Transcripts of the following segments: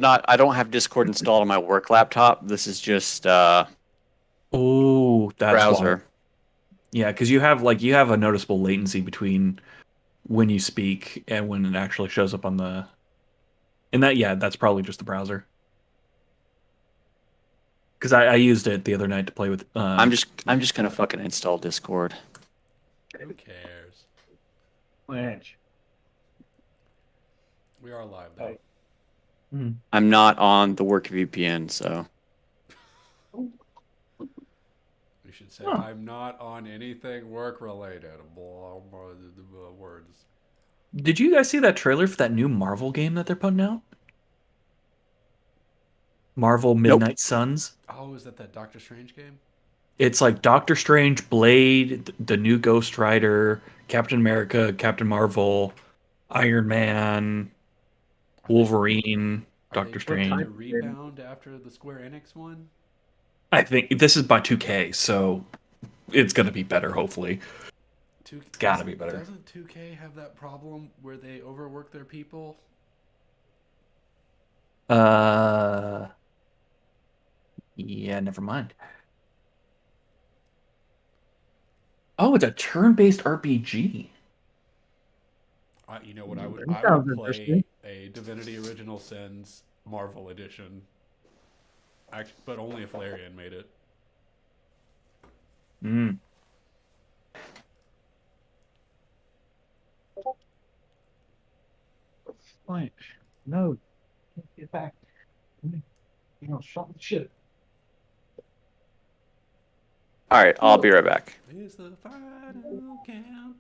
not. I don't have Discord installed on my work laptop. This is just Oh, that's why. browser. Yeah, because you have a noticeable latency between when you speak and when it actually shows up on the. And that, yeah, that's probably just the browser. Because I used it the other night to play with. I'm just gonna fucking install Discord. Who cares? Blanche. We are live though. Hey. Mhm. I'm not on the work VPN, so We should say Huh. I'm not on anything work related. Words. Did you guys see that trailer for that new Marvel game that they're putting out? Marvel nope. Midnight Suns. Oh, is that Doctor Strange game? It's like Doctor Strange, Blade, the new Ghost Rider, Captain America, Captain Marvel, Iron Man, Are they Wolverine, are they Doctor What trying Strange. to type of game? rebound after the Square Enix one? I think this is by 2K, so it's gonna be better. Hopefully, Two, it's gotta be better. doesn't 2K have that problem where they overwork their people? Uh, yeah, never mind. Oh, it's a turn-based RPG. You know what I would That I sounds would play interesting. a Divinity Original Sins Marvel Edition. But only if Larian made it. Mm. Blanche. No. Get back. You know, shut the shit. All right, I'll be right back. It's the final countdown.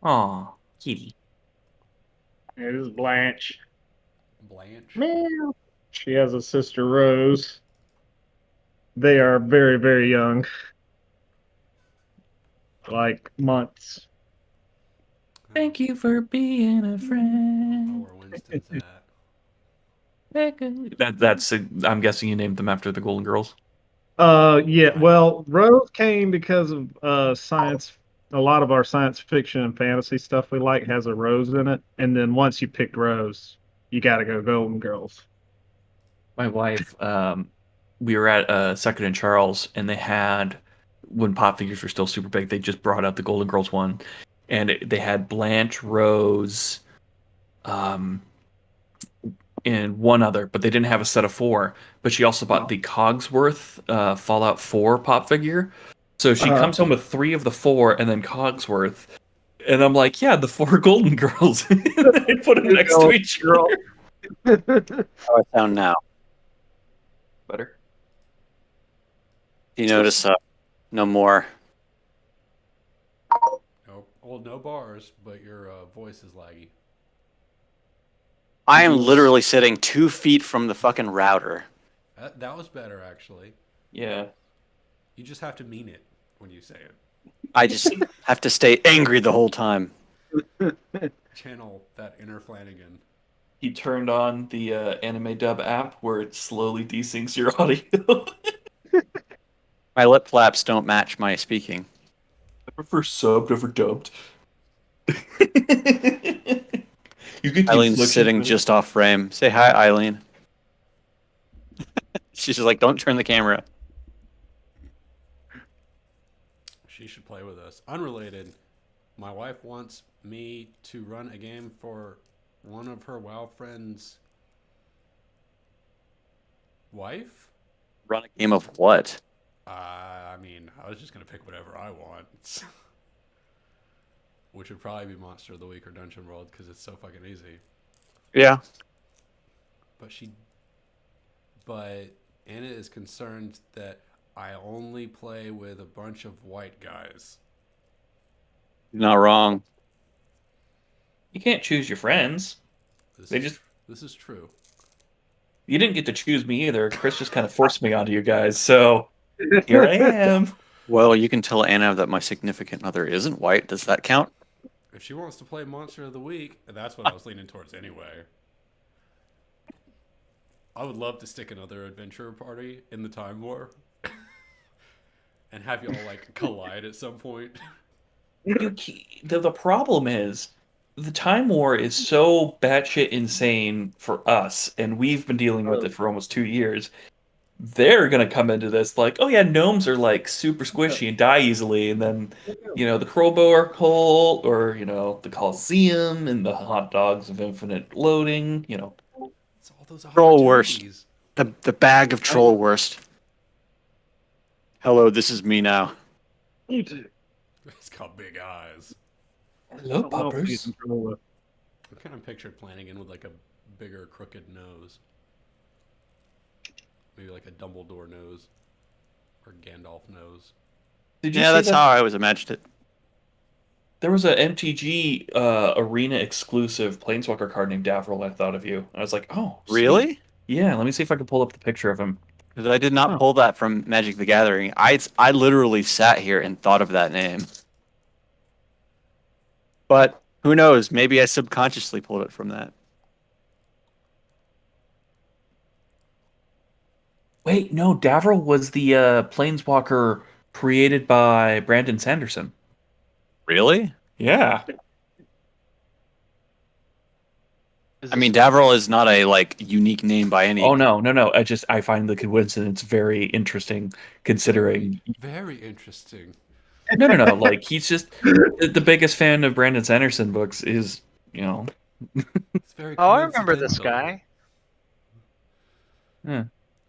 Aw, kitty. It is Blanche. Blanche. Meow. She has a sister, Rose. They are very, very young. Like months. Thank you for being a Oh, friend. where Winston's at. I'm guessing you named them after the Golden Girls. Yeah, I know. well, Rose came because of science. A lot of our science fiction and fantasy stuff we like has a Rose in it. And then once you picked Rose, you got to go Golden Girls. My wife, we were at Second and Charles, and they had when pop figures were still super big. They just brought out the Golden Girls one, and they had Blanche, Rose, um, and one other, but they didn't have a set of four. But she also bought the Cogsworth Fallout 4 pop figure. So she Uh, comes home with three of the four, and then Cogsworth. And I'm like, yeah, the four Golden Girls. They put them next to Golden each Girl. other. How I sound now? Better. Do you notice? No more. Nope. Well, no bars, but your voice is laggy. I am literally sitting 2 feet from the fucking router. That was better, actually. Yeah. You just have to mean it when you say it. I just have to stay angry the whole time. Channel that inner Flanagan. He turned on the anime dub app where it slowly desyncs your audio. My lip flaps don't match my speaking. I prefer subbed over dubbed. You get the Eileen's inflection sitting better. just off frame. Say hi, Eileen. She's just like, don't turn the camera. She should play with us. Unrelated, my wife wants me to run a game for one of her WoW friends' wife. Run a game of what? I mean, I was just gonna pick whatever I want, which would probably be Monster of the Week or Dungeon World because it's so fucking easy. Yeah. But but Anna is concerned that I only play with a bunch of white guys. You're not wrong. You can't choose your friends. This They is just this is true. You didn't get to choose me either. Chris just kind of forced me onto you guys, so here I am. Well, you can tell Anna that my significant other isn't white. Does that count? If she wants to play Monster of the Week, that's what I was leaning towards anyway. I would love to stick another adventure party in the Time War and have you all like collide at some point. The problem is the Time War is so batshit insane for us, and we've been dealing with it for almost 2 years. They're gonna come into this like, oh yeah, gnomes are like super squishy and die easily, and then the crowbar cult, or the Colosseum and the hot dogs of infinite loading. It's all those Troll worst. opportunities. The bag of troll worst. Hello, this is me now. You too. It's got big eyes. Hello, Someone else poppers. using controller. I kind of pictured Flanagan with like a bigger crooked nose. Maybe like a Dumbledore nose or Gandalf nose. Did you Yeah, see that's that how I always imagined it. there was a MTG arena exclusive Planeswalker card named Davril? I thought of you. I was like, oh, sweet. Really? Yeah, let me see if I can pull up the picture of him. Because I did not pull that from Magic the Gathering. I literally sat here and thought of that name. But who knows? Maybe I subconsciously pulled it from that. Wait, no, Davril was the Planeswalker created by Brandon Sanderson. Really? Yeah. I mean, Davril is not a unique name by any. Oh no. I find the coincidence very interesting, considering. Very interesting. No. Like he's just the biggest fan of Brandon Sanderson books. Is It's very Oh, I remember this coincidental. guy. Yeah.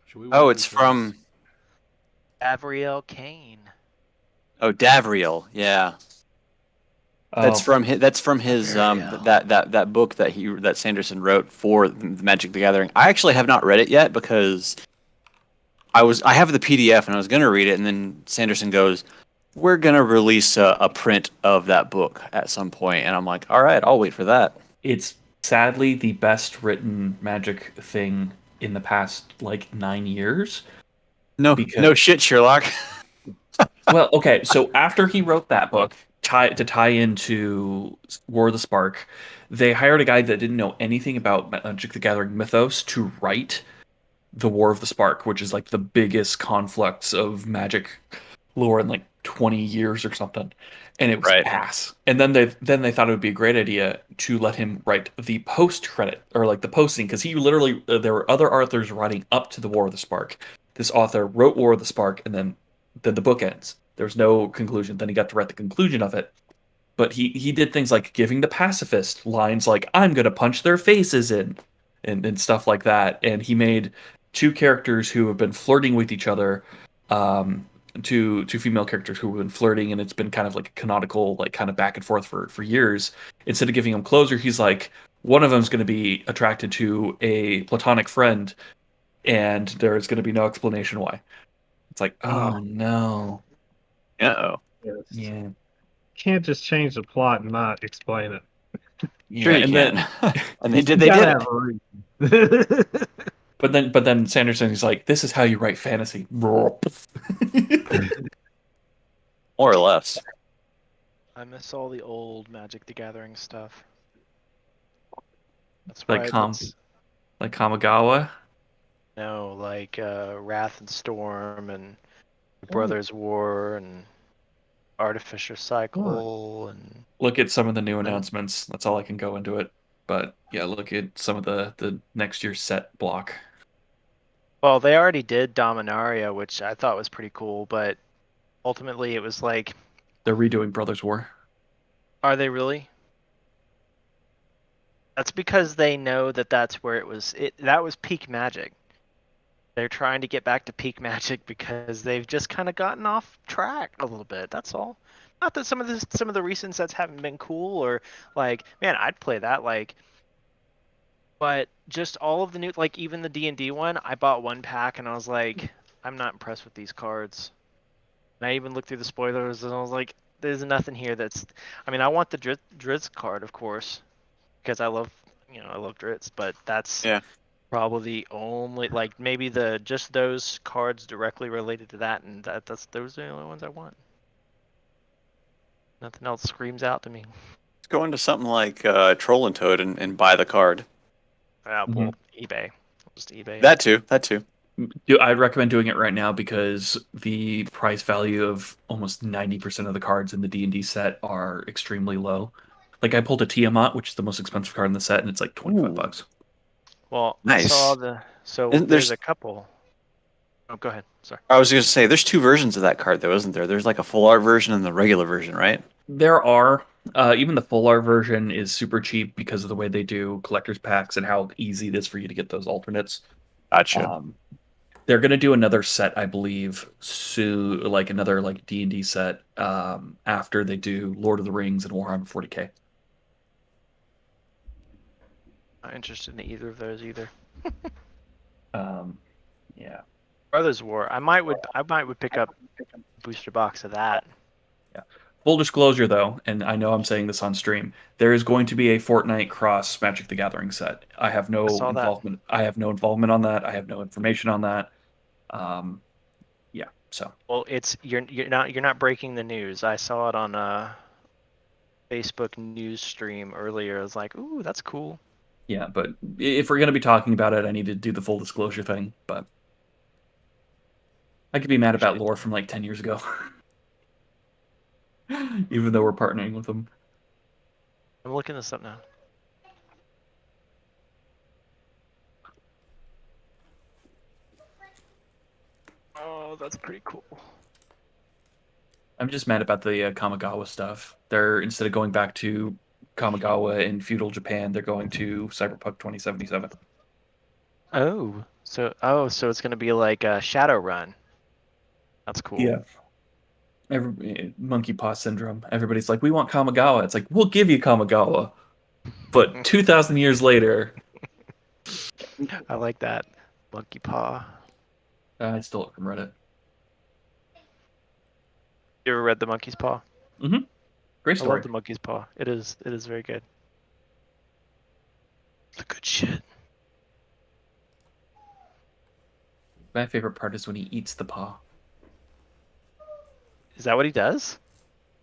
Should we Oh, wait it's until from. Avriel Kane. Oh, Davriel. Yeah, that's Oh, from his Davriel. that book that Sanderson wrote for the Magic the Gathering. I actually have not read it yet because I have the PDF and I was gonna read it, and then Sanderson goes, "We're gonna release a print of that book at some point," and I'm like, "All right, I'll wait for that." it's sadly the best written Magic thing in the past 9 years. No, Because- no shit, Sherlock. Well, okay, so after he wrote that book, to tie into War of the Spark, they hired a guy that didn't know anything about Magic the Gathering mythos to write the War of the Spark, which is like the biggest conflicts of Magic lore in 20 years or something. And it was Right. ass. And then they thought it would be a great idea to let him write the post credit, or the posting, because he literally there were other authors writing up to the War of the Spark. This author wrote War of the Spark, and then the book ends. There's no conclusion. Then he got to write the conclusion of it. But he did things like giving the pacifist lines like "I'm gonna punch their faces in," and stuff like that. And he made two characters who have been flirting with each other, two female characters who have been flirting, and it's been kind of like a canonical kind of back and forth for years. Instead of giving them closure, he's like, one of them's going to be attracted to a platonic friend, and there's going to be no explanation why. It's like, oh no. Uh-oh. Yes. Yeah. Can't just change the plot and not explain it. Yeah, Sure you and can. then And they did You gotta it. have a reason. but then Sanderson is like, this is how you write fantasy. More or less. I miss all the old Magic the Gathering stuff. That's Like why like Kamigawa. no, like Wrath and Storm and Brothers War and Artificer Cycle and Look at some of the new announcements. That's all I can go into it. But yeah, look at some of the next year's set block. well, they already did Dominaria, which I thought was pretty cool, but ultimately it was like, They're redoing Brothers War. are they really? That's because they know that that's where it was. That was peak Magic. They're trying to get back to peak Magic because they've just kind of gotten off track a little bit. That's all. Not that some of the recent sets haven't been cool or man, I'd play that but just all of the new, even the D&D one, I bought one pack and I was like, I'm not impressed with these cards. And I even looked through the spoilers and I was like, there's nothing here that's. I mean, I want the Drizzt card, of course, because I love Drizzt, but that's probably the only maybe just those cards directly related to that, and those are the only ones I want. Nothing else screams out to me. Let's go into something like Troll and Toad and buy the card. Well, eBay. Just eBay. That too. I'd recommend doing it right now because the price value of almost 90% of the cards in the D&D set are extremely low. Like I pulled a Tiamat, which is the most expensive card in the set, and it's like $25. Well, Nice. I saw the so Isn't there's there's- a couple. Oh, go ahead. Sorry. I was going to say, there's two versions of that card, though, isn't there? There's like a full art version and the regular version, right? There are even the full art version is super cheap because of the way they do collector's packs and how easy it is for you to get those alternates. Gotcha. They're gonna do another set, I believe, soon, like another like D&D set after they do Lord of the Rings and Warhammer 40K. Not interested in either of those either. Yeah. Brothers War. I might would pick up a booster box of that. Full disclosure, though, and I know I'm saying this on stream, there is going to be a Fortnite cross Magic the Gathering set. I have no saw that. involvement. I have no involvement on that. I have no information on that. Yeah. So Well, it's you're not breaking the news. I saw it on a Facebook news stream earlier. I was like, ooh, that's cool. yeah, but if we're gonna be talking about it, I need to do the full disclosure thing. But I could be mad about lore from like 10 years ago, even though we're partnering with them. I'm looking this up now. Oh, that's pretty cool. I'm just mad about the Kamigawa stuff. They're instead of going back to Kamigawa in feudal Japan, they're going to Cyberpunk 2077. So it's gonna be like a Shadowrun. That's cool. Yeah. Monkey paw syndrome. Everybody's like, we want Kamigawa. It's like, we'll give you Kamigawa. But 2,000 years later, I like that. Monkey paw. I still look from Reddit. You ever read The Monkey's Paw? Great I story. love The Monkey's Paw. It is very good. It's good shit. My favorite part is when he eats the paw. Is that what he does?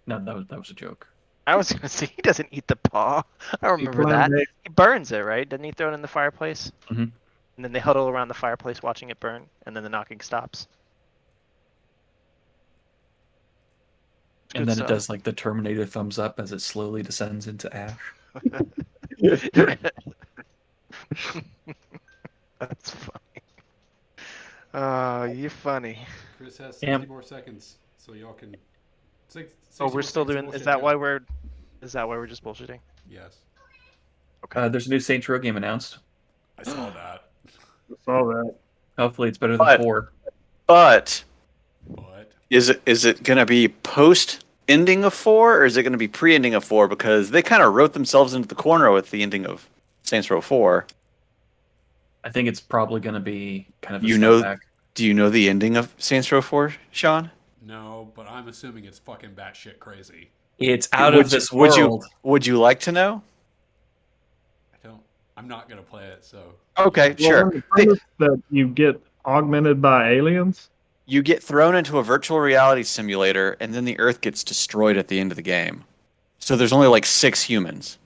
No, that was a joke. I was gonna say he doesn't eat the paw. I remember blind that. date. He burns it, right? Doesn't he throw it in the fireplace? Mhm. And then they huddle around the fireplace watching it burn, and then the knocking stops. It's And good then stuff. it does like the Terminator thumbs up as it slowly descends into ash. That's funny. Oh, you're funny. Chris has Yeah. 60 more seconds, so y'all can. Oh, we're still doing. Is that why we're just bullshitting? Yes, There's a new Saints Row game announced. I saw that. Saw that. Hopefully, it's better than But- 4. But But is it going to be post ending of 4, or is it going to be pre ending of 4? Because they kind of wrote themselves into the corner with the ending of Saints Row 4. I think it's probably going to be kind of a You step know- back. Do you know the ending of Saints Row 4, Sean? no, but I'm assuming it's fucking batshit crazy. It's out Would of you- this world. Would you like to know? I'm not gonna play it, so. Okay, Well, sure. the premise that you get augmented by aliens. You get thrown into a virtual reality simulator, and then the Earth gets destroyed at the end of the game. So there's only like 6 humans,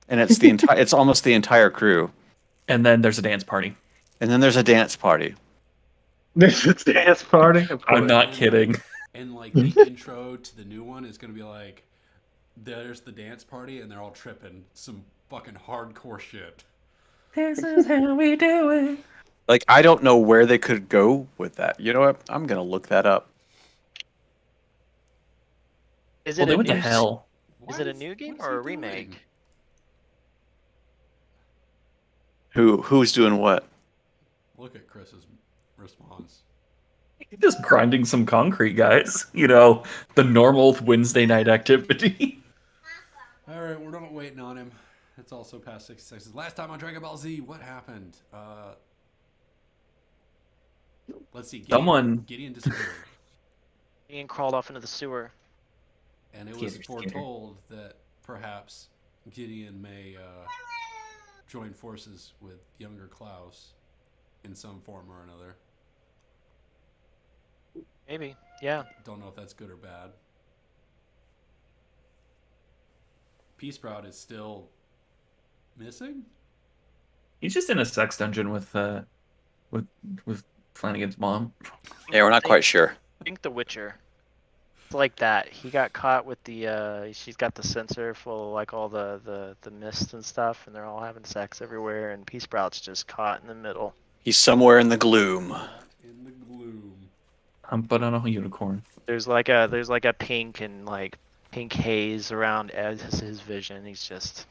and it's the entire. It's almost the entire crew. And then there's a dance party. And then there's a dance party. This is dance party. Of I'm course. not kidding. And like the intro to the new one is gonna be like, there's the dance party, and they're all tripping some fucking hardcore shit. This is how we do it. Like, I don't know where they could go with that. You know what? I'm gonna look that up. Is Well, it they a went to new? hell. Is it a new game what is or a he doing? remake? Who's doing what? Look at Chris's response. Just grinding some concrete, guys. You know, the normal Wednesday night activity. All right, we're not waiting on him. It's also past 60 seconds. Last time on Dragon Ball Z, what happened? Let's see. Gideon disappeared, Ian crawled off into the sewer. and it was Skitter, foretold that perhaps Gideon may join forces with younger Klaus in some form or another. Maybe. Yeah. Don't know if that's good or bad. Peace Sprout is still missing. He's just in a sex dungeon with Flanagan's mom. Yeah, we're not quite sure. Think The Witcher. It's like that. He got caught with the she's got the sensor full of like all the mist and stuff, and they're all having sex everywhere, and Pea Sprout's just caught in the middle. He's somewhere in the gloom. In the gloom. I'm but on a unicorn. There's like a pink and like pink haze around as his vision. He's just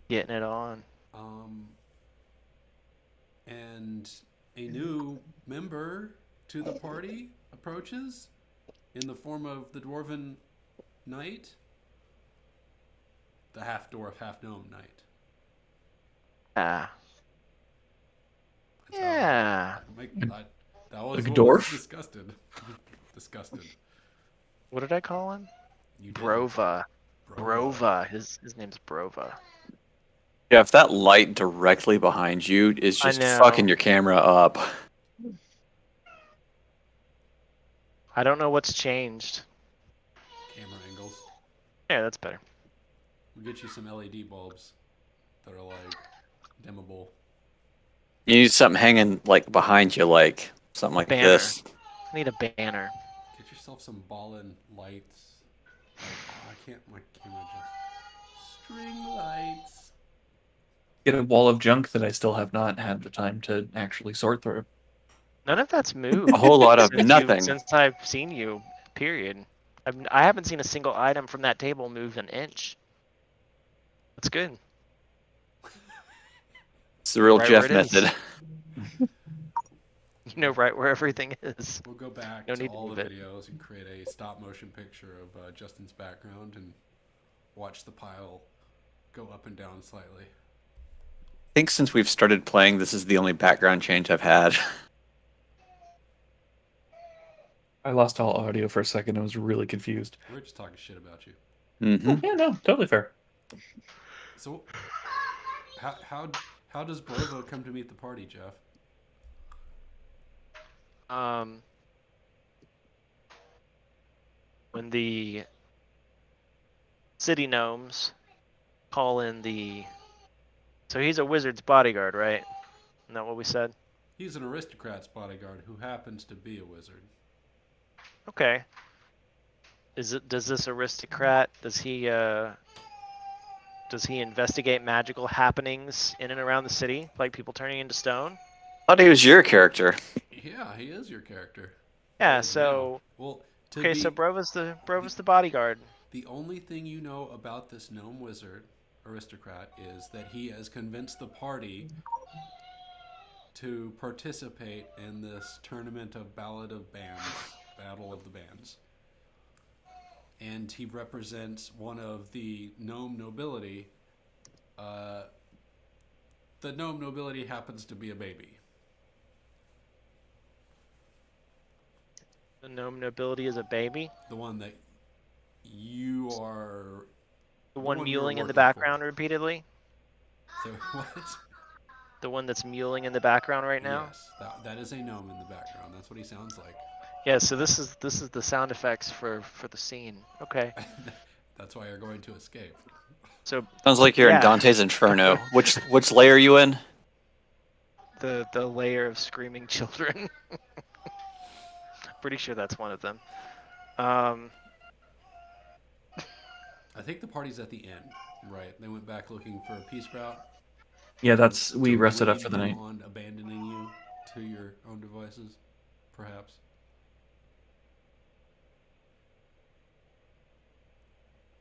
getting it on. And a new member to the party approaches in the form of the Dwarven Knight, the half dwarf, half gnome knight. Ah. That's Yeah. That was Like a what dwarf? was disgusted. What did I call him? You did. Brova. Brova. His name's Brova. Jeff, that light directly behind you is I just know. fucking your camera up. I don't know what's changed. Camera angles. Yeah, that's better. We'll get you some LED bulbs that are like dimmable. You need something hanging like behind you, like something like Banner. this. I need a banner. Get yourself some ballin' lights. Like, oh, I can't. My camera just string lights. Get a wall of junk that I still have not had the time to actually sort through. None of that's moved. A whole lot of since nothing. Since I've seen you, period. I haven't seen a single item from that table move an inch. That's good. It's the real Right Jeff where it is. method. You know right where everything is. We'll go back No to need to all move the it. videos and create a stop motion picture of Justin's background and watch the pile go up and down slightly. I think since we've started playing, this is the only background change I've had. I lost all audio for a second. I was really confused. We're just talking shit about you. Mm-hmm. Yeah, no, totally fair. So, how does Brova come to meet the party, Jeff? When the city gnomes call in the. So he's a wizard's bodyguard, right? Isn't that what we said? He's an aristocrat's bodyguard who happens to be a wizard. Okay. Does this aristocrat does he investigate magical happenings in and around the city, like people turning into stone? Thought he was your character. Yeah, he is your character. Yeah, He is so now. Well, okay, so Brova's the bodyguard. the only thing you know about this gnome wizard aristocrat is that he has convinced the party to participate in this tournament of Battle of the Bands. And he represents one of the gnome nobility. The gnome nobility happens to be a baby. The gnome nobility is a baby. The one that you are. The one one you're mewling in the working background for. repeatedly. So what? The one that's mewling in the background right now. Yes, that is a gnome in the background. That's what he sounds like. Yeah, so this is the sound effects for the scene. Okay. That's why you're going to escape. So Sounds like you're Yeah. in Dante's Inferno. Which layer are you in? the layer of screaming children. Pretty sure that's one of them. I think the party's at the end, right? They went back looking for a Pea Sprout. Yeah, to we rested up lead for the them night. On abandoning you to your own devices, perhaps.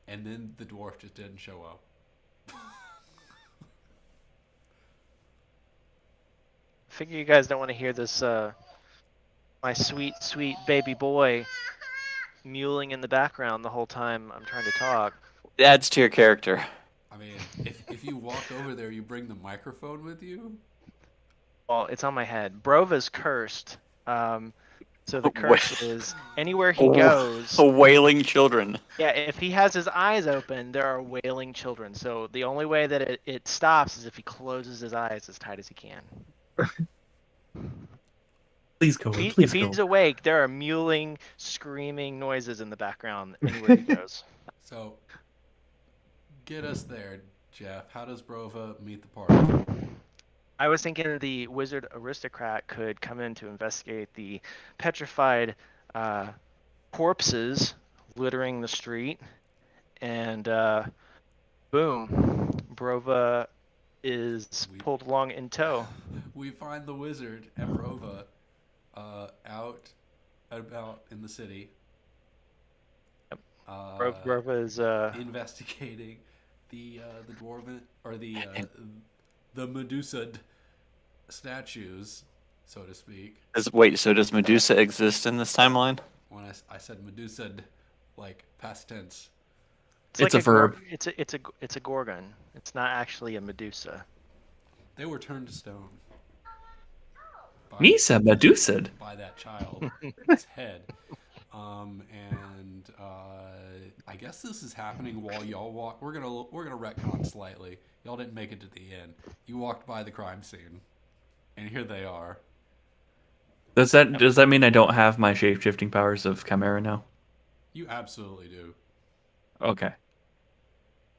And then the dwarf just didn't show up. Figure you guys don't want to hear this. My sweet baby boy mewling in the background the whole time I'm trying to talk. It adds to your character. I mean, if you walk over there, you bring the microphone with you. Well, it's on my head. Brova's cursed. So the Wait. curse is anywhere he goes. Wailing children. Yeah, if he has his eyes open, there are wailing children. So the only way that it stops is if he closes his eyes as tight as he can. Please go. If Please he's go. awake, there are mewling, screaming noises in the background anywhere he goes. So, get us there, Jeff. How does Brova meet the party? I was thinking the wizard aristocrat could come in to investigate the petrified corpses littering the street, and boom, Brova is pulled along in tow. We find the wizard and Brova out and about in the city. Yep. Brova is investigating the dwarven or the Medusa statues, so to speak. So does Medusa exist in this timeline? When I said Medusa, like past tense. It's a verb. It's a gorgon. It's not actually a Medusa. They were turned to stone. Misa Medusa. By that child, its head. And I guess this is happening while y'all walk. We're gonna retcon slightly. Y'all didn't make it to the end. You walked by the crime scene, and here they are. Does that mean I don't have my shape-shifting powers of Chimera now? You absolutely do. Okay.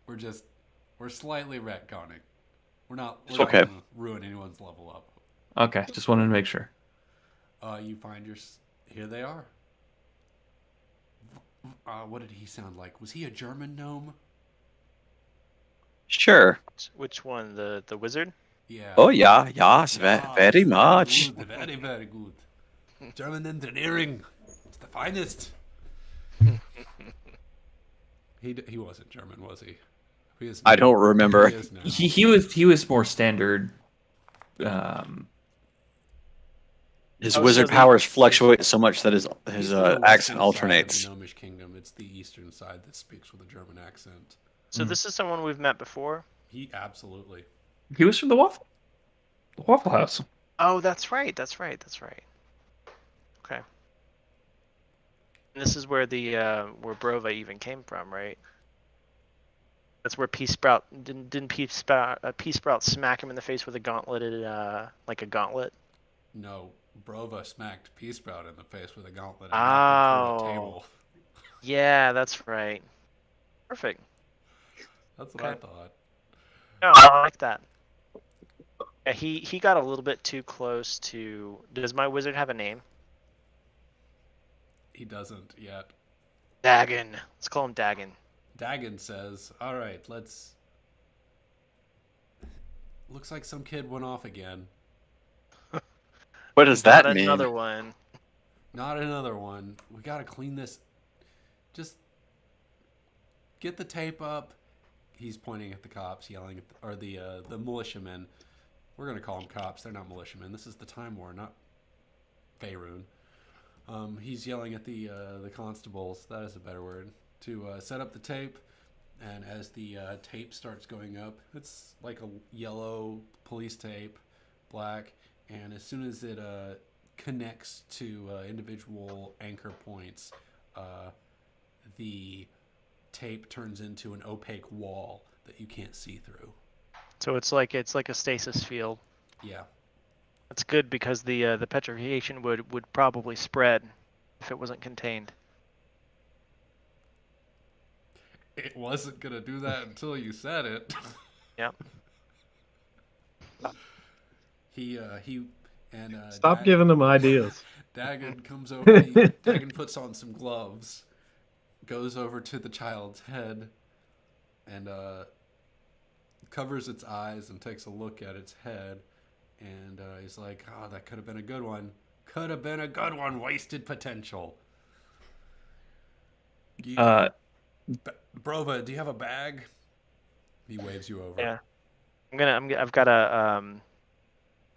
We're slightly retconning. We're not Okay. gonna ruin anyone's level up. Okay, just wanted to make sure. You find here they are. What did he sound like? Was he a German gnome? Sure. Which one? The wizard? Yeah. Oh yeah, yes, very much. Good, very, very good. German engineering. It's the finest. He wasn't German, was he? I don't remember. He was more standard. His wizard powers fluctuate so much that his accent alternates. The Gnomish Kingdom. It's the eastern side that speaks with a German accent. So this is someone we've met before? He absolutely. He was from the Waffle House. Oh, that's right. Okay. And this is where the where Brova even came from, right? That's where Pea Sprout didn't Pea Sprout smack him in the face with a gauntleted like a gauntlet? No, Brova smacked Pea Sprout in the face with a gauntlet and Oh. knocked him through a table. Yeah, that's right. Perfect. That's what I thought. No, I like that. Yeah, he got a little bit too close to. Does my wizard have a name? He doesn't yet. Dagon. Let's call him Dagon. Dagon says, "All right, let's." Looks like some kid went off again. What does that Not mean? another one. Not another one. We gotta clean this. Just get the tape up. He's pointing at the cops, yelling at the militiamen. We're gonna call them cops. They're not militiamen. This is the Time War, not Faerun. He's yelling at the constables. That is a better word. To set up the tape. And as the tape starts going up, it's like a yellow police tape, black. And as soon as it connects to individual anchor points, the tape turns into an opaque wall that you can't see through. So it's like a stasis field. Yeah. That's good because the petrification would probably spread if it wasn't contained. It wasn't gonna do that until you said it. Yep. He Stop giving them ideas. Dagon comes over. Dagon puts on some gloves, goes over to the child's head, and covers its eyes and takes a look at its head. And he's like, "Oh, that could have been a good one. Could have been a good one. Wasted potential." Brova, do you have a bag? He waves you over. Yeah. I've got a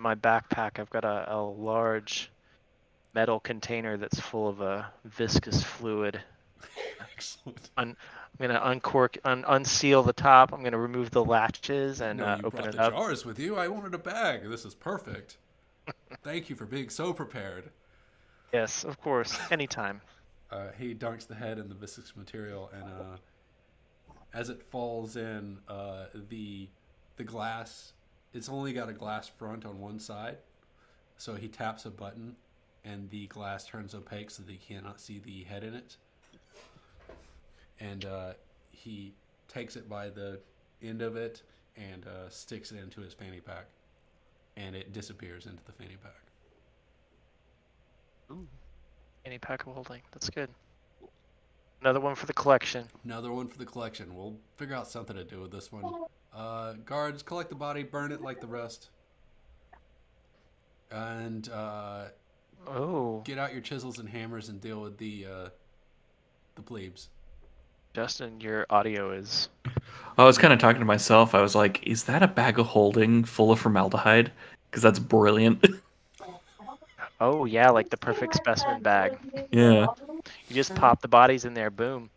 my backpack. I've got a large metal container that's full of a viscous fluid. Excellent. I'm gonna unseal the top. I'm gonna remove the latches and You open brought it the up. jars with you. I wanted a bag. This is perfect. Thank you for being so prepared. Yes, of course. Anytime. He dunks the head in the viscous material, and as it falls in, the glass, it's only got a glass front on one side, so he taps a button, and the glass turns opaque so that he cannot see the head in it. And he takes it by the end of it and sticks it into his fanny pack, and it disappears into the fanny pack. Ooh. Any pack of holding. That's good. Another one for the collection. Another one for the collection. We'll figure out something to do with this one. Guards, collect the body, burn it like the rest. And Oh, get out your chisels and hammers and deal with the plebes. Justin, your audio is. I was kind of talking to myself. I was like, is that a bag of holding full of formaldehyde? Because that's brilliant. Oh yeah, like the perfect specimen bag. Yeah. You just pop the bodies in there, boom.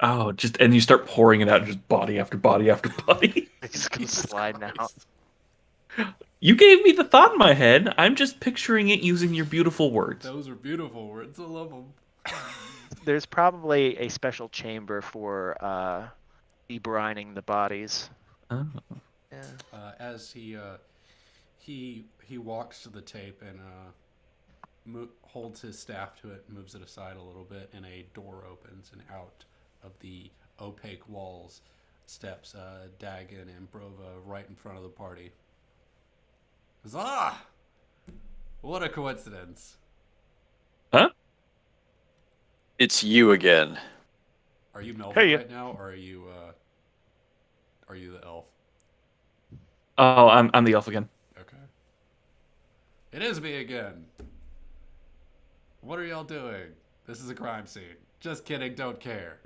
Oh, and you start pouring it out, just body after body after body. They just come Jesus sliding out. Christ. You gave me the thought in my head. I'm just picturing it using your beautiful words. Those are beautiful words. I love them. There's probably a special chamber for debrining the bodies. Oh. Yeah. As he walks to the tape and holds his staff to it, moves it aside a little bit, and a door opens, and out of the opaque walls steps Dagon and Brova right in front of the party. Huzzah! What a coincidence. Huh? It's you again. Are you Melvin Hey, right now, or are you the elf? Oh, I'm the elf again. Okay. It is me again. What are y'all doing? This is a crime scene. Just kidding, don't care.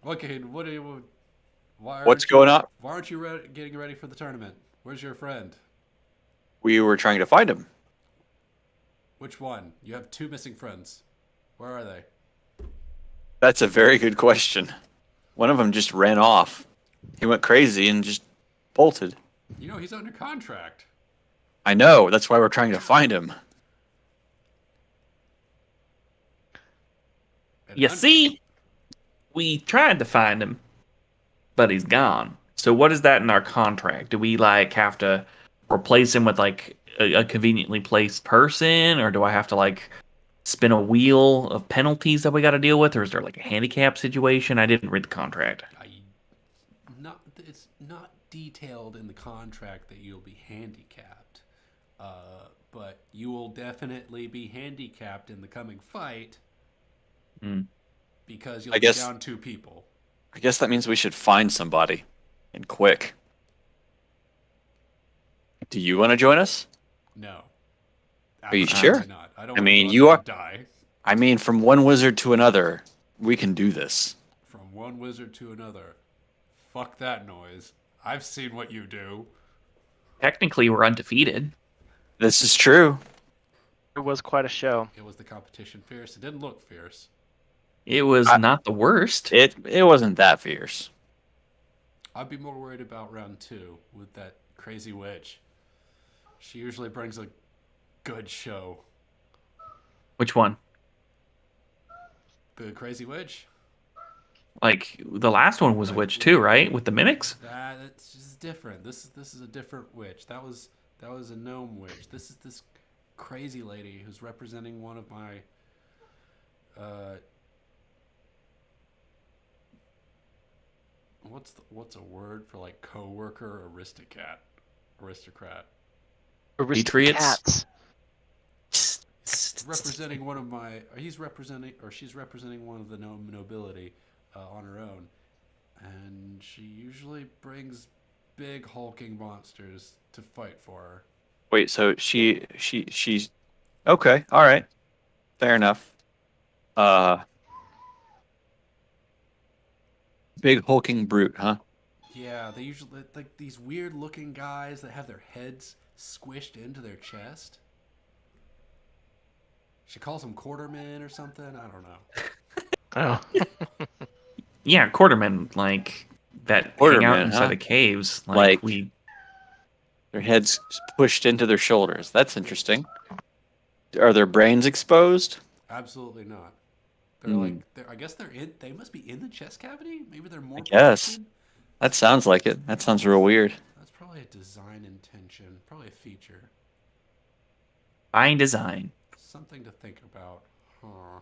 Okay, what are you... What's going on? Why aren't you getting ready for the tournament? Where's your friend? We were trying to find him. Which one? You have 2 missing friends. Where are they? That's a very good question. One of them just ran off. He went crazy and just bolted. You know, he's under contract. I know. That's why we're trying to find him. And You see, we tried to find him, but he's gone. So what is that in our contract? Do we have to replace him with a conveniently placed person, or do I have to spin a wheel of penalties that we got to deal with, or is there a handicap situation? I didn't read the contract. It's not detailed in the contract that you'll be handicapped, but you will definitely be handicapped in the coming fight because you'll be down 2 people. I guess that means we should find somebody, and quick. Do you want to join us? No. Are you Absolutely sure? Not. I don't I mean, want you to are. die. I mean, from one wizard to another, we can do this. From one wizard to another. Fuck that noise. I've seen what you do. Technically, we're undefeated. This is true. It was quite a show. It was the competition fierce. It didn't look fierce. It was not the worst. It wasn't that fierce. I'd be more worried about round 2 with that crazy witch. She usually brings a good show. Which one? The crazy witch? The last one was Witch too, right? With the mimics? That's just different. This is a different witch. That was a gnome witch. This is this crazy lady who's representing one of my what's a word for coworker or aristocrat? Patriots? Representing one of my she's representing one of the nobility on her own, and she usually brings big hulking monsters to fight for her. Wait, so she's okay, all right. Fair enough. Big hulking brute, huh? Yeah, they usually these weird looking guys that have their heads squished into their chest. She calls them quartermen or something. I don't know. Oh. Yeah, quartermen that hang out Quartermen, inside huh? the caves. Their heads pushed into their shoulders. That's interesting. Are their brains exposed? Absolutely not. They're I guess they must be in the chest cavity. Maybe they're more. I guess. protected? That sounds like it. That sounds real weird. That's probably a design intention. Probably a feature. Fine design. Something to think about. Huh.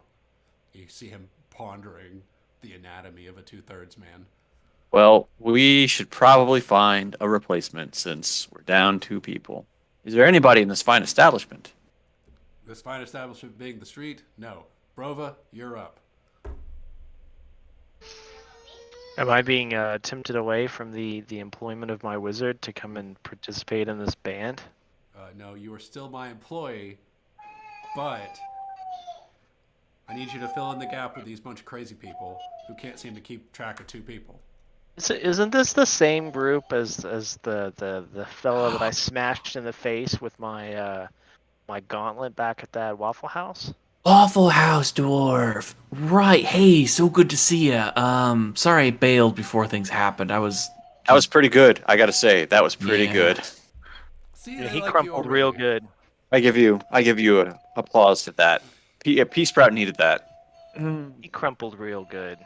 You see him pondering the anatomy of a 2/3 man. Well, we should probably find a replacement since we're down 2 people. Is there anybody in this fine establishment? This fine establishment being the street? No. Brova, you're up. Am I being tempted away from the employment of my wizard to come and participate in this band? No, you are still my employee, but I need you to fill in the gap with these bunch of crazy people who can't seem to keep track of two people. Isn't this the same group as the fella that I smashed in the face with my my gauntlet back at that Waffle House? Waffle House dwarf. Right. Hey, so good to see ya. Sorry I bailed before things happened. That was pretty good. I gotta say, that was pretty Yeah. good. See, Yeah, I he like you crumpled real already. good. I give you an applause to that. Pea Sprout needed that. He crumpled real good.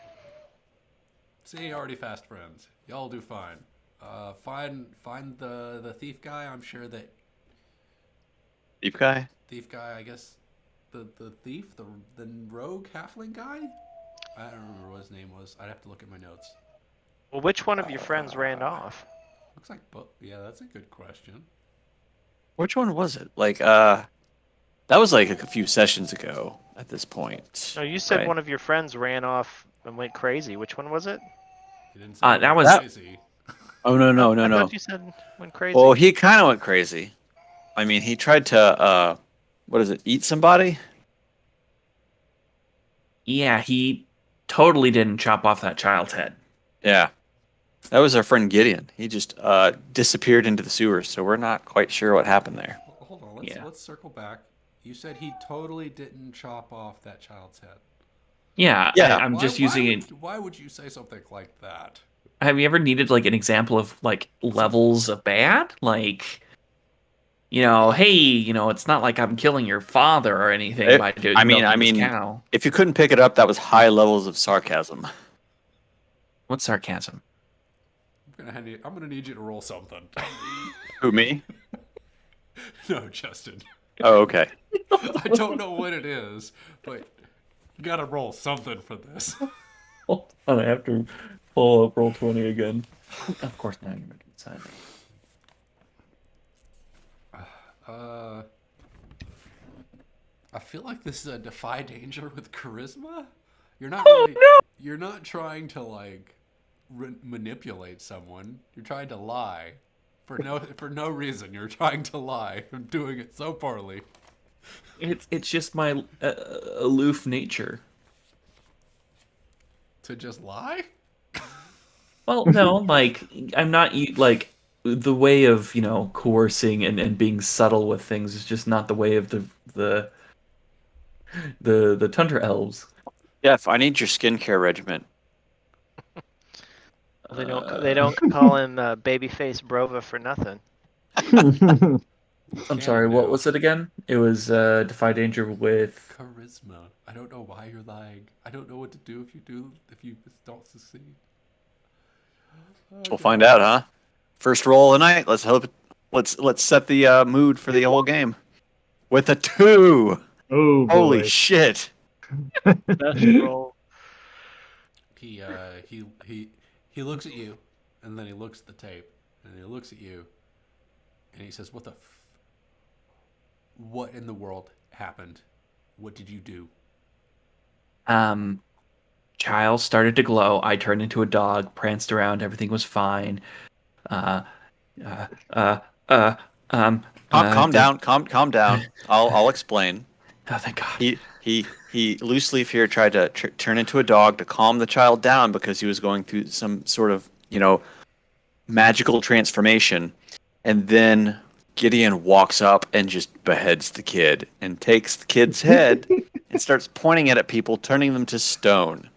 See, already fast friends. Y'all do fine. Find the thief guy. I'm sure that Deep guy. thief guy. I guess the thief, the rogue halfling guy. I don't remember what his name was. I'd have to look at my notes. Well, which one of your friends ran off? Looks like, yeah, that's a good question. Which one was it? Like, that was like a few sessions ago at this point. No, you said right? one of your friends ran off and went crazy. Which one was it? He didn't say that anything was- crazy. Oh no I no. thought you said went crazy. Well, he kind of went crazy. I mean, he tried to what is it? Eat somebody? Yeah, he totally didn't chop off that child's head. Yeah. That was our friend Gideon. He just disappeared into the sewers, so we're not quite sure what happened there. Hold on, Yeah. let's circle back. You said he totally didn't chop off that child's head. Yeah, Yeah. I'm just using it. Why would you say something like that? Have you ever needed like an example of like levels of bad? Like, hey, it's not like I'm killing your father or anything by doing. I mean, milking this cow. if you couldn't pick it up, that was high levels of sarcasm. What's sarcasm? I'm gonna need you to roll something. Who, me? No, Justin. Oh, okay. I don't know what it is, but you gotta roll something for this. Hold on, I have to pull up roll 20 again. Of course, now you're making it sign. I feel like this is a defy danger with charisma. You're not Oh, really, no! You're not trying to like manipulate someone. You're trying to lie for no reason. You're trying to lie. I'm doing it so poorly. It's just my aloof nature. To just lie? Well, no, like I'm not like the way of coercing and being subtle with things is just not the way of the tundra elves. Jeff, I need your skincare regimen. Well, they don't call him Babyface Brova for nothing. I'm sorry, what was it again? It was defy danger with Charisma. I don't know why you're lying. I don't know what to do if you don't succeed. We'll find out, huh? First roll of the night. Let's hope. Let's set the mood for the whole game with a 2. Oh, boy. Holy shit! Best roll. He looks at you, and then he looks at the tape, and he looks at you, and he says, what in the world happened? What did you do? Child started to glow. I turned into a dog, pranced around. Everything was fine. Calm down. I'll explain. Oh, thank God. He loose leaf here tried to turn into a dog to calm the child down because he was going through some sort of magical transformation, and then Gideon walks up and just beheads the kid and takes the kid's head and starts pointing it at people, turning them to stone.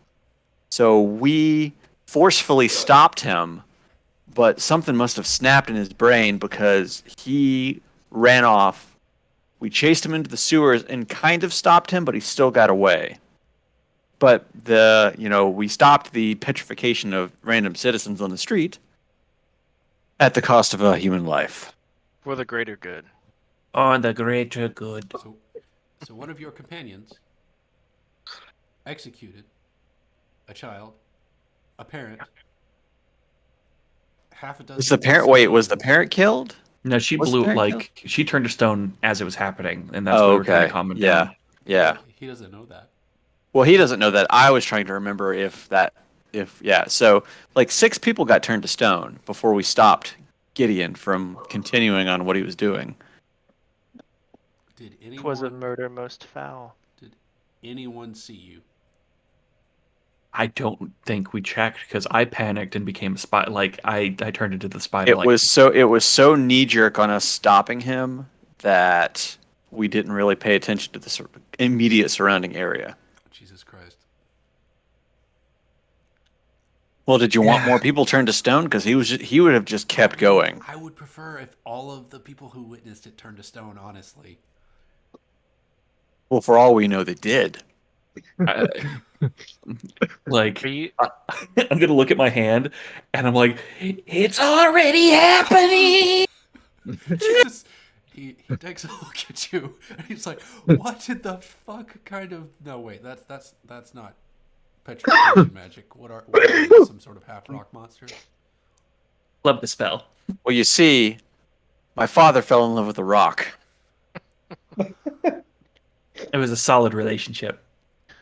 So we forcefully stopped him, but something must have snapped in his brain because he ran off. We chased him into the sewers and kind of stopped him, but he still got away. But we stopped the petrification of random citizens on the street at the cost of a human life. For the greater good. Oh, the greater good. So one of your companions executed a child, a parent, half a dozen. Was the parent killed? No, she Was blew Barry killed? she turned to stone as it was happening, and that's Oh, why we were trying to okay. calm him Yeah. down. Yeah. He doesn't know that. Well, he doesn't know that. I was trying to remember yeah. So like 6 people got turned to stone before we stopped Gideon from continuing on what he was doing. Did 'Twas a anyone murder most foul. did anyone see you? I don't think we checked because I panicked and became a spy. Like I turned into the spider. It was so knee jerk on us stopping him that we didn't really pay attention to the immediate surrounding area. Jesus Christ. Well, did you want more people turned to stone? Because he would have just kept going. I would prefer if all of the people who witnessed it turned to stone, honestly. Well, for all we know, they did. like Are you? I'm gonna look at my hand, and I'm like, it's already happening. Jesus. He takes a look at you and he's like, "What in the fuck kind of?" No, wait, that's not petrification magic. What are you, some sort of half rock monster? Love the spell. Well, you see, my father fell in love with the rock. It was a solid relationship.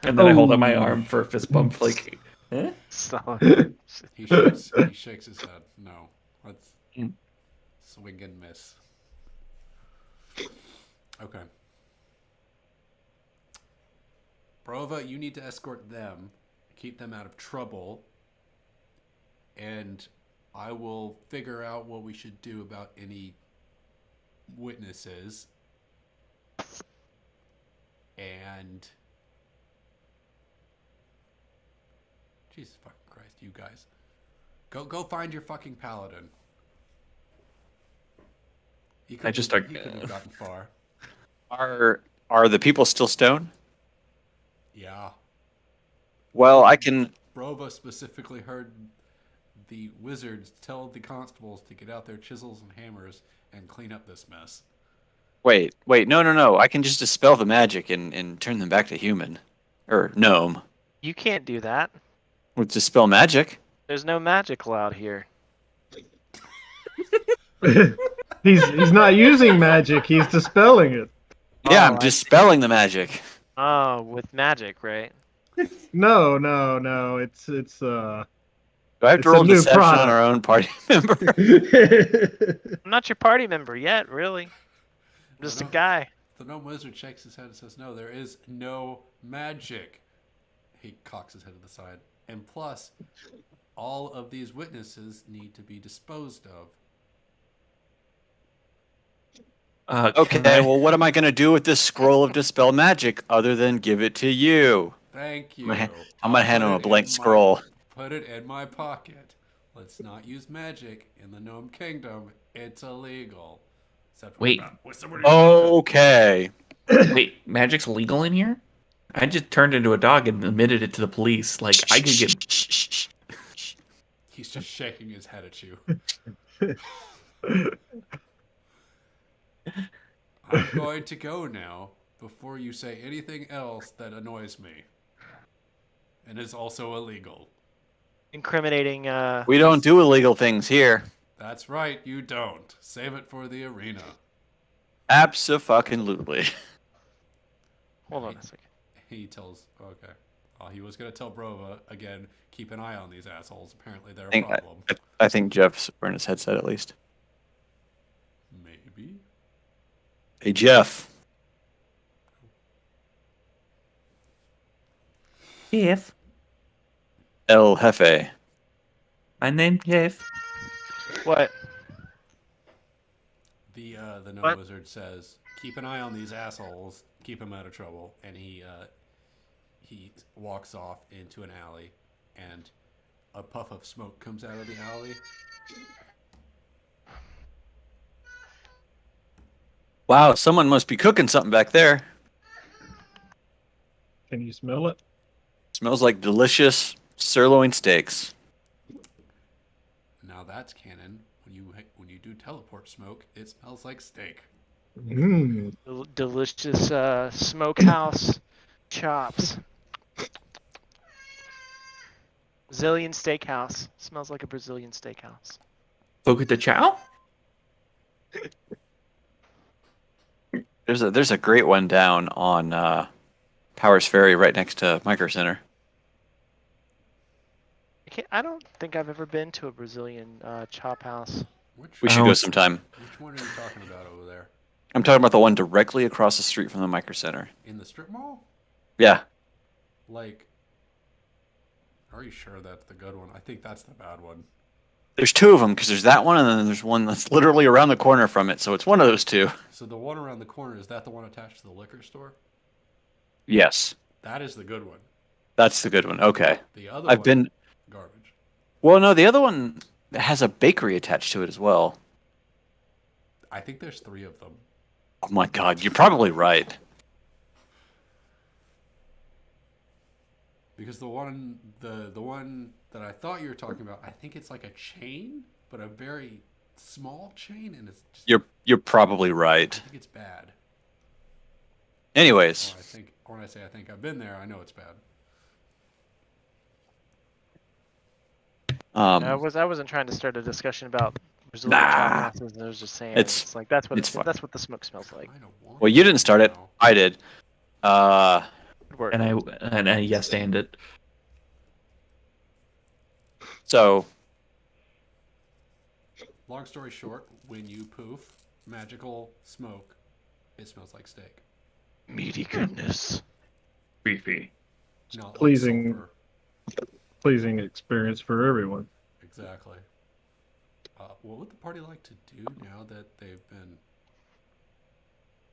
And then I hold up my arm for a fist bump. Like, eh? Solid. He shakes his head. No, let's swing and miss. Okay. Brova, you need to escort them, keep them out of trouble, and I will figure out what we should do about any witnesses. And Jesus fucking Christ, you guys. Go find your fucking paladin. He couldn't have gotten far. Are the people still stone? Yeah. Well, I can. Brova specifically heard the wizards tell the constables to get out their chisels and hammers and clean up this mess. Wait, no. I can just dispel the magic and turn them back to human. Or gnome. You can't do that. With dispel magic. There's no magic allowed here. He's not using magic. He's dispelling it. Yeah, Oh, I'm dispelling the magic. Oh, with magic, right? No. It's Do I have It's to a roll new deception on product. our own party member? I'm not your party member yet, really. I'm just a guy. The gnome wizard shakes his head and says, "No, there is no magic." He cocks his head to the side. And plus, all of these witnesses need to be disposed of. Okay, well, what am I going to do with this scroll of dispel magic other than give it to you? Thank you. I'm going to hand him a blank scroll. Put it in my pocket. Let's not use magic in the Gnome Kingdom. It's illegal. Except Wait. with somebody Okay. Wait, magic's legal in here? I just turned into a dog and admitted it to the police. Like, I could get... He's just shaking his head at you. I'm going to go now before you say anything else that annoys me and is also illegal. Incriminating. We don't do illegal things here. That's right, you don't. Save it for the arena. Abso-fucking-lutely. Hold on a second. He tells. Okay. He was going to tell Brova again. Keep an eye on these assholes. Apparently, they're a problem. I think Jeff's wearing his headset at least. Maybe. Hey, Jeff. Jeff. El Jefe. My name Jeff. What? The gnome What? wizard says, "Keep an eye on these assholes. Keep them out of trouble." And he walks off into an alley, and a puff of smoke comes out of the alley. Wow, someone must be cooking something back there. Can you smell it? Smells like delicious sirloin steaks. Now that's canon. When you do teleport smoke, it smells like steak. Mm. Delicious smokehouse chops. Brazilian steakhouse. Smells like a Brazilian steakhouse. Fogo de Chao? There's a great one down on Powers Ferry right next to Micro Center. I don't think I've ever been to a Brazilian chop house. Which We I should go don't- sometime. which one are you talking about over there? I'm talking about the one directly across the street from the Micro Center. In the strip mall? Yeah. Like, are you sure that's the good one? I think that's the bad one. There's two of them because there's that one and then there's one that's literally around the corner from it. So it's one of those two. So the one around the corner, is that the one attached to the liquor store? Yes, That is the good one. that's the good one. Okay. The other I've one, been. garbage. Well, no, the other one has a bakery attached to it as well. I think there's 3 of them. Oh my God, you're probably right. Because the one that I thought you were talking about, I think it's like a chain, but a very small chain, and it's just, You're probably I right. think it's bad. Anyways, Or I think when I say I think I've been there, I know it's bad. I wasn't trying to start a discussion about Brazilian chop Nah. houses. I was just saying It's- it's like that's what it's fine. that's what the smoke smells like. I don't want well, you didn't start it. now. I did. Good work. And I yes and it. So Long story short, when you poof magical smoke, it smells like steak. Meaty goodness. Beefy. Not Pleasing. like sulfur. Pleasing experience for everyone. Exactly. What would the party like to do now that they've been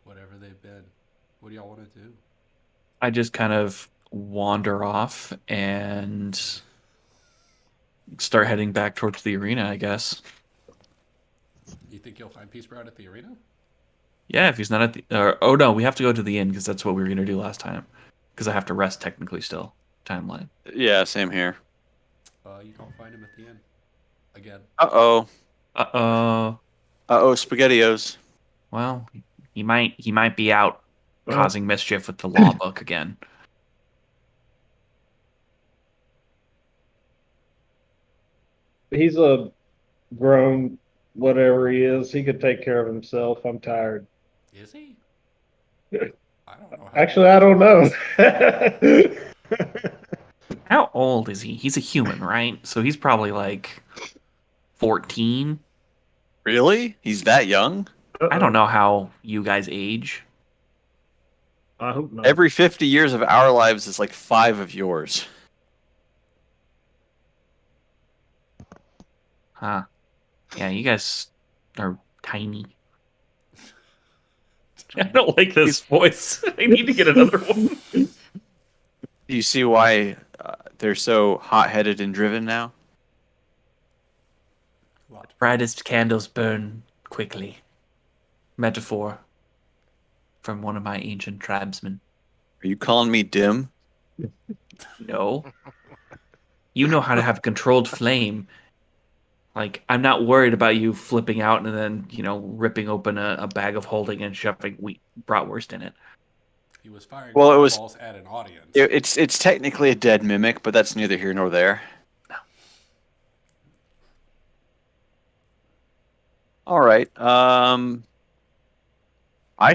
whatever they've been? What do y'all want to do? I just kind of wander off and start heading back towards the arena, I guess. You think you'll find Peace Sprout at the arena? Yeah, if he's not at the... oh, no, we have to go to the inn because that's what we were going to do last time. Because I have to rest technically still. Timeline. yeah, same here. You don't find him at the inn. Again. Uh-oh. Uh-oh. Uh-oh, SpaghettiOs. Well, he might be out Well- causing mischief with the law book again. He's a grown whatever he is. He could take care of himself. I'm tired. Is he? Yeah. I don't know. Actually, I don't know. How old is he? He's a human, right? So he's probably like 14. Really? He's that young? I don't know how you guys age. I hope not. Every 50 years of our lives is like 5 of yours. Huh. Yeah, you guys are tiny. I don't like this voice. I need to get another one. Do you see why they're so hot-headed and driven now? Lot. Brightest candles burn quickly. Metaphor from one of my ancient tribesmen. Are you calling me dim? No. You know how to have a controlled flame. Like, I'm not worried about you flipping out and then, ripping open a bag of holding and shoving bratwurst in it. He was firing Well, it was- balls at an audience. It's technically a dead mimic, but that's neither here nor there. All right. I'd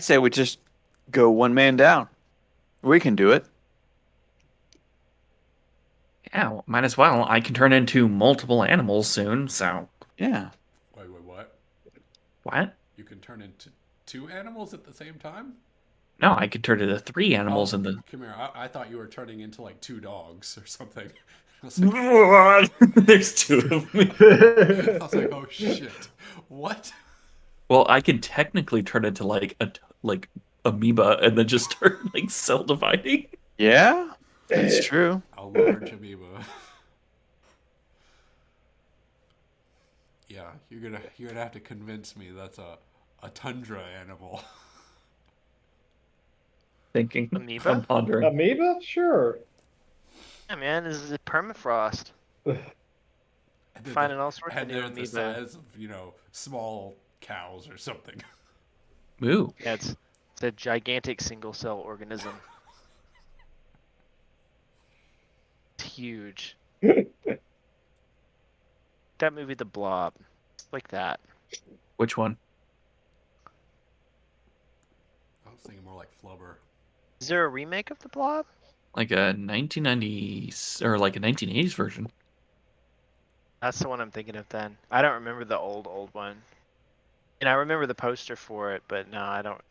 say we just go one man down. We can do it. Yeah, well, might as well. I can turn into multiple animals soon, so... Yeah. Wait, what? What? You can turn into 2 animals at the same time? No, I could turn into 3 animals Oh, in the... Come here. I thought you were turning into like 2 dogs or something. I was like, There's 2 of me. I was like, oh shit. What? Well, I can technically turn into like amoeba and then just start like cell dividing. Yeah? That's true. A large amoeba. Yeah, you're gonna have to convince me that's a tundra animal. Thinking. Amoeba? I'm pondering. Amoeba? Sure. Yeah, man, this is permafrost. And they're Finding all sorts of and new they're the amoeba. size of small cows or something. Ooh. Yeah, it's a gigantic single cell organism. It's huge. That movie, The Blob, like that. Which one? was thinking more like Flubber. Is there a remake of the Blob? Like a 1990s or like a 1980s version. That's the one I'm thinking of then. I don't remember the old one. And I remember the poster for it, but no, I don't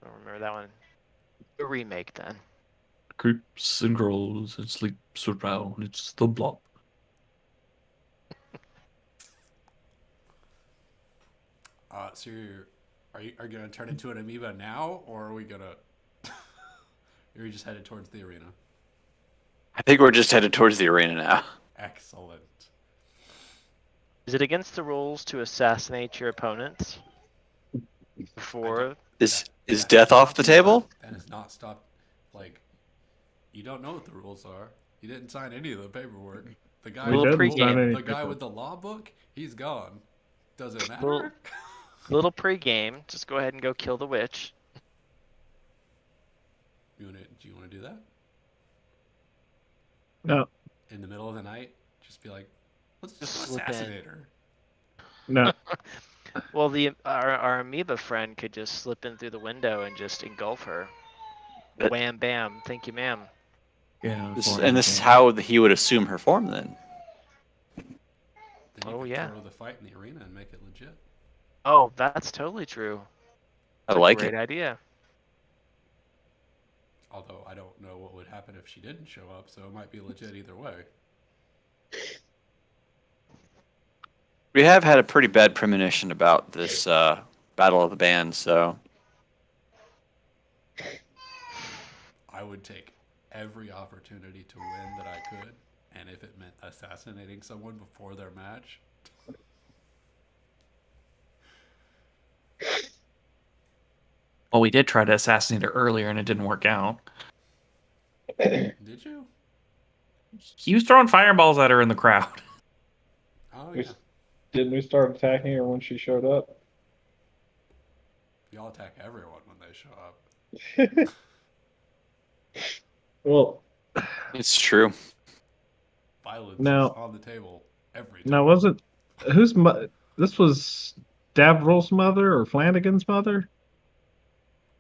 remember that one. The remake then. Creeps and grows and sleeps around. It's the Blob. So are you gonna turn into an amoeba now, or are we gonna? Or are you just headed towards the arena? I think we're just headed towards the arena now. Excellent. Is it against the rules to assassinate your opponents before? Is death off the table? That has not stopped. Like, you don't know what the rules are. You didn't sign any of the paperwork. The guy, Little with, pregame. the guy with the law book, he's gone. Does it matter? Little pregame. Just go ahead and go kill the witch. Do you want to do that? No, In the middle of the night, just be like, let's Just just slip in. assassinate her. no. Well, our amoeba friend could just slip in through the window and just engulf her. That- Wham bam, thank you, ma'am. Yeah. This is how he would assume her form then. Then you Oh, could yeah. throw the fight in the arena and make it legit. Oh, that's totally true. I That's a like great it. idea. Although I don't know what would happen if she didn't show up, so it might be legit either way. We have had a pretty bad premonition about this Battle of the Bands, so I would take every opportunity to win that I could, and if it meant assassinating someone before their match, Well, we did try to assassinate her earlier and it didn't work out. did you? He was throwing fireballs at her in the crowd. Oh We- yeah. Didn't we start attacking her when she showed up? Y'all attack everyone when they show up. Well, it's true. Violence Now- is on the table every time. now wasn't this was Davryl's mother or Flanagan's mother?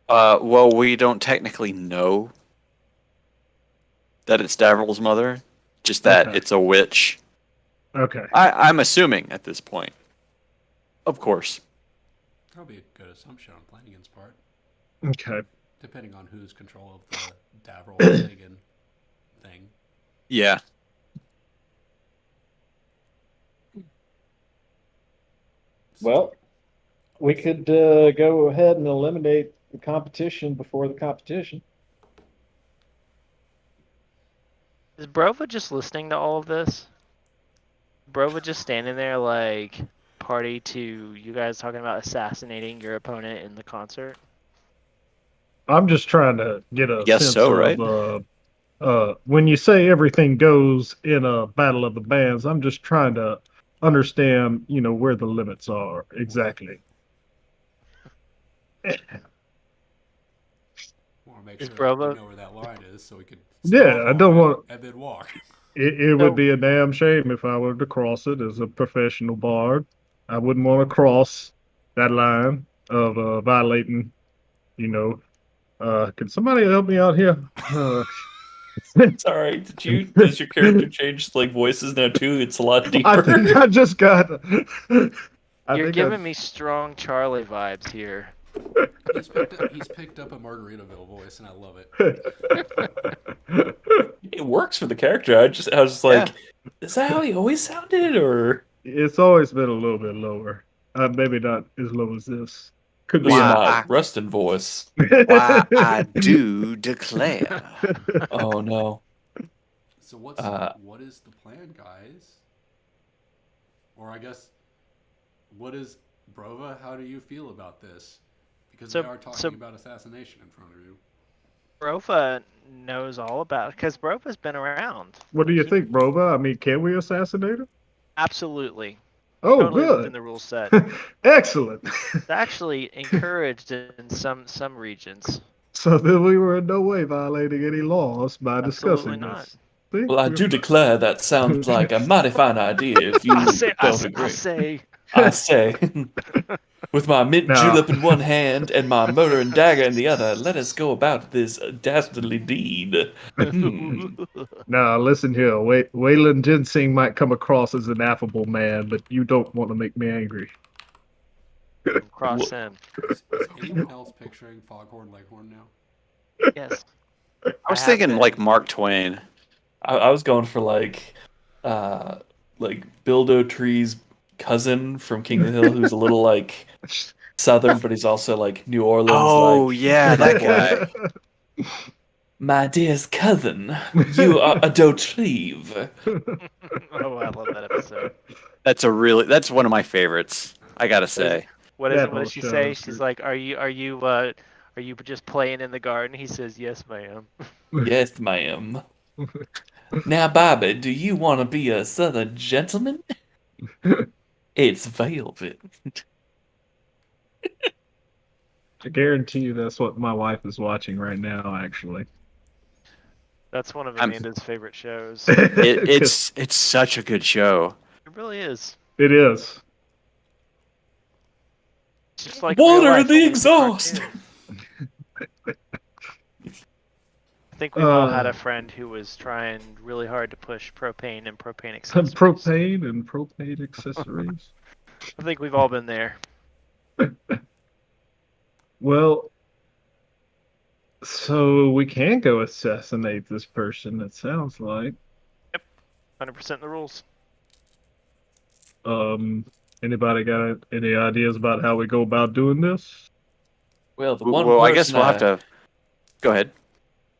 Well, we don't technically know that it's Davryl's mother, just that Okay. it's a witch. Okay. I'm assuming at this point. Of course. That'll be a good assumption on Flanagan's part, Okay. depending on who's control of the Davryl Flanagan thing. Yeah. Well, we could go ahead and eliminate the competition before the competition. Is Brova just listening to all of this? Brova just standing there like party to you guys talking about assassinating your opponent in the concert? I'm just trying to get a Guess sense so, of right? when you say everything goes in a battle of the bands, I'm just trying to understand, where the limits are exactly. Want to make Is sure Bravo- we know where that line is, so we could. Yeah, stomp I on don't it want- and then walk. It So- would be a damn shame if I were to cross it as a professional bard. I wouldn't want to cross that line of violating, can somebody help me out here? Sorry, does your character change like voices now too? It's a lot deeper. I think I just got. You're giving me strong Charlie vibes here. He's picked up a Margaritaville voice, and I love it. It works for the character. I was just like, is that how he always sounded, or It's always been a little bit lower. Maybe not as low as this. Could this be. is Wow. my Rustin voice? Why, I do declare. Oh no. So what is the plan, guys? Or I guess, what is Brova? How do you feel about this? Because So- they are talking so- about assassination in front of you. Brova knows all about because Brova's been around. What do you think, Brova? I mean, can we assassinate him? Absolutely. Oh, Totally within good. the rule set. Excellent. It's actually encouraged in some regions. So then we were in no way violating any laws by discussing Absolutely not. this. See? Well, I do declare that sounds like a mighty fine idea. If you I say, don't agree, I say, I say. With my mint No. julep in one hand and my murder and dagger in the other, let us go about this dastardly deed. No, listen here. Waylon Ginseng might come across as an affable man, but you don't want to make me angry. Cross him. Is anyone else picturing Foghorn Leghorn now? Yes. I was have thinking been. like Mark Twain. I was going for like Bildo Tree's cousin from King of the Hill, who's a little like Southern, but he's also like New Orleans. Oh like, yeah, that guy. My dearest cousin, you are a Dautrive. Oh, I love that episode. That's one of my favorites. I gotta say. What That does whole she show say? is She's good. like, are you just playing in the garden? He says, yes, ma'am. Yes, ma'am. Now, Bobby, do you want to be a Southern gentleman? It's velvet. I guarantee you that's what my wife is watching right now, actually. That's one of I'm- Amanda's favorite shows. It's such a good show. It really is. It is. It's just like Water real life, the only it's a exhaust! cartoon. I think we've all had a friend who was trying really hard to push propane and propane accessories. Propane and propane accessories. I think we've all been there. Well, so we can go assassinate this person, it sounds like. 100% the rules. Anybody got any ideas about how we go about doing this? Well, the one Well, person I guess we'll have to. Go ahead.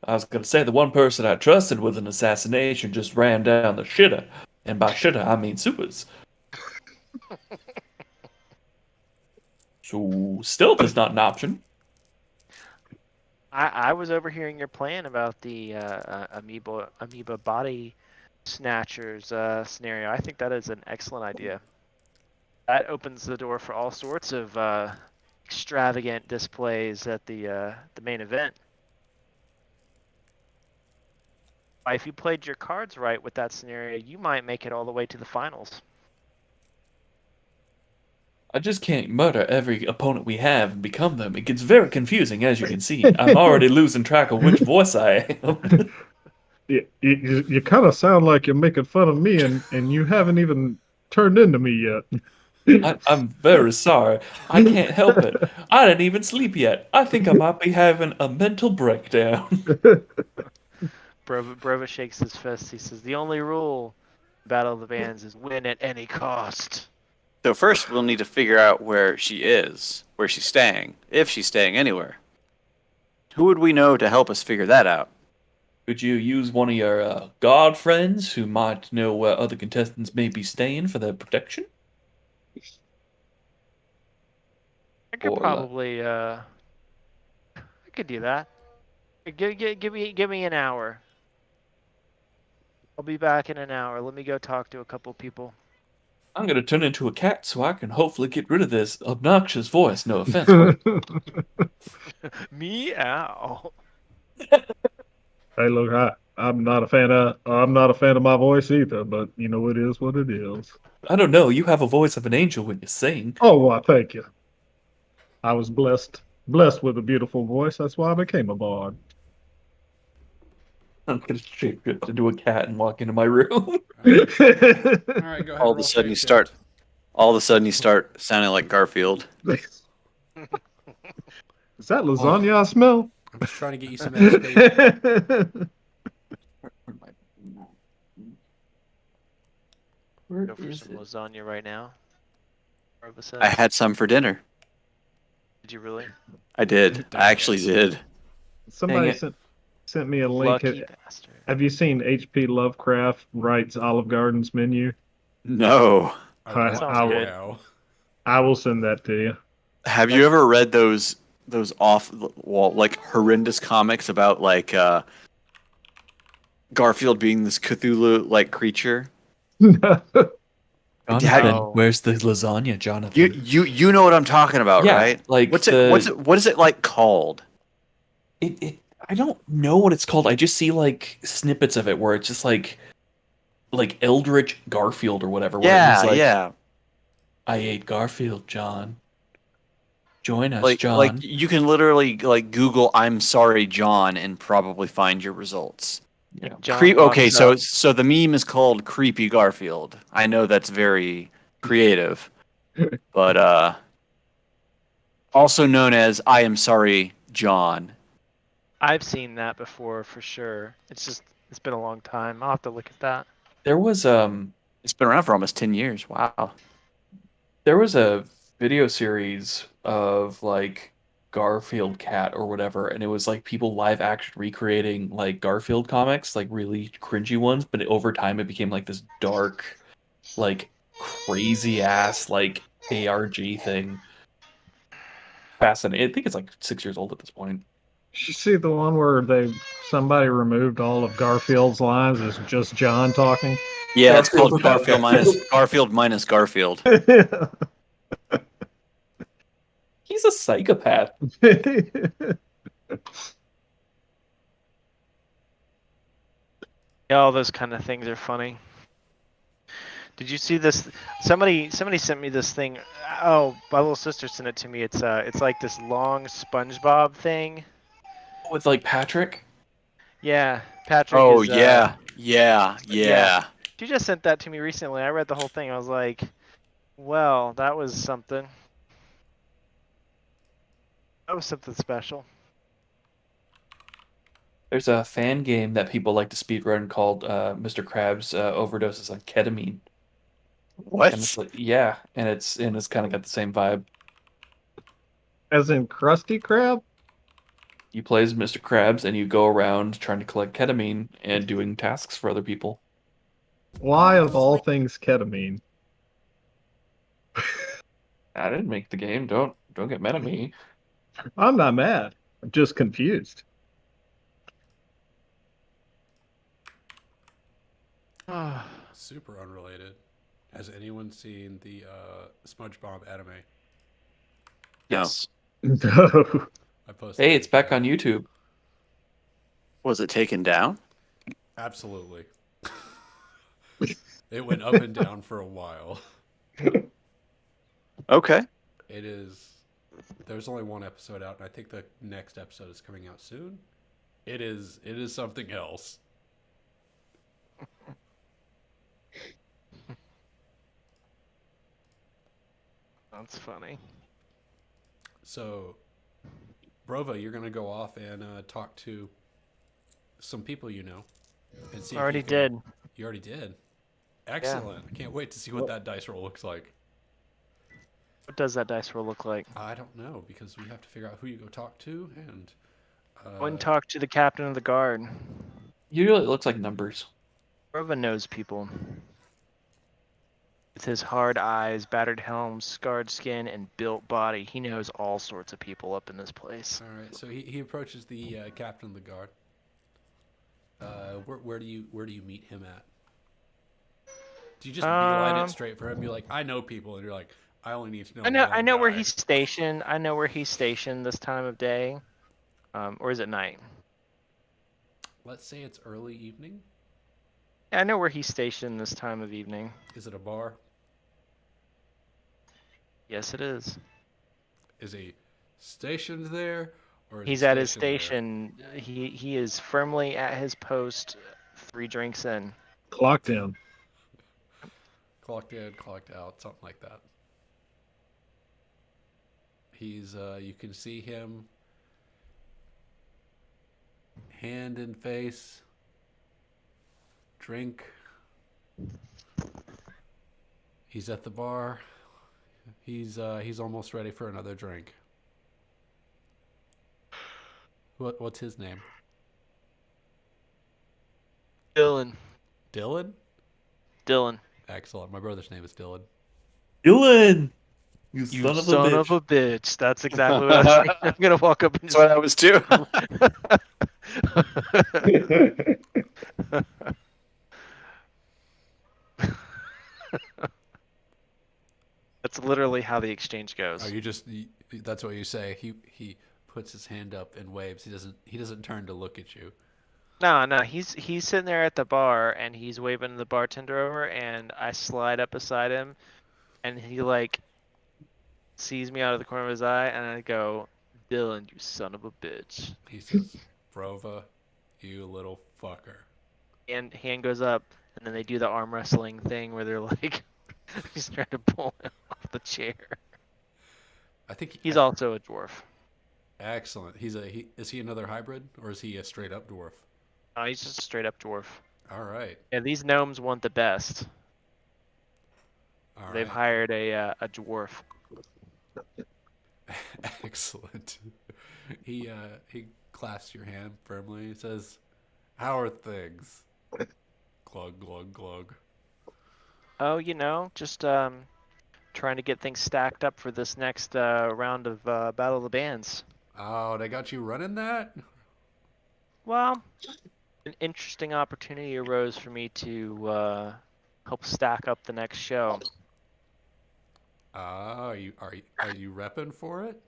I was going to say the one person I trusted with an assassination just ran down the shitter. And by shitter, I mean supers. So, stealth is not an option. I was overhearing your plan about the amoeba body snatchers scenario. I think that is an excellent idea. That opens the door for all sorts of extravagant displays at the main event. If you played your cards right with that scenario, you might make it all the way to the finals. I just can't murder every opponent we have and become them. It gets very confusing, as you can see. I'm already losing track of which voice I am. You kind of sound like you're making fun of me, and you haven't even turned into me yet. I'm very sorry. I can't help it. I didn't even sleep yet. I think I might be having a mental breakdown. Brova shakes his fist. He says, the only rule in Battle of the Bands is win at any cost. So first, we'll need to figure out where she is, where she's staying, if she's staying anywhere. Who would we know to help us figure that out? Could you use one of your guard friends who might know where other contestants may be staying for their protection? I could Or, probably, I could do that. Give me an hour. I'll be back in an hour. Let me go talk to a couple people. I'm going to turn into a cat so I can hopefully get rid of this obnoxious voice. No offense. Frank. Meow. Hey, look, I'm not a fan of my voice either, but you know it is what it is. I don't know. You have a voice of an angel when you sing. Oh, well, thank you. I was blessed with a beautiful voice. That's why I became a bard. I'm going to shapeshift into a cat and walk into my room. All right, go ahead. All of a sudden, you start sounding like Garfield. Is that lasagna I smell? I'm just trying to get you some XP. Where Go for is some it? lasagna right now. Brova says. I had some for dinner. Did you really? I did. I actually did. Somebody Dang sent me a link. Lucky bastard. Have you seen H.P. Lovecraft writes Olive Garden's menu? No. Sounds good. Wow. I will send that to you. Have you ever read those off wall like horrendous comics about like Garfield being this Cthulhu like creature? Jonathan, No. where's the lasagna, Jonathan? You know what I'm talking about, Yeah, right? like what is it like called? I don't know what it's called. I just see like snippets of it where it's just like Eldritch Garfield or whatever. Where Yeah, he's like, yeah. I ate Garfield, John. Join us, Like John. you can literally like Google "I'm sorry, John" and probably find your results. Yeah. John Okay, walks up. so the meme is called Creepy Garfield. I know that's very creative, but also known as "I am sorry, John." I've seen that before for sure. It's been a long time. I'll have to look at that. There was It's been around for almost 10 years. Wow. a video series of like Garfield Cat or whatever, and it was like people live action recreating like Garfield comics, like really cringy ones, but over time it became like this dark, like crazy ass like ARG thing. Fascinating. I think it's like 6 years old at this point. Did you see the one where somebody removed all of Garfield's lines? It's just John talking. Yeah, it's Garfield called without Garfield minus Garfield. He's a psychopath. Yeah, all those kind of things are funny. Did you see this? Somebody sent me this thing. Oh, my little sister sent it to me. It's like this long SpongeBob thing. With like Patrick. Yeah, Patrick Oh is. yeah. She just sent that to me recently. I read the whole thing. I was like, well, that was something. That was something special. There's a fan game that people like to speedrun called Mr. Krabs overdoses on ketamine. What? And it's like, yeah, and it's kind of got the same vibe. As in Krusty Krab? You play as Mr. Krabs and you go around trying to collect ketamine and doing tasks for other people. Why, of all things, ketamine? I didn't make the game. Don't get mad at me. I'm not mad. I'm just confused. Super unrelated. Has anyone seen the SpongeBob anime? Yes. No. I posted. Hey, it's back on YouTube. Was it taken down? Absolutely. It went up and down for a while. Okay. It is. There's only one episode out, and I think the next episode is coming out soon. It is something else. That's funny. So, Brova, you're gonna go off and talk to some people you know, and see. Already if you can- did. You already did. Excellent. I can't wait to see what that dice roll looks like. What does that dice roll look like? I don't know because we have to figure out who you go talk to and. Go and talk to the captain of the guard. Usually it looks like numbers. Rova knows people. With his hard eyes, battered helm, scarred skin, and built body, he knows all sorts of people up in this place. All right, so he approaches the captain of the guard. Where do you meet him at? Do you just beeline it straight for him? You're like, I know people, and you're like, I only need to know. I know one where guy. he's stationed. I know where he's stationed this time of day. Or is it night? Let's say it's early evening. Yeah, I know where he's stationed this time of evening. Is it a bar? Yes, it is. Is he stationed there, or is He's he at his stationed there? station. He is firmly at his post, 3 drinks in. Clocked in. Clocked in, clocked out, something like that. He's you can see him hand in face, drink. He's at the bar. He's almost ready for another drink. What's his name? Dylan. Dylan? Dylan. Excellent. My brother's name is Dylan. Dylan! You You son of a bitch. That's exactly what I was saying. I'm gonna walk up and That's what I was too. That's literally how the exchange goes. Are you that's what you say. He puts his hand up and waves. He doesn't turn to look at you. No, he's sitting there at the bar and he's waving the bartender over, and I slide up beside him, and he like sees me out of the corner of his eye, and I go, Dylan, you son of a bitch. He says, Brova, you little fucker. And hand goes up, and then they do the arm wrestling thing where they're like, he's trying to pull him off the chair. I think He's also a dwarf. excellent. Is he another hybrid or is he a straight up dwarf? Oh, he's just a straight up dwarf. All right. Yeah, these gnomes want the best. All They've right. hired a dwarf. Excellent. He clasps your hand firmly. He says, "How are things?" Glug glug glug. Oh, just trying to get things stacked up for this next round of Battle of the Bands. Oh, they got you running that? Well, an interesting opportunity arose for me to help stack up the next show. Are you repping for it?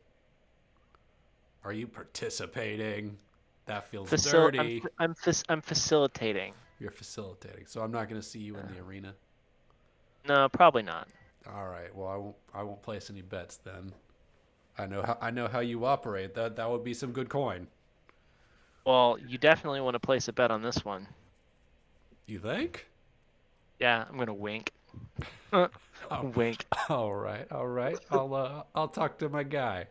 Are you participating? That feels dirty. I'm facilitating. You're facilitating, so I'm not going to see you in the arena. No, probably not. All right. Well, I won't place any bets then. I know how you operate. That would be some good coin. Well, you definitely want to place a bet on this one. You think? Yeah, I'm gonna wink. Oh, Wink. all right. I'll talk to my guy.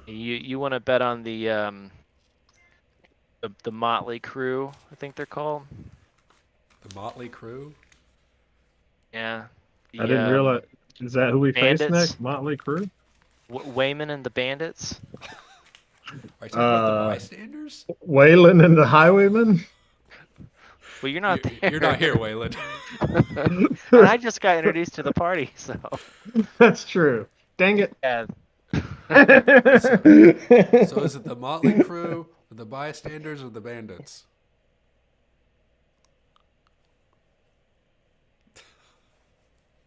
You want to bet on the Motley Crew, I think they're called. The Motley Crew. Yeah. I didn't realize. Is that who we face Bandits. next? Motley Crue? Wayman and the Bandits. Are you talking about the bystanders? Waylon and the Highwaymen? Well, you're not there. You're not here, Waylon. And I just got introduced to the party, so. That's true. Dang it. Yeah. So is it the Motley Crew, the bystanders, or the bandits?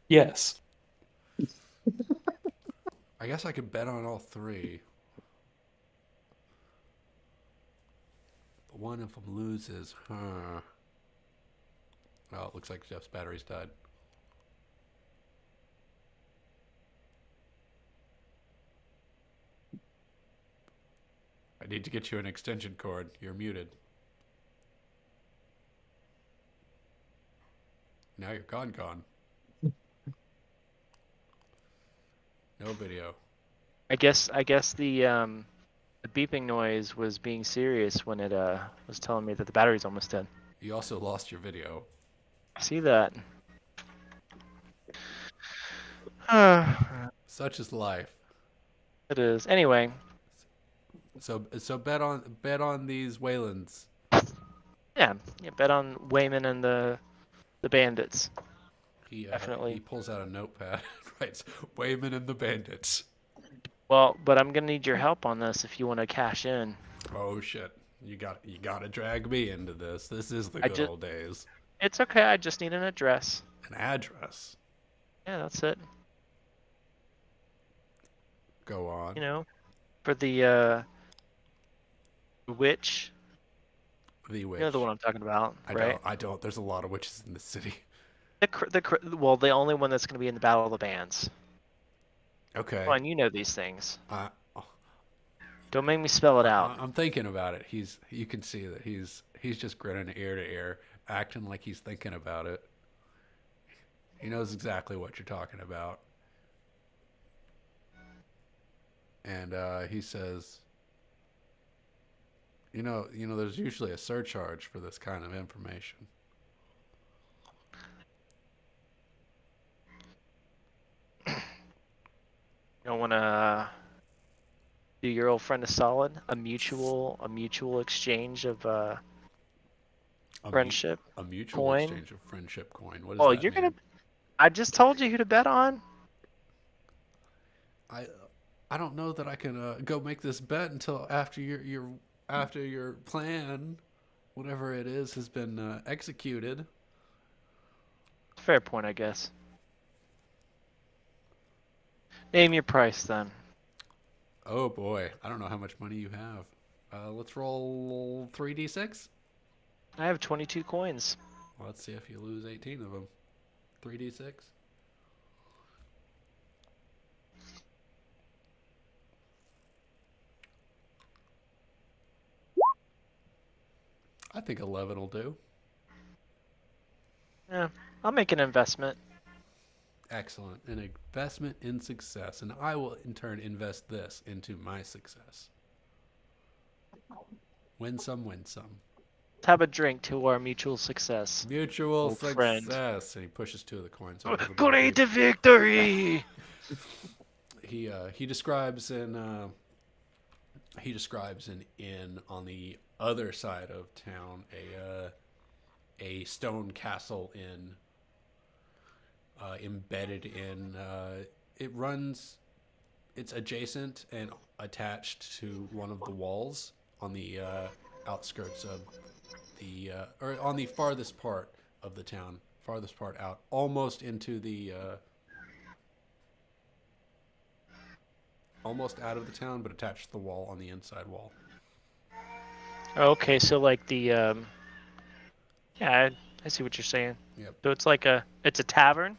Yes. I guess I could bet on all three. But one of them loses, huh? Oh, it looks like Jeff's battery's died. I need to get you an extension cord. You're muted. Now you're gone. No video. I guess the beeping noise was being serious when it was telling me that the battery's almost dead. You also lost your video. I see that. Such is life. It is. Anyway, So bet on these Waylons. yeah, bet on Wayman and the Bandits. Definitely. He pulls out a notepad. Writes Wayman and the Bandits. Well, but I'm gonna need your help on this if you want to cash in. Oh shit! You got to drag me into this. This is the good old days. It's okay. I just need an address. An address. Yeah, that's it. Go on. For the witch. The witch. You know the one I'm talking about, right? I don't. There's a lot of witches in the city. Well, the only one that's going to be in the Battle of the Bands. Okay. Come on, you know these things. Don't make me spell it out. I'm thinking about it. You can see that he's just grinning ear to ear, acting like he's thinking about it. He knows exactly what you're talking about. And he says, there's usually a surcharge for this kind of information. You don't want to do your old friend a solid? A mutual exchange of friendship A mutual coin? exchange of friendship coin. What does that mean? I just told you who to bet on. I don't know that I can go make this bet until after your plan, whatever it is, has been executed. Fair point, I guess. Name your price then. Oh boy, I don't know how much money you have. Let's roll 3d6. I have 22 coins. Well, let's see if you lose 18 of them. 3d6. I think 11 will do. Yeah, I'll make an investment. Excellent. An investment in success. And I will, in turn, invest this into my success. Win some, win some. Let's have a drink to our mutual success. Mutual Old success. friend. And he pushes 2 of the coins over the Great barkeep. victory! He describes an inn on the other side of town, a stone castle inn, embedded in it's adjacent and attached to one of the walls on the outskirts of or on the farthest part of the town, farthest part out, almost into the almost out of the town, but attached to the wall on the inside wall. Okay, so like the yeah, I see what you're saying. Yep. So it's a tavern.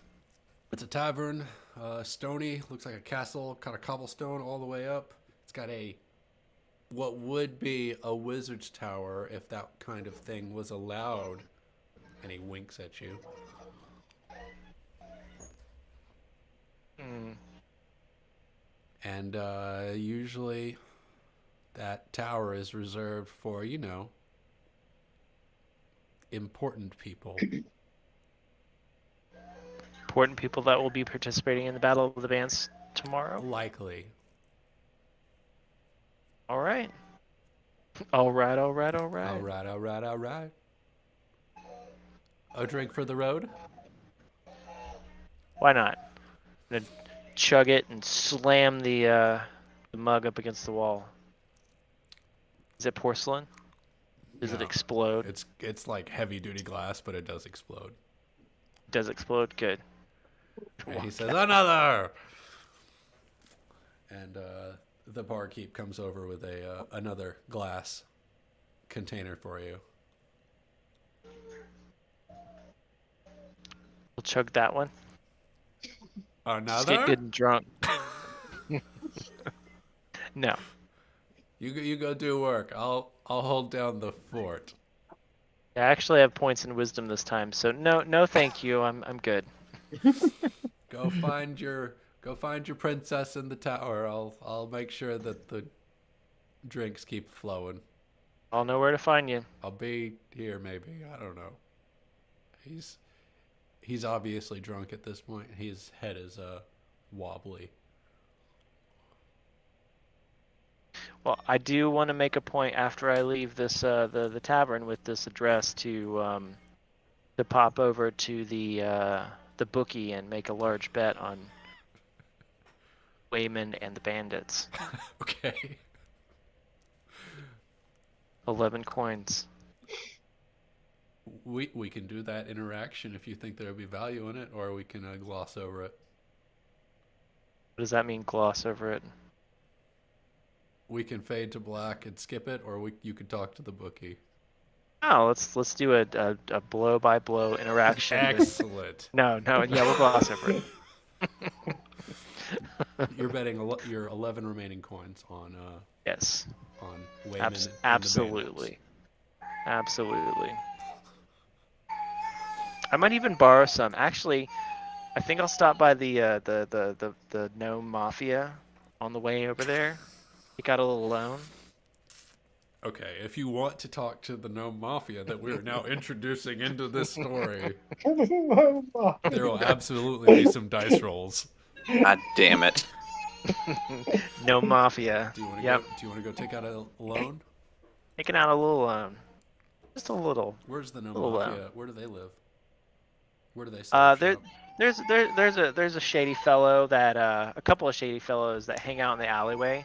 It's a tavern, stony, looks like a castle, kind of cobblestone all the way up. It's got what would be a wizard's tower if that kind of thing was allowed. And he winks at you. Hmm. And usually that tower is reserved for, important people. Important people that will be participating in the Battle of the Bands tomorrow. Likely. All right. All right. All right. A drink for the road? Why not? I'm gonna chug it and slam the mug up against the wall. Is it porcelain? Does it No. explode? It's like heavy duty glass, but it does explode. Does it explode? Good. And he says, "Another!" And the barkeep comes over with another glass container for you. We'll chug that one. Just get Another? good and drunk. No. You go do work. I'll hold down the fort. I actually have points in wisdom this time, so no, thank you. I'm good. Go find your princess in the tower. I'll make sure that the drinks keep flowing. I'll know where to find you. I'll be here maybe. I don't know. He's obviously drunk at this point. His head is wobbly. Well, I do want to make a point after I leave this the tavern with this address to pop over to the bookie and make a large bet on Wayman and the bandits. Okay. 11 coins. We can do that interaction if you think there would be value in it, or we can gloss over it. What does that mean, gloss over it? We can fade to black and skip it, or you could talk to the bookie. Oh, let's do a blow by blow interaction. Excellent. No, yeah, we'll gloss over it. You're betting your 11 remaining coins on Yes. on Wayman and the Absolutely. Absolutely. I might even borrow some. Actually, I think I'll stop by the gnome mafia on the way over there. He got a little loan. Okay, if you want to talk to the gnome mafia that we're now introducing into this story, there will absolutely be some dice rolls. God damn it. Gnome mafia. Do you want to Yep. go? Do you want to go take out a loan? Taking out a little loan. Just a little. Where's the gnome Little mafia? Where do they live? Where do they set up shop? There's a shady fellow that a couple of shady fellows that hang out in the alleyway.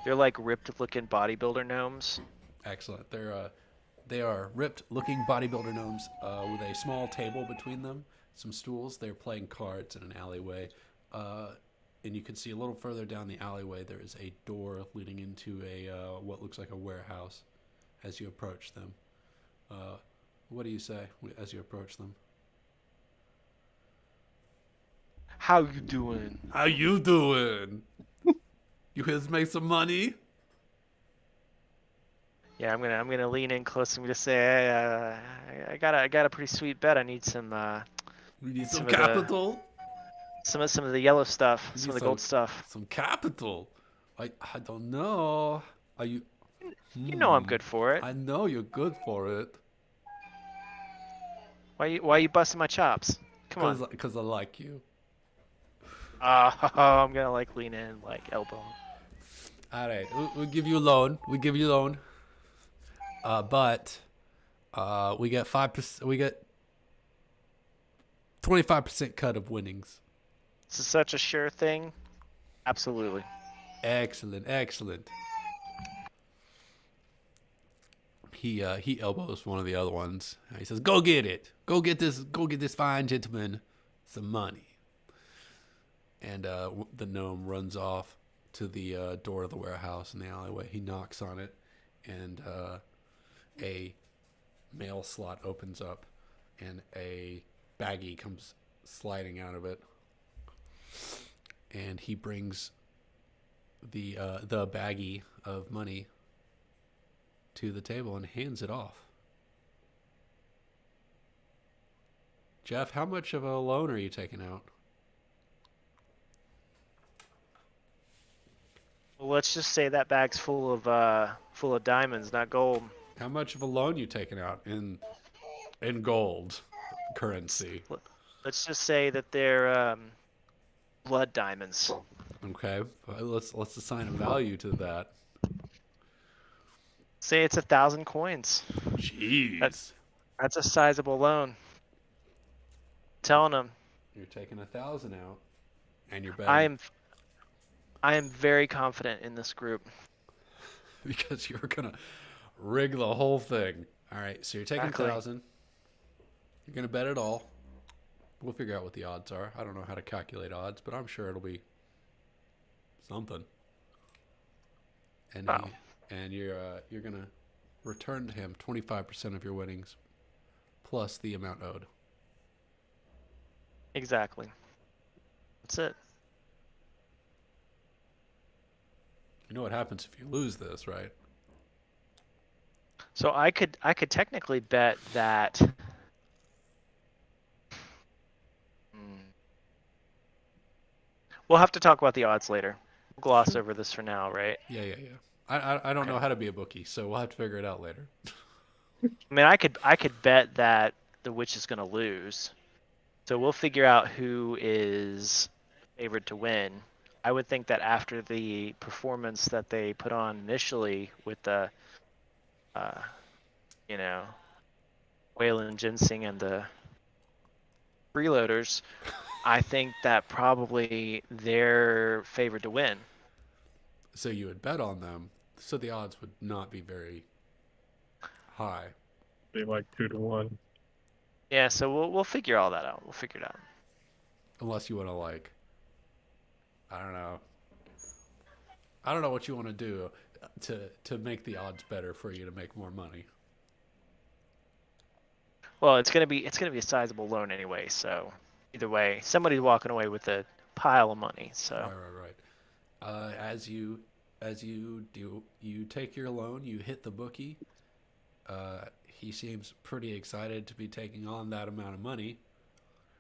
They're like ripped looking bodybuilder gnomes. Excellent. They are ripped-looking bodybuilder gnomes with a small table between them, some stools. They're playing cards in an alleyway, and you can see a little further down the alleyway there is a door leading into a what looks like a warehouse. As you approach them, what do you say as you approach them? How you doing? How you doing? You here to make some money? Yeah, I'm gonna lean in close. I'm gonna say I got a pretty sweet bet. I need some We need some some of the capital. some of the yellow stuff, We some need of the gold stuff. some capital. I don't know. Are you? You know I'm good for it. I know you're good for it. Why you busting my chops? Come on. Cause I like you. I'm gonna like lean in, like elbow. All right, we'll give you a loan. We give you a loan. But we get 5%. We get 25% cut of winnings. This is such a sure thing. Absolutely. Excellent, excellent. He elbows one of the other ones. He says, "Go get it. Go get this fine gentleman some money." And the gnome runs off to the door of the warehouse in the alleyway. He knocks on it, and a mail slot opens up, and a baggie comes sliding out of it. And he brings the baggie of money to the table and hands it off. Jeff, how much of a loan are you taking out? Well, let's just say that bag's full of diamonds, not gold. How much of a loan you taking out in gold currency? Let's just say that they're blood diamonds. Okay, let's assign a value to that. Say it's 1,000 coins. Jeez. That's a sizable loan. Telling them. You're taking 1,000 out, and you're betting. I am very confident in this group. Because you're gonna rig the whole thing. All right, so you're taking Exactly. 1,000. You're gonna bet it all. We'll figure out what the odds are. I don't know how to calculate odds, but I'm sure it'll be something. And Wow. you're gonna return to him 25% of your winnings, plus the amount owed. Exactly. That's it. You know what happens if you lose this, right? So I could technically bet that. We'll have to talk about the odds later. We'll gloss over this for now, right? Yeah. I don't know how to be a bookie, so we'll have to figure it out later. I mean, I could bet that the witch is going to lose. So we'll figure out who is favored to win. I would think that after the performance that they put on initially with the, Whalen Ginseng and the freeloaders, I think that probably they're favored to win. So you would bet on them, so the odds would not be very high. Be like 2-1. Yeah, so we'll figure all that out. We'll figure it out. Unless you want to I don't know what you want to do to make the odds better for you to make more money. Well, it's gonna be a sizable loan anyway, so either way, somebody's walking away with a pile of money. So Right. As you do, you take your loan, you hit the bookie. He seems pretty excited to be taking on that amount of money.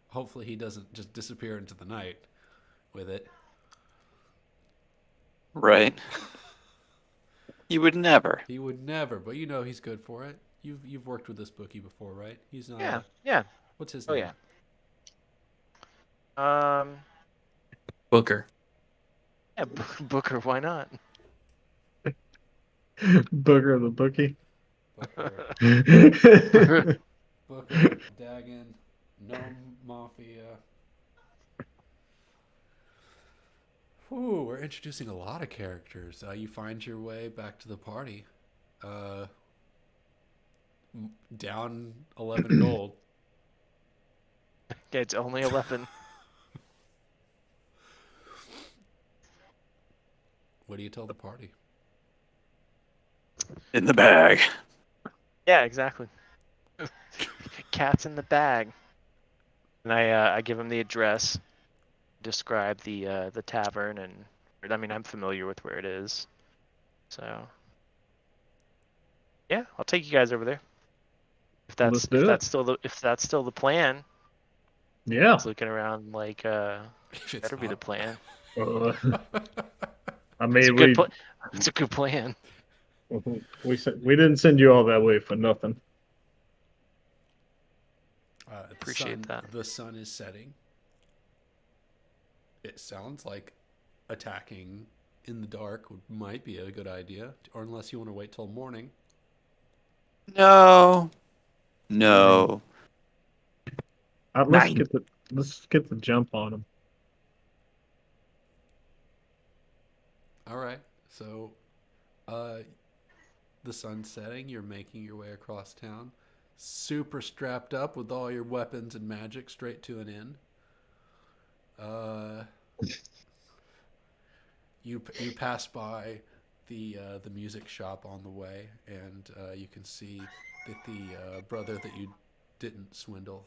Hopefully he doesn't just disappear into the night with it. Right. You would never. He would never, but you know he's good for it. You've worked with this bookie before, right? He's not. yeah. What's his Oh name? yeah. Booker. Yeah, Booker. Why not? Booger the bookie. Booker, Dagon, Gnome Mafia. Ooh, we're introducing a lot of characters. You find your way back to the party. Down 11 gold. Yeah, it's only 11. What do you tell the party? In the bag. Yeah, exactly. Cat's in the bag. And I give him the address, describe the tavern, and I mean I'm familiar with where it is, so. Yeah, I'll take you guys over there. If Let's that's do it. if that's still the plan. Yeah. It's looking around like If it's better be the not. plan. Uh, I It's a mean, good it's a good plan. we didn't send you all that way for nothing. Appreciate that. The sun is setting. It sounds like attacking in the dark might be a good idea, or unless you want to wait till morning. No. No. Let's Nine. get the jump on them. All right. So, the sun's setting. You're making your way across town, super strapped up with all your weapons and magic straight to an inn. You pass by the music shop on the way, and you can see that the brother that you didn't swindle,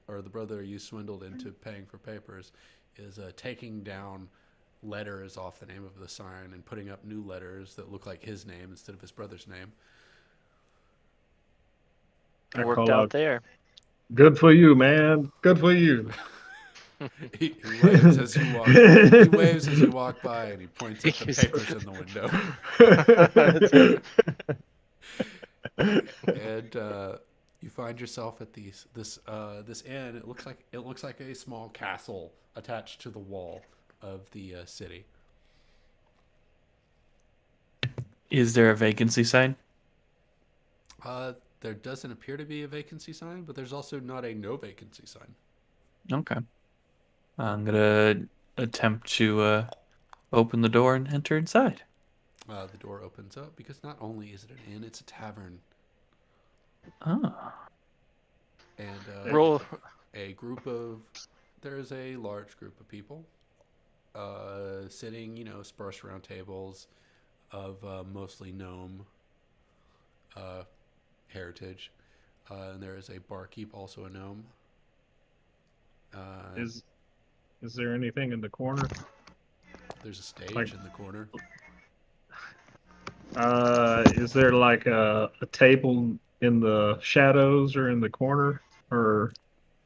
or the brother you swindled into paying for papers, is taking down letters off the name of the sign and putting up new letters that look like his name instead of his brother's name. I Worked call out out, there. good for you, man. Good for you. He waves as you walk. He waves as you walk by, and he points at the papers in the window. And you find yourself at this inn. It looks like a small castle attached to the wall of the city. Is there a vacancy sign? There doesn't appear to be a vacancy sign, but there's also not a no vacancy sign. Okay. I'm gonna attempt to open the door and enter inside. The door opens up because not only is it an inn, it's a tavern. Oh. And Roll. there's a large group of people sitting, sparse around tables of mostly gnome heritage. And there is a barkeep, also a gnome. Is there anything in the corner? There's a stage Like- in the corner. Is there like a table in the shadows or in the corner or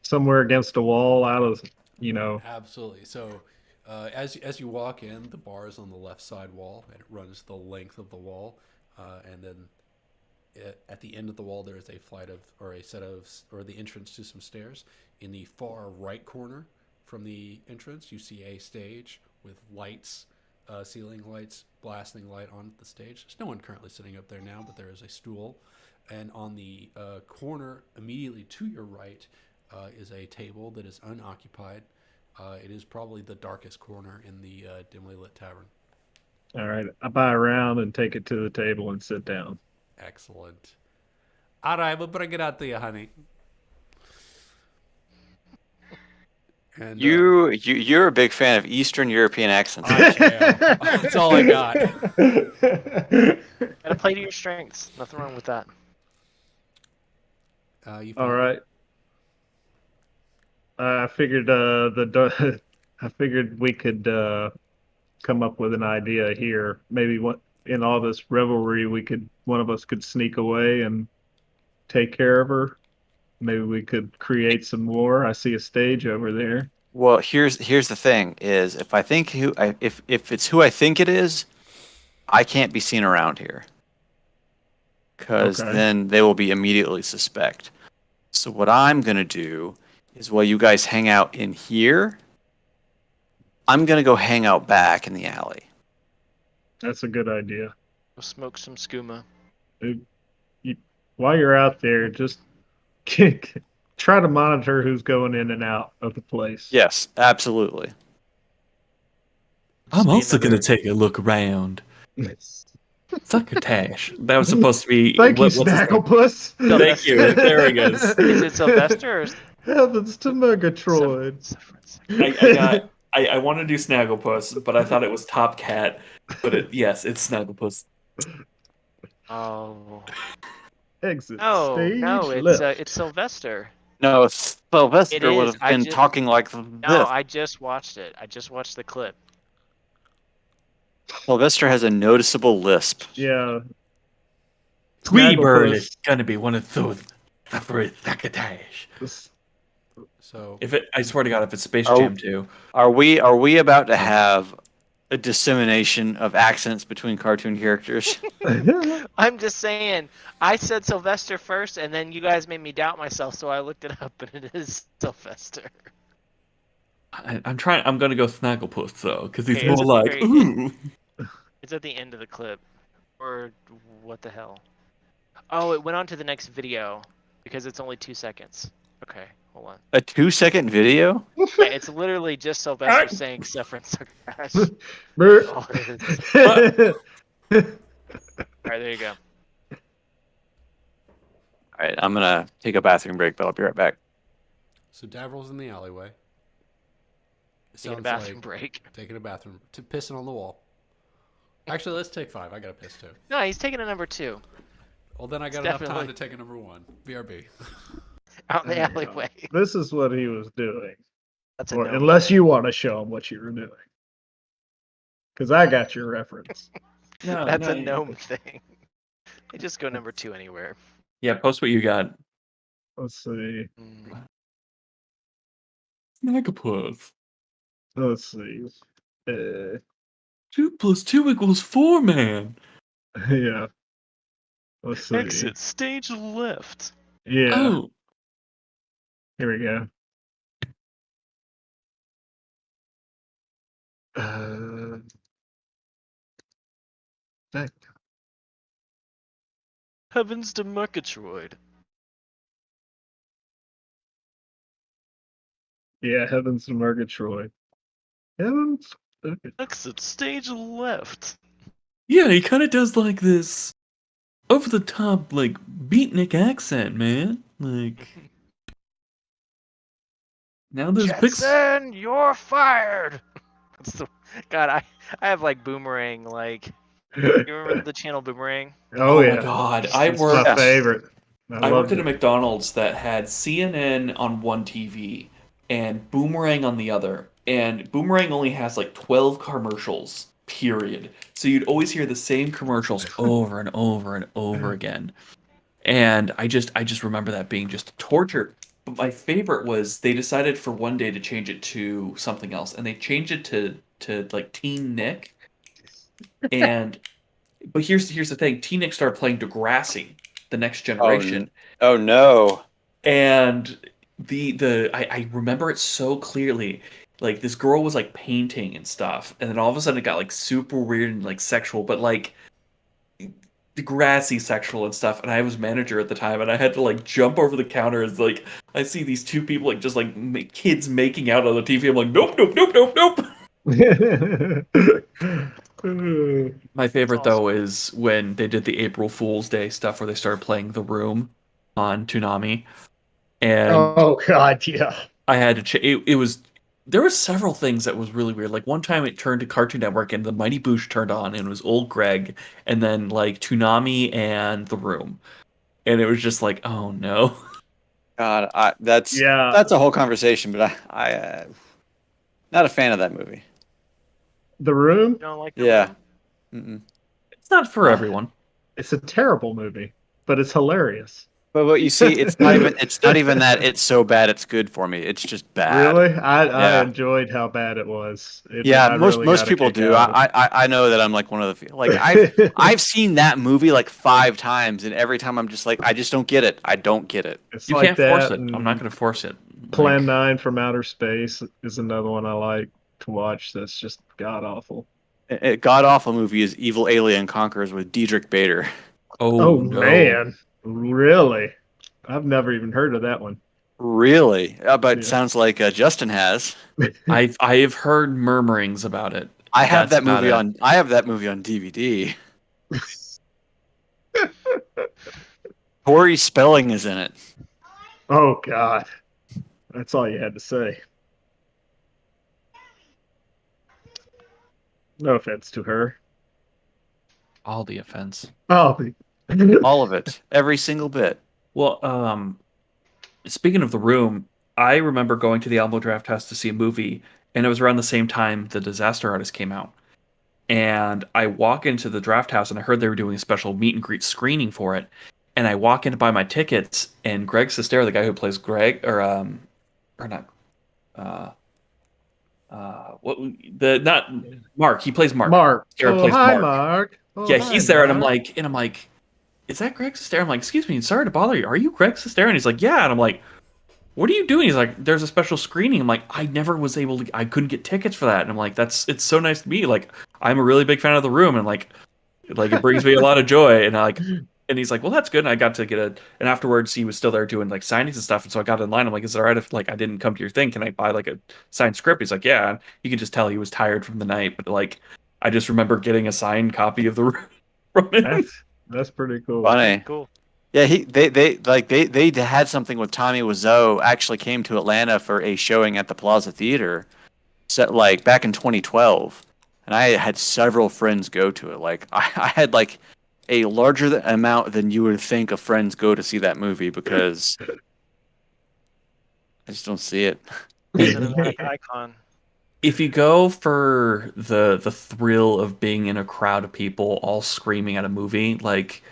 somewhere against a wall out of, Absolutely. So, as you walk in, the bar is on the left side wall, and it runs the length of the wall. And then at the end of the wall, there is a the entrance to some stairs. In the far right corner from the entrance, you see a stage with lights, ceiling lights, blasting light on the stage. There's no one currently sitting up there now, but there is a stool. And on the corner immediately to your right is a table that is unoccupied. It is probably the darkest corner in the dimly lit tavern. All right, I buy a round and take it to the table and sit down. Excellent. All right, we'll bring it out to you, honey. And You're a big fan of Eastern European accents. I am. That's all I got. Gotta play to your strengths. Nothing wrong with that. All right. I figured I figured we could come up with an idea here. Maybe in all this revelry, one of us could sneak away and take care of her. Maybe we could create some more. I see a stage over there. Well, here's the thing: is if it's who I think it is, I can't be seen around here, because Okay. then they will be immediately suspect. So what I'm gonna do is, while you guys hang out in here, I'm gonna go hang out back in the alley. That's a good idea. We'll smoke some skooma. While you're out there, just try to monitor who's going in and out of the place. Yes, absolutely. I'm Just be also another- gonna take a look around. Succotash. That was supposed to be. Thank you, what's his name? Snagglepuss. Thank you. There he goes. Is it Sylvester or Heavens to Megatroid. I want to do Snagglepuss, but I thought it was Top Cat. But yes, it's Snagglepuss. Oh. Exit No, stage no, left. it's Sylvester. No, Sylvester It would is. have I been ju- talking like this. No, I just watched it. I just watched the clip. Sylvester has a noticeable lisp. Yeah. Tweebird Snagglepuss. is gonna be one of those Thacketage. So I swear to God, if it's Space Oh. Jam 2. Are we about to have a dissemination of accents between cartoon characters? I'm just saying. I said Sylvester first, and then you guys made me doubt myself, so I looked it up, and it is Sylvester. I'm trying. I'm gonna go Snagglepuss though, because he's Okay, more it's at the like very ooh. It's at the end of the clip. Or what the hell? Oh, it went on to the next video because it's only 2 seconds. Okay, hold on. A 2-second video? Yeah, it's literally just Sylvester saying Sufferance so crash. Brr. All it is. Alright, there you go. All right, I'm gonna take a bathroom break, but I'll be right back. So Davryl's in the alleyway. It Taking a sounds bathroom like break. taking a bathroom, pissing on the wall. Actually, let's take 5. I gotta piss too. No, he's taking a number 2. Well, then I got enough time to take a number 1. BRB. Out in the There you go. alleyway. This is what he was doing. That's a Or, no. unless you want to show him what you were doing. Because I got your reference. No, That's a no. gnome thing. You just go number 2 anywhere. Yeah, post what you got. Let's see. Snagglepuss. Let's see. 2 + 2 = 4, man. Yeah. Let's see. Exit stage left. Yeah. Oh, Here we go. That- Heavens to Murgatroyd. yeah, Heavens to Murgatroyd. Heavens. Exit stage left. yeah, he kind of does like this over the top, like beatnik accent, man. Like now there's big. Jetson, you're fired. That's the, God, I have like Boomerang. Like, you remember the channel Boomerang? Oh, my yeah. God, It's I my worked. favorite. I loved worked at a it. McDonald's that had CNN on one TV and Boomerang on the other. And Boomerang only has like 12 commercials, period. So you'd always hear the same commercials over and over and over again. And I just remember that being just torture. But my favorite was they decided for one day to change it to something else. And they changed it to like Teen Nick. And but here's the thing, Teen Nick started playing Degrassi, The Next Generation. Oh no. And I remember it so clearly. Like this girl was like painting and stuff, and then all of a sudden it got like super weird and like sexual, but like Degrassi sexual and stuff. And I was manager at the time, and I had to like jump over the counter as like I see these two people like just like kids making out on the TV. I'm like, nope, nope, nope, nope, nope. My favorite That's though is when they did the April Fool's Day stuff where they started playing The Room on Toonami, and Oh, God, yeah. I had to it was there were several things that was really weird. Like one time it turned to Cartoon Network and the Mighty Boosh turned on and it was old Greg, and then like Toonami and The Room, and it was just like, oh no. God, that's Yeah. a whole conversation, but I not a fan of that movie. The Room? You don't like the Yeah. Room? Mm-mm. It's not for everyone. It's a terrible movie, but it's hilarious. But what you see, it's not even that it's so bad it's good for me. It's just bad. Really? I Yeah. enjoyed how bad it was. Yeah, I most really most got a people kick do. out of I know that I'm like one of the few. Like it. I've seen that movie like 5 times, and every time I'm just like, I just don't get it. I don't get it. It's You like can't force that it. I'm and not going to force it. Plan Like, 9 from Outer Space is another one I like to watch that's just god awful. A god awful movie is Evil Alien Conquerors with Diedrich Bader. Oh, no. man. Really? I've never even heard of that one. Really? But Yeah. sounds like Justin has. I've heard murmurings about it. I have That's that movie about it. I have that movie on DVD. Tori Spelling is in it. Oh, God. That's all you had to say. No offense to her. All the offense. Oh, All of it. Every single bit. Well, speaking of The Room, I remember going to the Alamo Draft House to see a movie, and it was around the same time The Disaster Artist came out. And I walk into the draft house, and I heard they were doing a special meet and greet screening for it. And I walk in to buy my tickets, and Greg Sestero, the guy who plays Greg, or not, uh, what the not Mark. He plays Mark. Mark. Sestero Oh, plays hi, Mark. Mark. Oh, Yeah, hi, he's there, and Mark. I'm like, is that Greg Sestero? I'm like, excuse me, sorry to bother you. Are you Greg Sestero? And he's like, yeah. And I'm like, what are you doing? He's like, there's a special screening. I'm like, I never was able to, I couldn't get tickets for that. And I'm like, it's so nice to meet. Like, I'm a really big fan of the room, and like it brings me a lot of joy. And and he's like, well, that's good. And I got to and afterwards he was still there doing like signings and stuff. And so I got in line. I'm like, is it all right if like I didn't come to your thing? Can I buy like a signed script? He's like, yeah. And you can just tell he was tired from the night, but like, I just remember getting a signed copy of the room from him. That's pretty cool. Funny. Cool. Yeah, they had something with Tommy Wiseau. Actually, came to Atlanta for a showing at the Plaza Theater, set like back in 2012, and I had several friends go to it. Like I had like a larger amount than you would think of friends go to see that movie because I just don't see it. Cinematic icon. If you go for the thrill of being in a crowd of people all screaming at a movie, like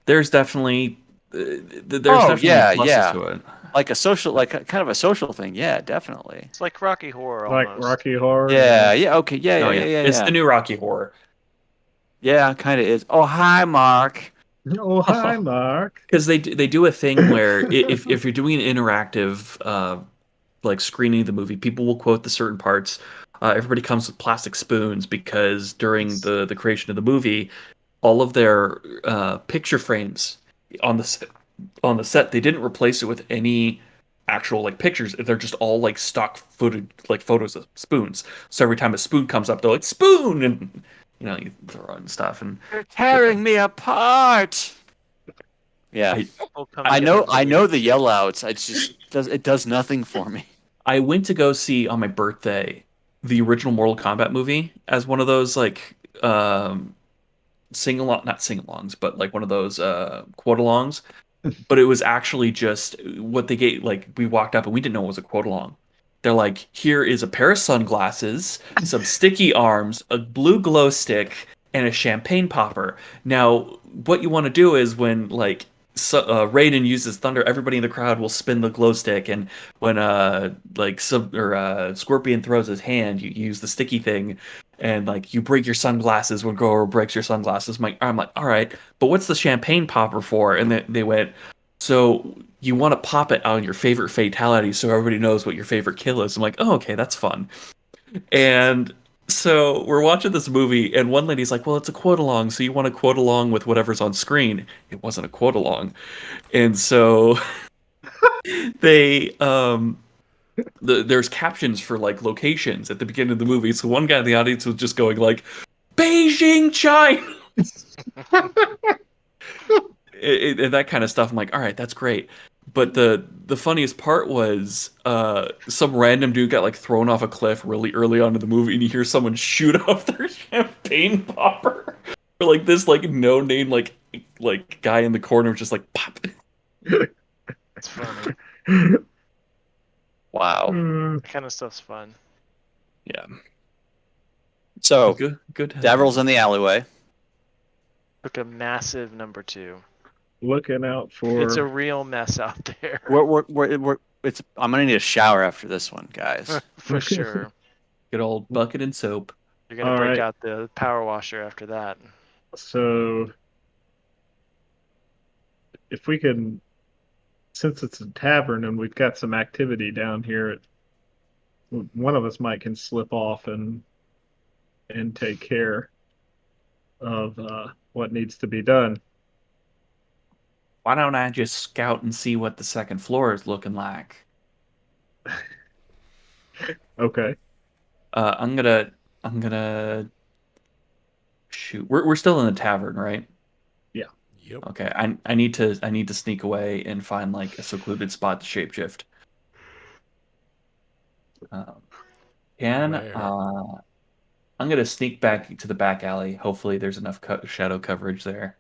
there's definitely Oh yeah, pluses yeah. to it. Like a social, like kind of a social thing. Yeah, definitely. It's like Rocky Horror Like almost. Rocky Horror. Yeah, yeah. Okay, yeah, Oh yeah, yeah, yeah, yeah. it's Yeah, the new Rocky Horror. yeah, kind of is. Oh, hi, Mark. Oh, hi, Mark. Because they do a thing where if you're doing an interactive like screening of the movie, people will quote the certain parts. Everybody comes with plastic spoons because during the creation of the movie, all of their picture frames on the set, they didn't replace it with any actual like pictures. They're just all like stock footage, like photos of spoons. So every time a spoon comes up, they're like spoon, and you throw in stuff. And You're tearing me apart. Yeah, People come I to know. the I movie. know the yell outs. It does nothing for me. I went to go see on my birthday the original Mortal Kombat movie as one of those like sing along, not sing alongs, but like one of those quote alongs. But it was actually just what they gave. Like we walked up and we didn't know it was a quote along. They're like, here is a pair of sunglasses, some sticky arms, a blue glow stick, and a champagne popper. Now, what you want to do is when Raiden uses thunder, everybody in the crowd will spin the glow stick, and when Scorpion throws his hand, you use the sticky thing, and like you break your sunglasses when Goro breaks your sunglasses. I'm like, all right, but what's the champagne popper for? And they went, so you want to pop it on your favorite fatality so everybody knows what your favorite kill is. I'm like, oh, okay, that's fun. And so we're watching this movie, and one lady's like, well, it's a quote along, so you want to quote along with whatever's on screen. It wasn't a quote along. And so they there's captions for like locations at the beginning of the movie. So one guy in the audience was just going like, Beijing, China. And that kind of stuff. I'm like, all right, that's great. But the funniest part was some random dude got like thrown off a cliff really early on in the movie, and you hear someone shoot off their champagne popper. Or like this like no name like guy in the corner just like pop. It's funny. Wow. That kind of stuff's fun. Yeah. So Good. Davril's in the alleyway. Took a massive number 2. Looking out for. It's a real mess out there. I'm gonna need a shower after this one, guys. For sure. Good old bucket and soap. You're gonna All break right. out the power washer after that. So, if we can, since it's a tavern and we've got some activity down here, one of us can slip off and take care of what needs to be done. Why don't I just scout and see what the second floor is looking like? Okay. I'm gonna shoot. We're still in the tavern, right? Yep. Okay. I need to sneak away and find like a secluded spot to shapeshift. Um, Where? I'm gonna sneak back to the back alley. Hopefully, there's enough shadow coverage there.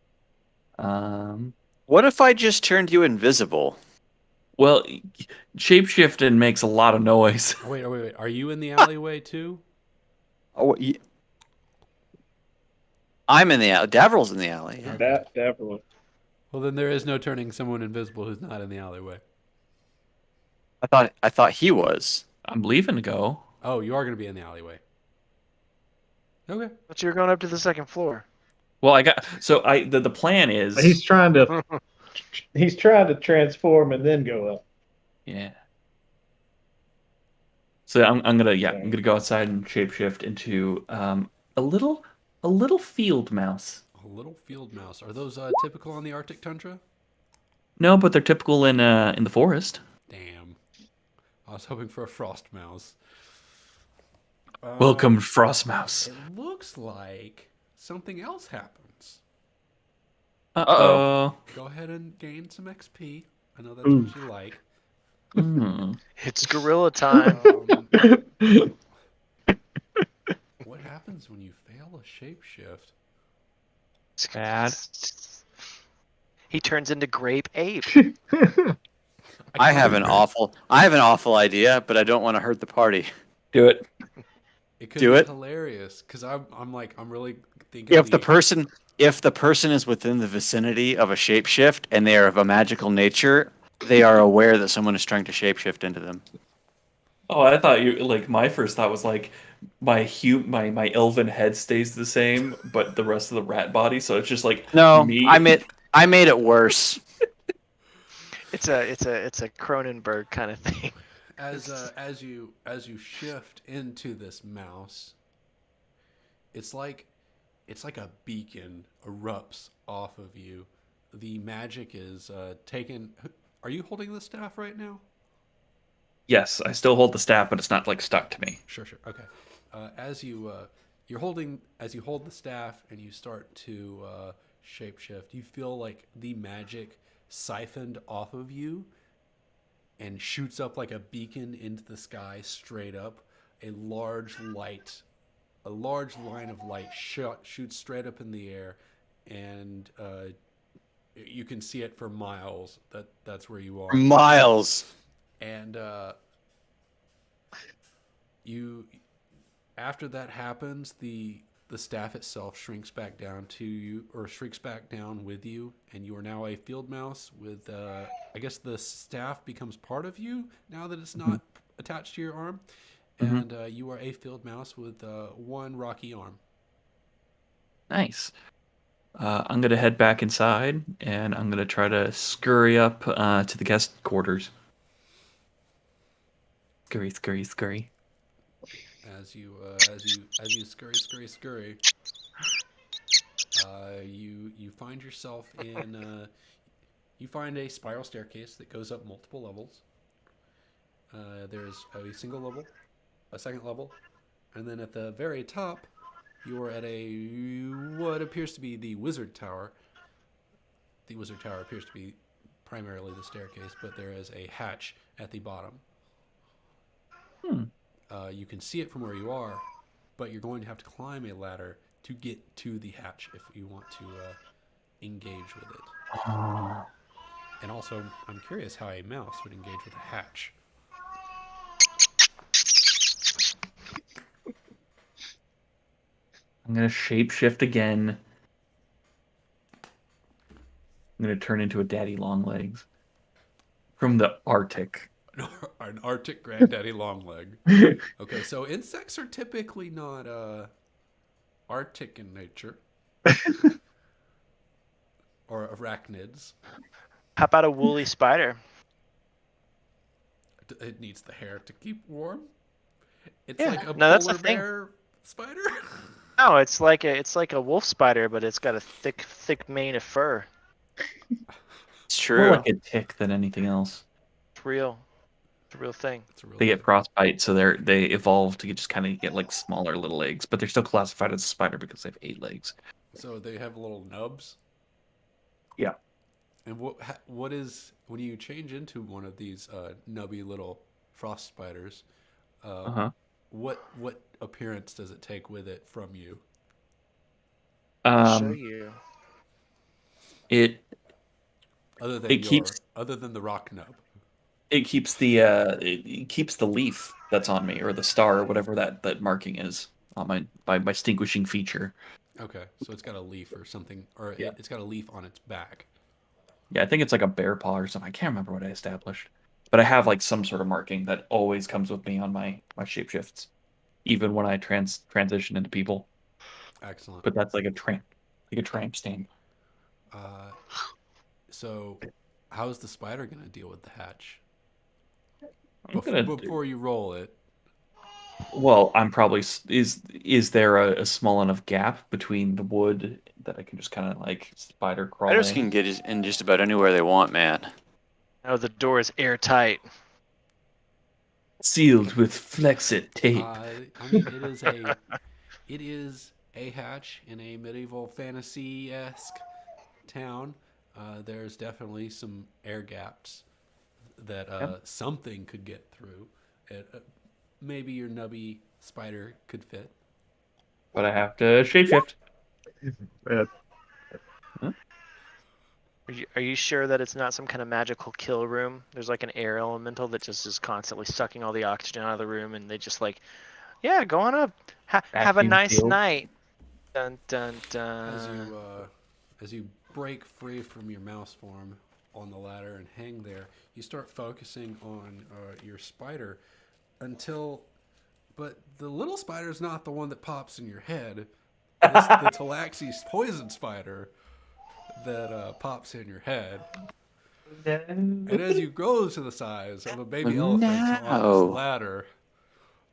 What if I just turned you invisible? Well, shapeshifting makes a lot of noise. Oh, wait. Are you in the alleyway too? Oh, I'm in the alley. Davryl's in the alley. Yeah. Okay. Definitely. Well, then there is no turning someone invisible who's not in the alleyway. I thought he was. I'm leaving to go. Oh, you are going to be in the alleyway. Okay. But you're going up to the second floor. Well, the plan is He's trying to transform and then go up. yeah. So I'm gonna go outside and shapeshift into a little field mouse. A little field mouse. Are those typical on the Arctic tundra? No, but they're typical in the forest. Damn. I was hoping for a frost mouse. Welcome, Frost Mouse. It looks like something else happens. Uh-oh. Go ahead and gain some XP. I know that's Ooh. what you like. It's gorilla time. What happens when you fail a shapeshift? Bad. He turns into Grape Ape. I have an awful idea, but I don't want to hurt the party. Do it. It could Do be it. hilarious because I'm really thinking. If the person is within the vicinity of a shapeshift and they are of a magical nature, they are aware that someone is trying to shapeshift into them. Oh, I thought my first thought was like my elven head stays the same, but the rest of the rat body, so it's just like No, me. I made it worse. It's a Cronenberg kind of thing. as you shift into this mouse, it's like a beacon erupts off of you. The magic is taken. Are you holding the staff right now? Yes, I still hold the staff, but it's not like stuck to me. Sure. Okay. As you hold the staff and you start to shapeshift, you feel like the magic siphoned off of you and shoots up like a beacon into the sky straight up. A large line of light shoots straight up in the air, and you can see it for miles. That's where you are. Miles. And you, after that happens, the staff itself shrinks back down to you, or shrinks back down with you, and you are now a field mouse with. I guess the staff becomes part of you now that it's not attached to your arm, and you are a field mouse with one rocky arm. Nice. I'm gonna head back inside, and I'm gonna try to scurry up to the guest quarters. Scurry. As you scurry, you find yourself in you find a spiral staircase that goes up multiple levels. There's a single level, a second level, and then at the very top, you are at what appears to be the wizard tower. The wizard tower appears to be primarily the staircase, but there is a hatch at the bottom. You can see it from where you are, but you're going to have to climb a ladder to get to the hatch if you want to engage with it. And also, I'm curious how a mouse would engage with a hatch. I'm gonna shapeshift again. I'm gonna turn into a daddy long legs from the Arctic. An Arctic granddaddy longleg. Okay, so insects are typically not Arctic in nature. Or arachnids. How about a woolly spider? It needs the hair to keep warm. It's Yeah, like a no, that's polar the thing. bear spider. No, it's like a wolf spider, but it's got a thick mane of fur. It's More true. like a tick than anything else. It's real. It's a real thing. It's a real They thing. get frostbite, so they evolve to just kind of get like smaller little legs, but they're still classified as a spider because they have 8 legs. So they have little nubs. Yeah. And what is when you change into one of these nubby little frost spiders? What appearance does it take with it from you? I'll show you. It Other than the rock nub. it keeps the leaf that's on me, or the star, or whatever that marking is on my distinguishing feature. Okay, so it's got a leaf or something, or Yeah. it's got a leaf on its back. Yeah, I think it's like a bear paw or something. I can't remember what I established, but I have like some sort of marking that always comes with me on my shapeshifts, even when I transition into people. Excellent. But that's like a tramp stamp. Uh, so, how's the spider gonna deal with the hatch I'm gonna before you roll it? Well, I'm probably is there a small enough gap between the wood that I can just kind of like spider crawl Spiders in? can get in just about anywhere they want, man. Oh, the door is airtight. Sealed with Flexit tape. I mean, it is a hatch in a medieval fantasy-esque town. There's definitely some air gaps that Yep. something could get through. Maybe your nubby spider could fit. But I have to shapeshift. Uh, Are you sure that it's not some kind of magical kill room? There's like an air elemental that just is constantly sucking all the oxygen out of the room, and they just like, yeah, go on up, have a Vacuum nice sealed. night. Dun dun As dun. you break free from your mouse form on the ladder and hang there, you start focusing on your spider until, but the little spider's not the one that pops in your head. It's the Talaxi's poison spider that pops in your head. And as you grow to the size of a baby elephant on this No. ladder,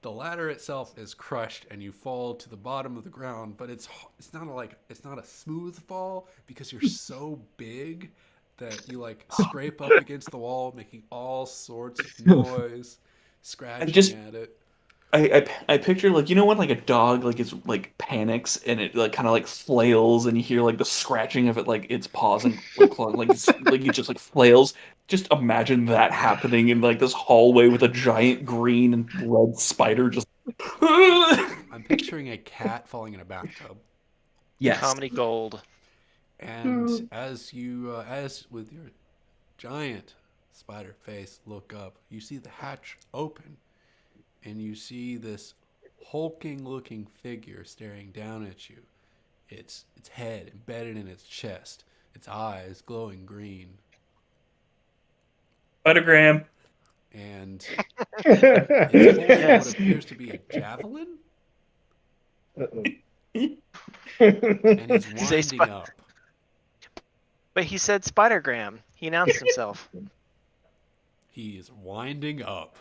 the ladder itself is crushed and you fall to the bottom of the ground. But it's not a smooth fall because you're so big that you like scrape up against the wall, making all sorts of noise, scratching just at it. I picture like when like a dog like is like panics and it like kind of like flails and you hear like the scratching of it like its paws and like like it just like flails. Just imagine that happening in like this hallway with a giant green and red spider just. I'm picturing a cat falling in a bathtub. Yes. Comedy gold. And as with your giant spider face look up, you see the hatch open, and you see this hulking looking figure staring down at you. Its head embedded in its chest, its eyes glowing green, Spidergram. and it's holding what Yes. appears to be a javelin, uh-oh. and he's Say winding up. But he said Spidergram. He announced himself. He is winding up.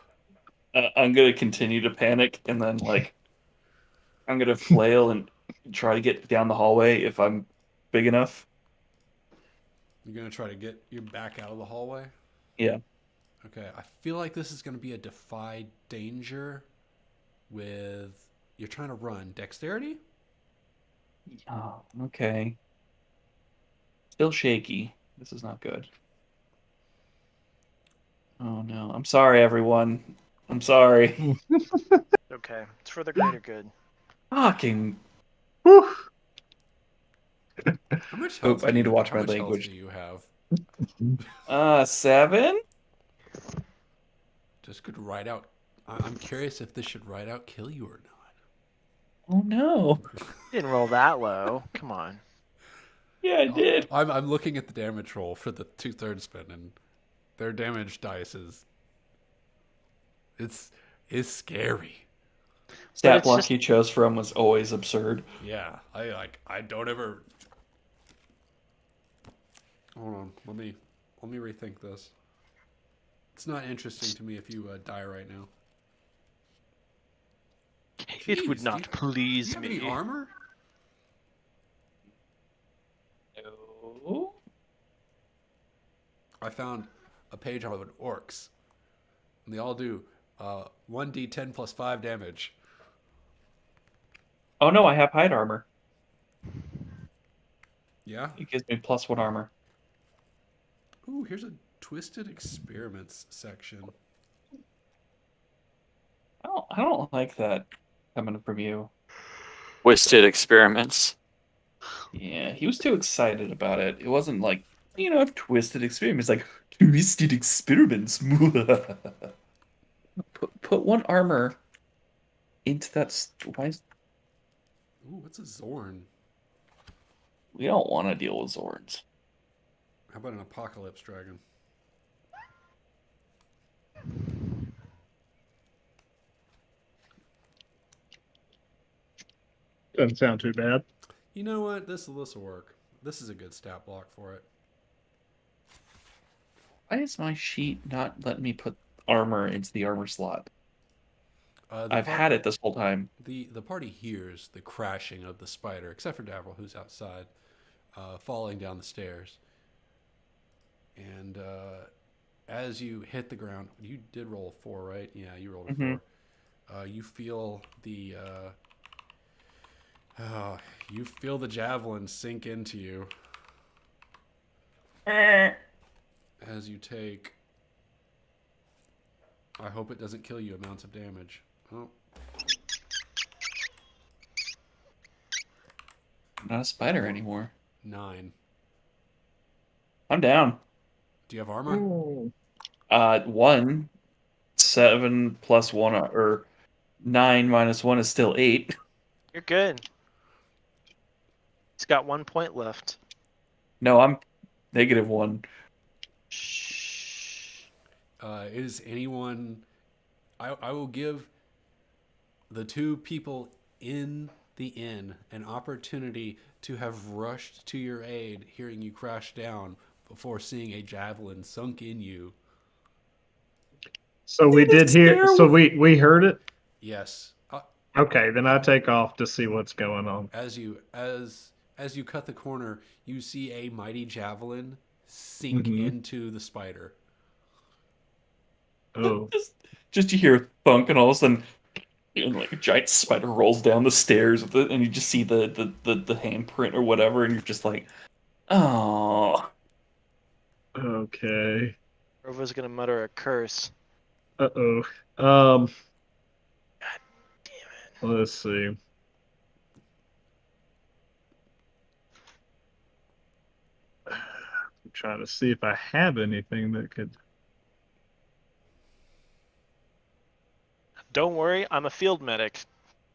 I'm gonna continue to panic and then like I'm gonna flail and try to get down the hallway if I'm big enough. You're gonna try to get you back out of the hallway. Yeah. Okay, I feel like this is gonna be a defy danger. With you're trying to run dexterity. Oh, okay. Still shaky. This is not good. Oh no. I'm sorry, everyone. I'm sorry. Okay, it's for the greater good. Fucking. Whew. How much Oop, health? I need to watch How my much health language. do you have? 7? Just could write out. I'm curious if this should write out kill you or not. Oh no. Didn't roll that low. Come on. Yeah, I did. I'm looking at the damage roll for the 2/3 spin, and their damage dice is scary. Stat it's block just- he chose from was always absurd. Yeah, I don't ever. Hold on, let me rethink this. It's not interesting to me if you die right now. It would Jeez, not do please you have me. any armor? No. I found a page on orcs, and they all do 1d10 plus 5 damage. Oh no, I have hide armor. Yeah. It gives me +1 armor. Ooh, here's a twisted experiments section. I don't like that coming from you. Twisted experiments. Yeah, he was too excited about it. It wasn't like, I've twisted experiments. Like, twisted experiments. put 1 armor into that. Why is... Ooh, what's a Zorn? We don't want to deal with Zords. How about an apocalypse dragon? Doesn't sound too bad. You know what? This will work. This is a good stat block for it. Why is my sheet not letting me put armor into the armor slot? I've had it this whole time. The party hears the crashing of the spider, except for Davril, who's outside, falling down the stairs. And as you hit the ground, you did roll a 4, right? Yeah, you rolled a 4. You feel the javelin sink into you as you take. I hope it doesn't kill you. Amounts of damage. Oh, I'm not a spider anymore. 9. I'm down. Do you have armor? Ooh. 1, 7 plus 1, or 9 minus 1 is still 8. You're good. He's got 1 point left. No, I'm -1. Shh. Is anyone? I will give the 2 people in the inn an opportunity to have rushed to your aid, hearing you crash down before seeing a javelin sunk in you. So we did hear. So we heard it. Yes. Okay, then I take off to see what's going on. As you cut the corner, you see a mighty javelin sink into the spider. Oh, Just you hear a thunk, and all of a sudden, like a giant spider rolls down the stairs with it, and you just see the handprint or whatever, and you're just like, oh. okay. Rova's gonna mutter a curse. Uh-oh. God damn it. Let's see. I'm trying to see if I have anything that could. Don't worry, I'm a field medic.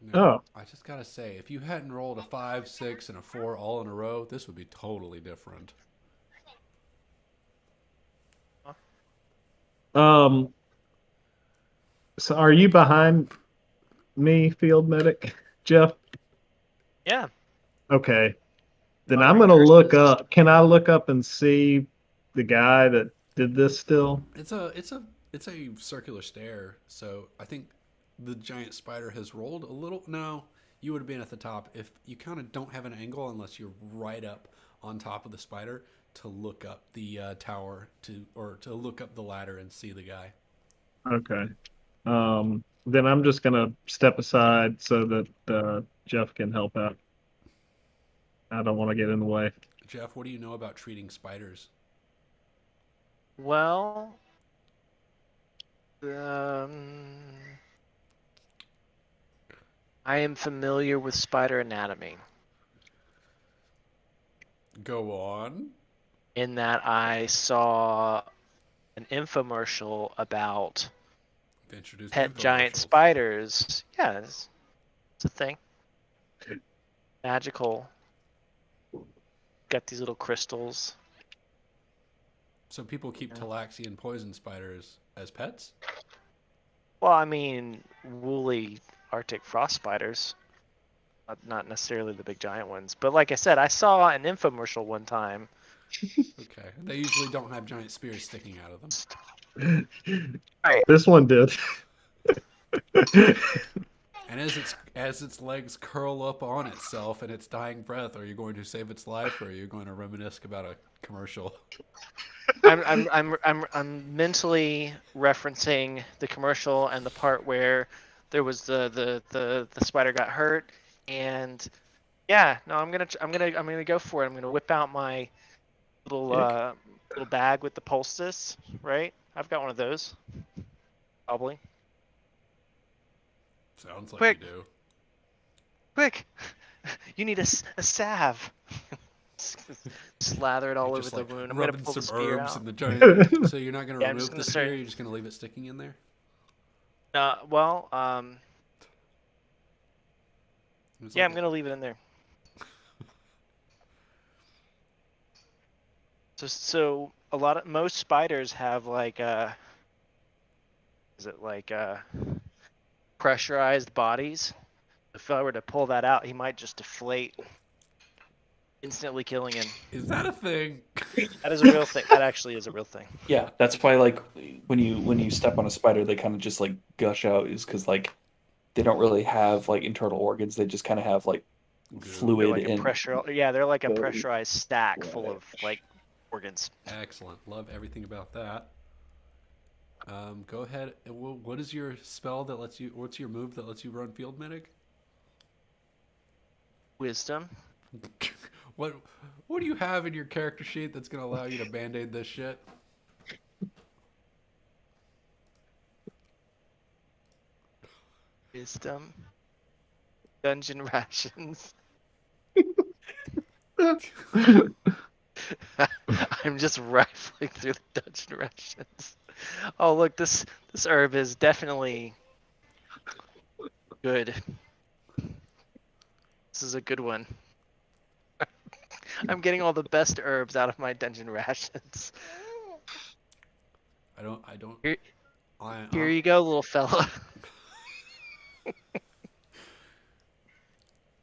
No, Oh. I just gotta say, if you hadn't rolled a 5, 6, and a 4 all in a row, this would be totally different. So are you behind me, field medic, Jeff? Yeah. Okay. Then Muttering I'm gonna curses. look up. Can I look up and see the guy that did this still? It's a circular stair, so I think the giant spider has rolled a little. No, you would have been at the top if you kind of don't have an angle unless you're right up on top of the spider to look up the tower to look up the ladder and see the guy. Okay. Then I'm just gonna step aside so that Jeff can help out. I don't want to get in the way. Jeff, what do you know about treating spiders? Well, I am familiar with spider anatomy Go on. in that I saw an infomercial about They introduced pet giant infomercials. spiders. Yeah, it's a thing. Magical. Got these little crystals. So people keep Talaxian poison spiders as pets? Well, I mean, woolly Arctic frost spiders. Not necessarily the big giant ones. But like I said, I saw an infomercial one time. Okay. They usually don't have giant spears sticking out of them. This one did. And as its legs curl up on itself in its dying breath, are you going to save its life, or are you going to reminisce about a commercial? I'm mentally referencing the commercial and the part where there was the spider got hurt, and yeah, no, I'm gonna go for it. I'm gonna whip out my little bag with the poultice, right? I've got one of those, probably. Sounds like Quick. you do. Quick, you need a salve. Slather it all You're over just the like wound. I'm gonna rubbing pull the some spear herbs out. in the giant. So you're not going to Yeah, I'm remove just the gonna spear. start- You're just going to leave it sticking in there. Well, It's yeah, like I'm gonna leave it in there. So most spiders have like is it like pressurized bodies? If I were to pull that out, he might just deflate, instantly killing him. Is that a thing? That is a real thing. That actually is a real thing. Yeah, that's why like when you step on a spider, they kind of just like gush out, is because like they don't really have like internal organs. They just kind of have like They're fluid like a and pressure. Yeah, they're like a So- pressurized stack full Right. of like organs. Excellent. Love everything about that. Go ahead. What is your spell that lets you? What's your move that lets you run field medic? Wisdom. What do you have in your character sheet that's gonna allow you to band-aid this shit? Wisdom. Dungeon rations. I'm just rifling through the dungeon rations. Oh look, this herb is definitely good. This is a good one. I'm getting all the best herbs out of my dungeon rations. I don't. Here- I, Here you go, little fella.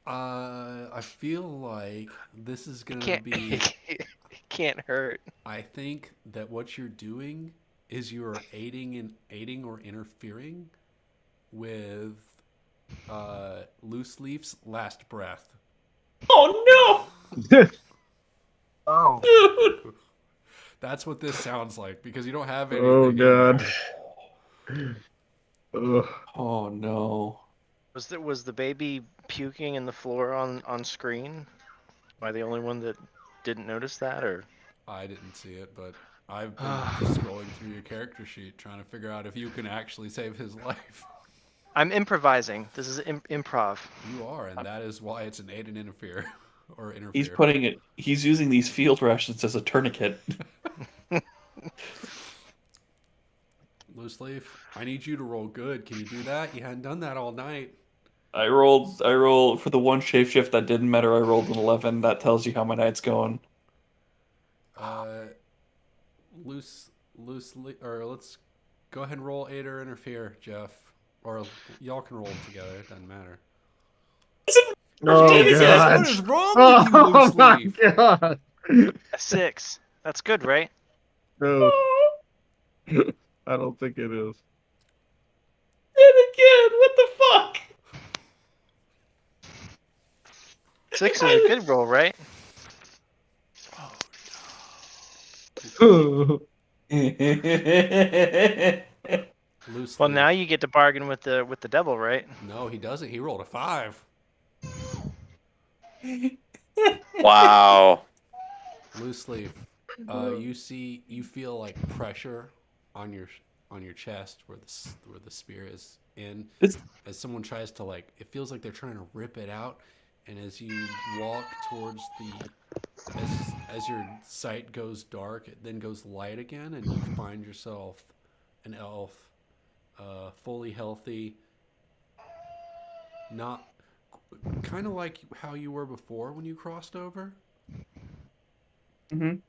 I feel like this is gonna Can't be. it can't hurt. I think that what you're doing is you're aiding or interfering with Loose Leaf's last breath. Oh Oh. no! Dude! That's what this sounds like because you don't have anything. Oh in god. there. Ugh. Oh no. Was the baby puking in the floor on screen? Am I the only one that didn't notice that, or? I didn't see it, but I've been scrolling through your character sheet trying to figure out if you can actually save his life. I'm improvising. This is improv. You are, and that is why it's an aid and interfere or interfere. He's using these field rations as a tourniquet. Loose Leaf, I need you to roll good. Can you do that? You hadn't done that all night. I rolled for the one shapeshift that didn't matter. I rolled an 11. That tells you how my night's going. Or let's go ahead and roll aid or interfere, Jeff. Or y'all can roll together. It doesn't matter. Oh Jesus, god. what is wrong with you, Oh Loose my Leaf? god. A 6. That's good, right? No, I don't think it is. And again, what the fuck? 6 is a good roll, right? Loose Well, Leaf. now you get to bargain with the devil, right? No, he doesn't. He rolled a 5. Wow. Loose Leaf. You feel like pressure on your chest where the spear is in. As someone tries to it feels like they're trying to rip it out, and as you walk towards as your sight goes dark, it then goes light again, and you find yourself an elf, fully healthy, not kind of like how you were before when you crossed over. Mhm.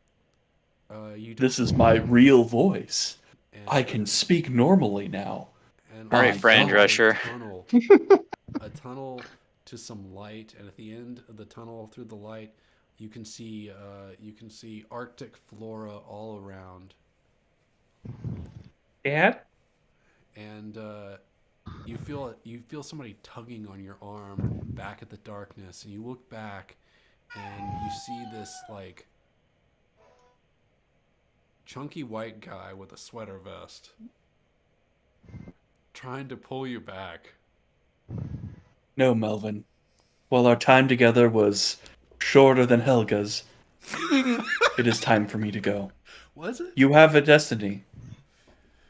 You This is my real voice. and, I can speak normally now. and All right, Fran follow Drescher. a tunnel to some light, and at the end of the tunnel through the light, you can see Arctic flora all around, Dad? and you feel somebody tugging on your arm back at the darkness, and you look back, and you see this chunky white guy with a sweater vest trying to pull you back. No, Melvin. While our time together was shorter than Helga's, it is time for me to go. Was it? You have a destiny.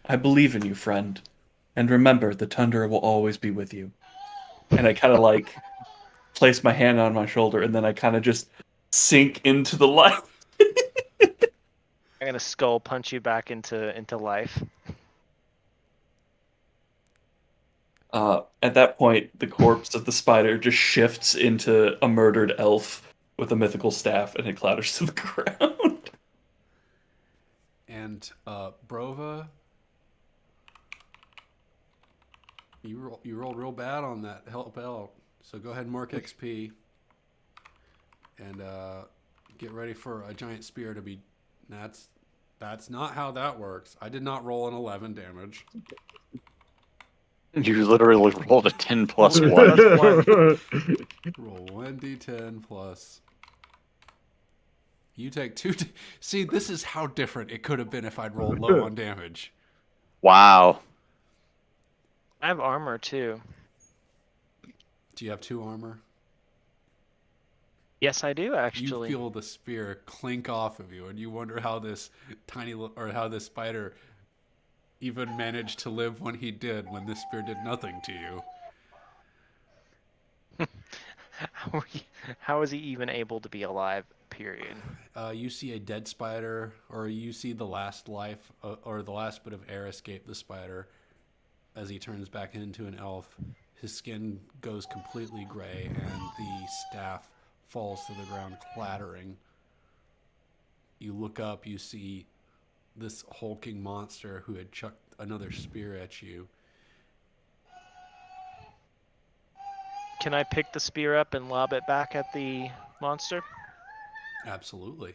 I believe in you, friend. And remember, the Tundra will always be with you. And I kind of place my hand on my shoulder, and then I kind of just sink into the light. I'm gonna skull punch you back into life. At that point, the corpse of the spider just shifts into a murdered elf with a mythical staff, and it clatters to the ground. And Brova, you rolled real bad on that help out. So go ahead and mark XP. And get ready for a giant spear to be... That's not how that works. I did not roll an 11 damage. You literally rolled a 10 plus 1. Plus one. Roll 1d10 plus... You take 2... See, this is how different it could have been if I'd rolled low on damage. Wow. I have armor too. Do you have 2 armor? Yes, I do actually. You feel the spear clink off of you, and you wonder how this how this spider even managed to live when he did, when this spear did nothing to you. How is he even able to be alive? Period. You see a dead spider, or you see the last life, or the last bit of air escape the spider as he turns back into an elf. His skin goes completely gray, and the staff falls to the ground clattering. You look up, you see this hulking monster who had chucked another spear at you. Can I pick the spear up and lob it back at the monster? Absolutely.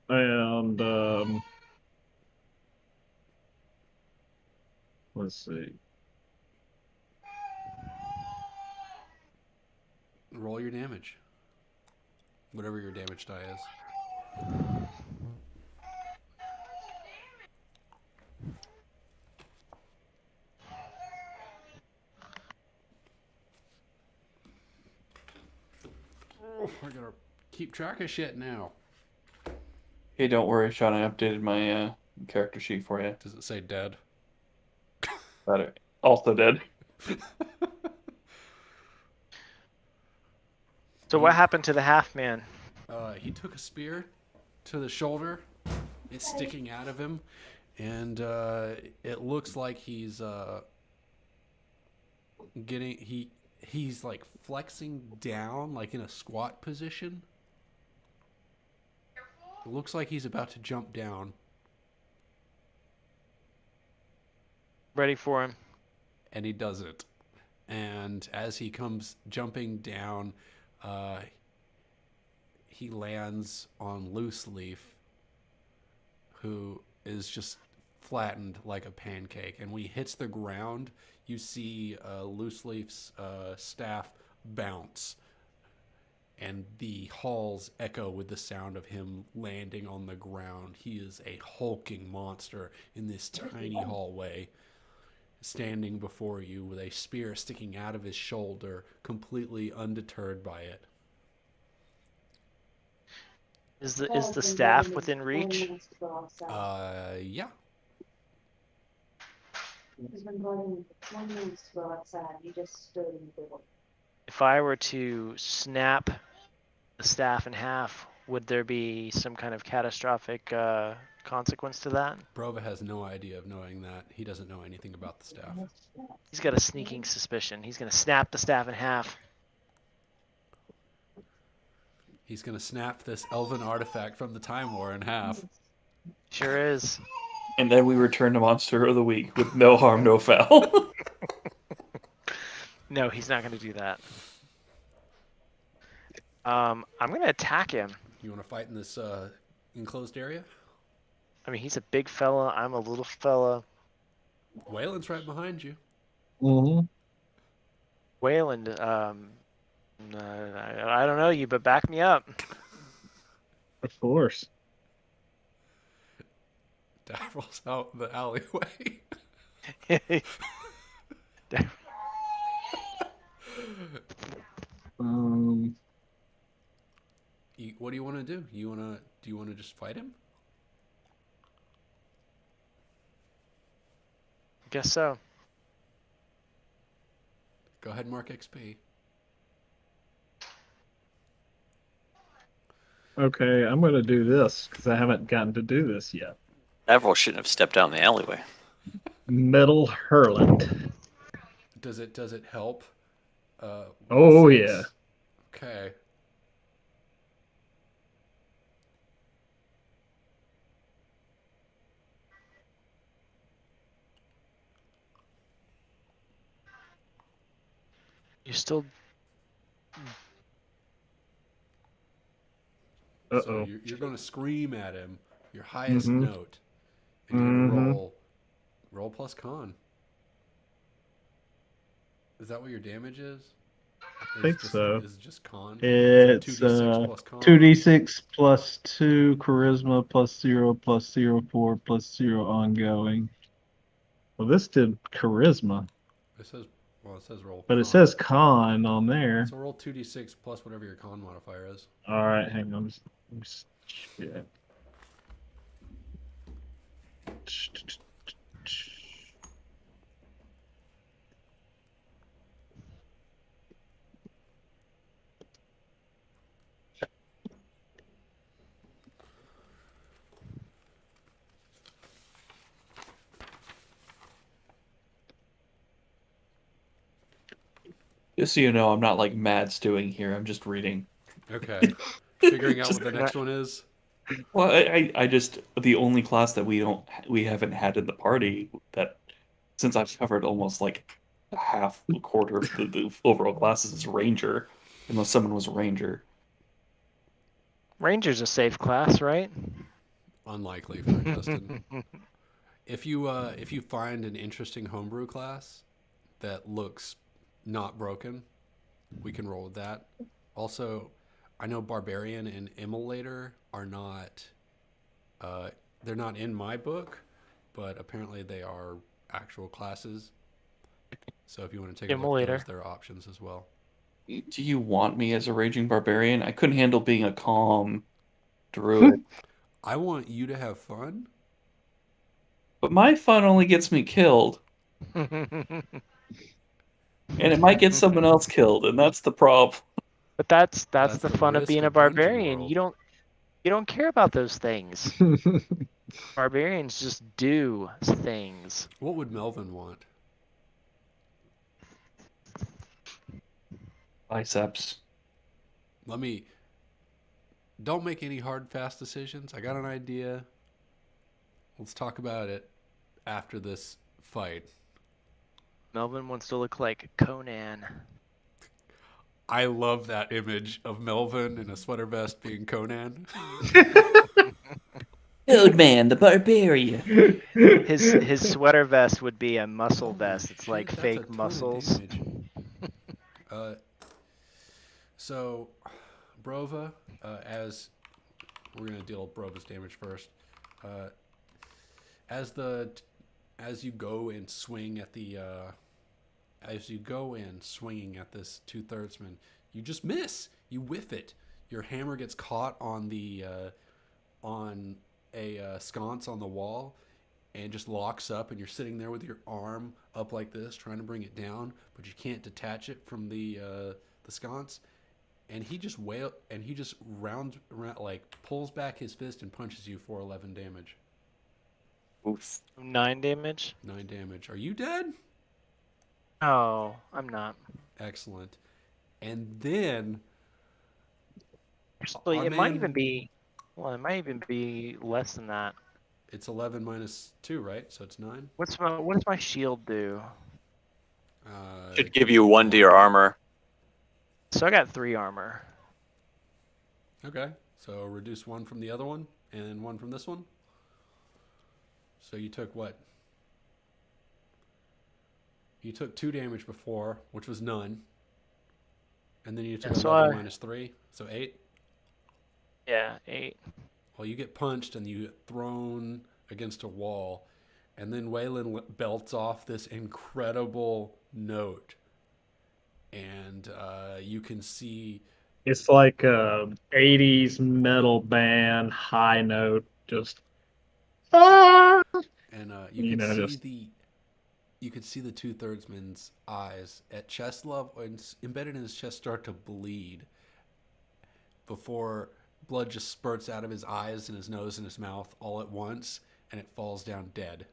And let's see. Roll your damage. Whatever your damage die is. Oh, I gotta keep track of shit now. Hey, don't worry, Sean. I updated my character sheet for you. Does it say dead? Got it. Also dead. So what happened to the half man? He took a spear to the shoulder. It's sticking out of him, and it looks like he's he's like flexing down, like in a squat position. It looks like he's about to jump down. Ready for him. And he doesn't. And as he comes jumping down, he lands on Loose Leaf, who is just flattened like a pancake. And when he hits the ground, you see Loose Leaf's staff bounce. And the halls echo with the sound of him landing on the ground. He is a hulking monster in this tiny hallway, standing before you with a spear sticking out of his shoulder, completely undeterred by it. Is the staff within reach? Yeah. If I were to snap the staff in half, would there be some kind of catastrophic consequence to that? Brova has no idea of knowing that. He doesn't know anything about the staff. He's got a sneaking suspicion. He's going to snap the staff in half. He's going to snap this elven artifact from the Time War in half. Sure is. And then we return to Monster of the Week with no harm, no foul. No, he's not going to do that. I'm going to attack him. You want to fight in this enclosed area? I mean, he's a big fella. I'm a little fella. Waylon's right behind you. Mm-hmm. Wayland, I don't know you, but back me up. Of course. Davril's out the alleyway. What do you want to do? Do you want to just fight him? Guess so. Go ahead and mark XP. Okay, I'm going to do this because I haven't gotten to do this yet. Avril shouldn't have stepped out in the alleyway. Metal Hurlant. Does it help? Oh, yeah. Okay. You still. Uh So oh. you're going to scream at him your highest Mhm. note, and you're going to Mhm. roll plus con. Is that what your damage is? I think so. Is it just con? So It's 2d6 plus con. 2d6 plus 2 charisma plus 0 plus 0 4 plus 0 ongoing. Well, this did charisma, It says it says roll but it con. says con on there. So roll 2d6 plus whatever your con modifier is. All right, hang on. Shit. Just so you know, I'm not like mad stewing here. I'm just reading. Okay. Figuring out Just- what the next one is. Well, I just the only class that we haven't had in the party that since I've covered almost like a quarter of the overall classes is Ranger, unless someone was a Ranger. Ranger's a safe class, right? Unlikely, Frank Huston. If you find an interesting homebrew class that looks not broken, we can roll with that. Also, I know Barbarian and Immolator are not they're not in my book, but apparently they are actual classes. So if you want to take a look at Immolator. those, there are options as well. Do you want me as a Raging Barbarian? I couldn't handle being a calm druid, I want you to have fun. but my fun only gets me killed, and it might get someone else killed, and that's the problem. But that's That's the the fun of risk being a of Dungeon barbarian. World. You don't care about those things. Barbarians just do things. What would Melvin want? Biceps. Don't make any hard, fast decisions. I got an idea. Let's talk about it after this fight. Melvin wants to look like Conan. I love that image of Melvin in a sweater vest being Conan. Old man, the barbarian. His sweater vest would be a muscle vest. It's like Shit, that's a fake ton of muscles. damage. So, Brova, as we're gonna deal with Brova's damage first. As you go and swing at swinging at this 2/3man, you just miss. You whiff it. Your hammer gets caught on a sconce on the wall, and just locks up. And you're sitting there with your arm up like this, trying to bring it down, but you can't detach it from the sconce. And he just pulls back his fist and punches you for 11 damage. Oof. 9 damage? 9 damage. Are you dead? No, I'm not. Excellent. And then Actually, our it might man- even be. Well, it might even be less than that. it's 11 minus 2, right? So it's 9. What does my shield do? Should give you 1 to your armor. So I got 3 armor. Okay. So reduce 1 from the other one and 1 from this one. So you took what? You took 2 damage before, which was none. And then you took Yeah, so 11 minus 3, so 8. Yeah, 8. Well, you get punched and you get thrown against a wall. And then Waylon belts off this incredible note. And you can see It's like a 80s metal band high note, just and You know, just- you could see the 2/3man's eyes at chest level and embedded in his chest start to bleed before blood just spurts out of his eyes and his nose and his mouth all at once, and it falls down dead.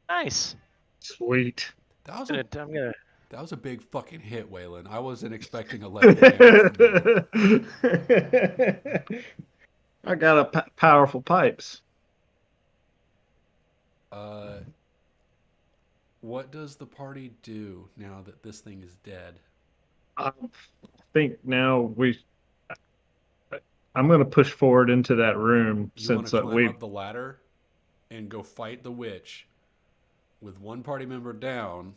Nice. sweet. That was I'm gonna. that was a big fucking hit, Waylon. I wasn't expecting 11 damage from you. I got powerful pipes. what does the party do now that this thing is dead? I think now I'm going to push forward into that room You want since to climb we. up the ladder and go fight the witch with one party member down,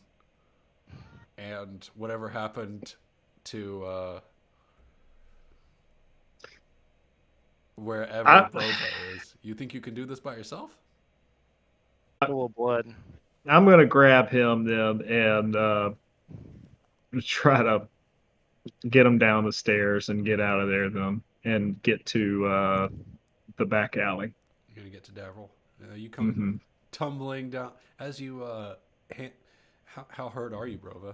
and whatever happened to wherever I, Brova is. You think you can do this by yourself? Full of blood. I'm going to grab him then and try to get him down the stairs and get out of there then and get to the back alley. You're gonna get to Davril. You come Hmm. tumbling down as you. How hurt are you, Brova?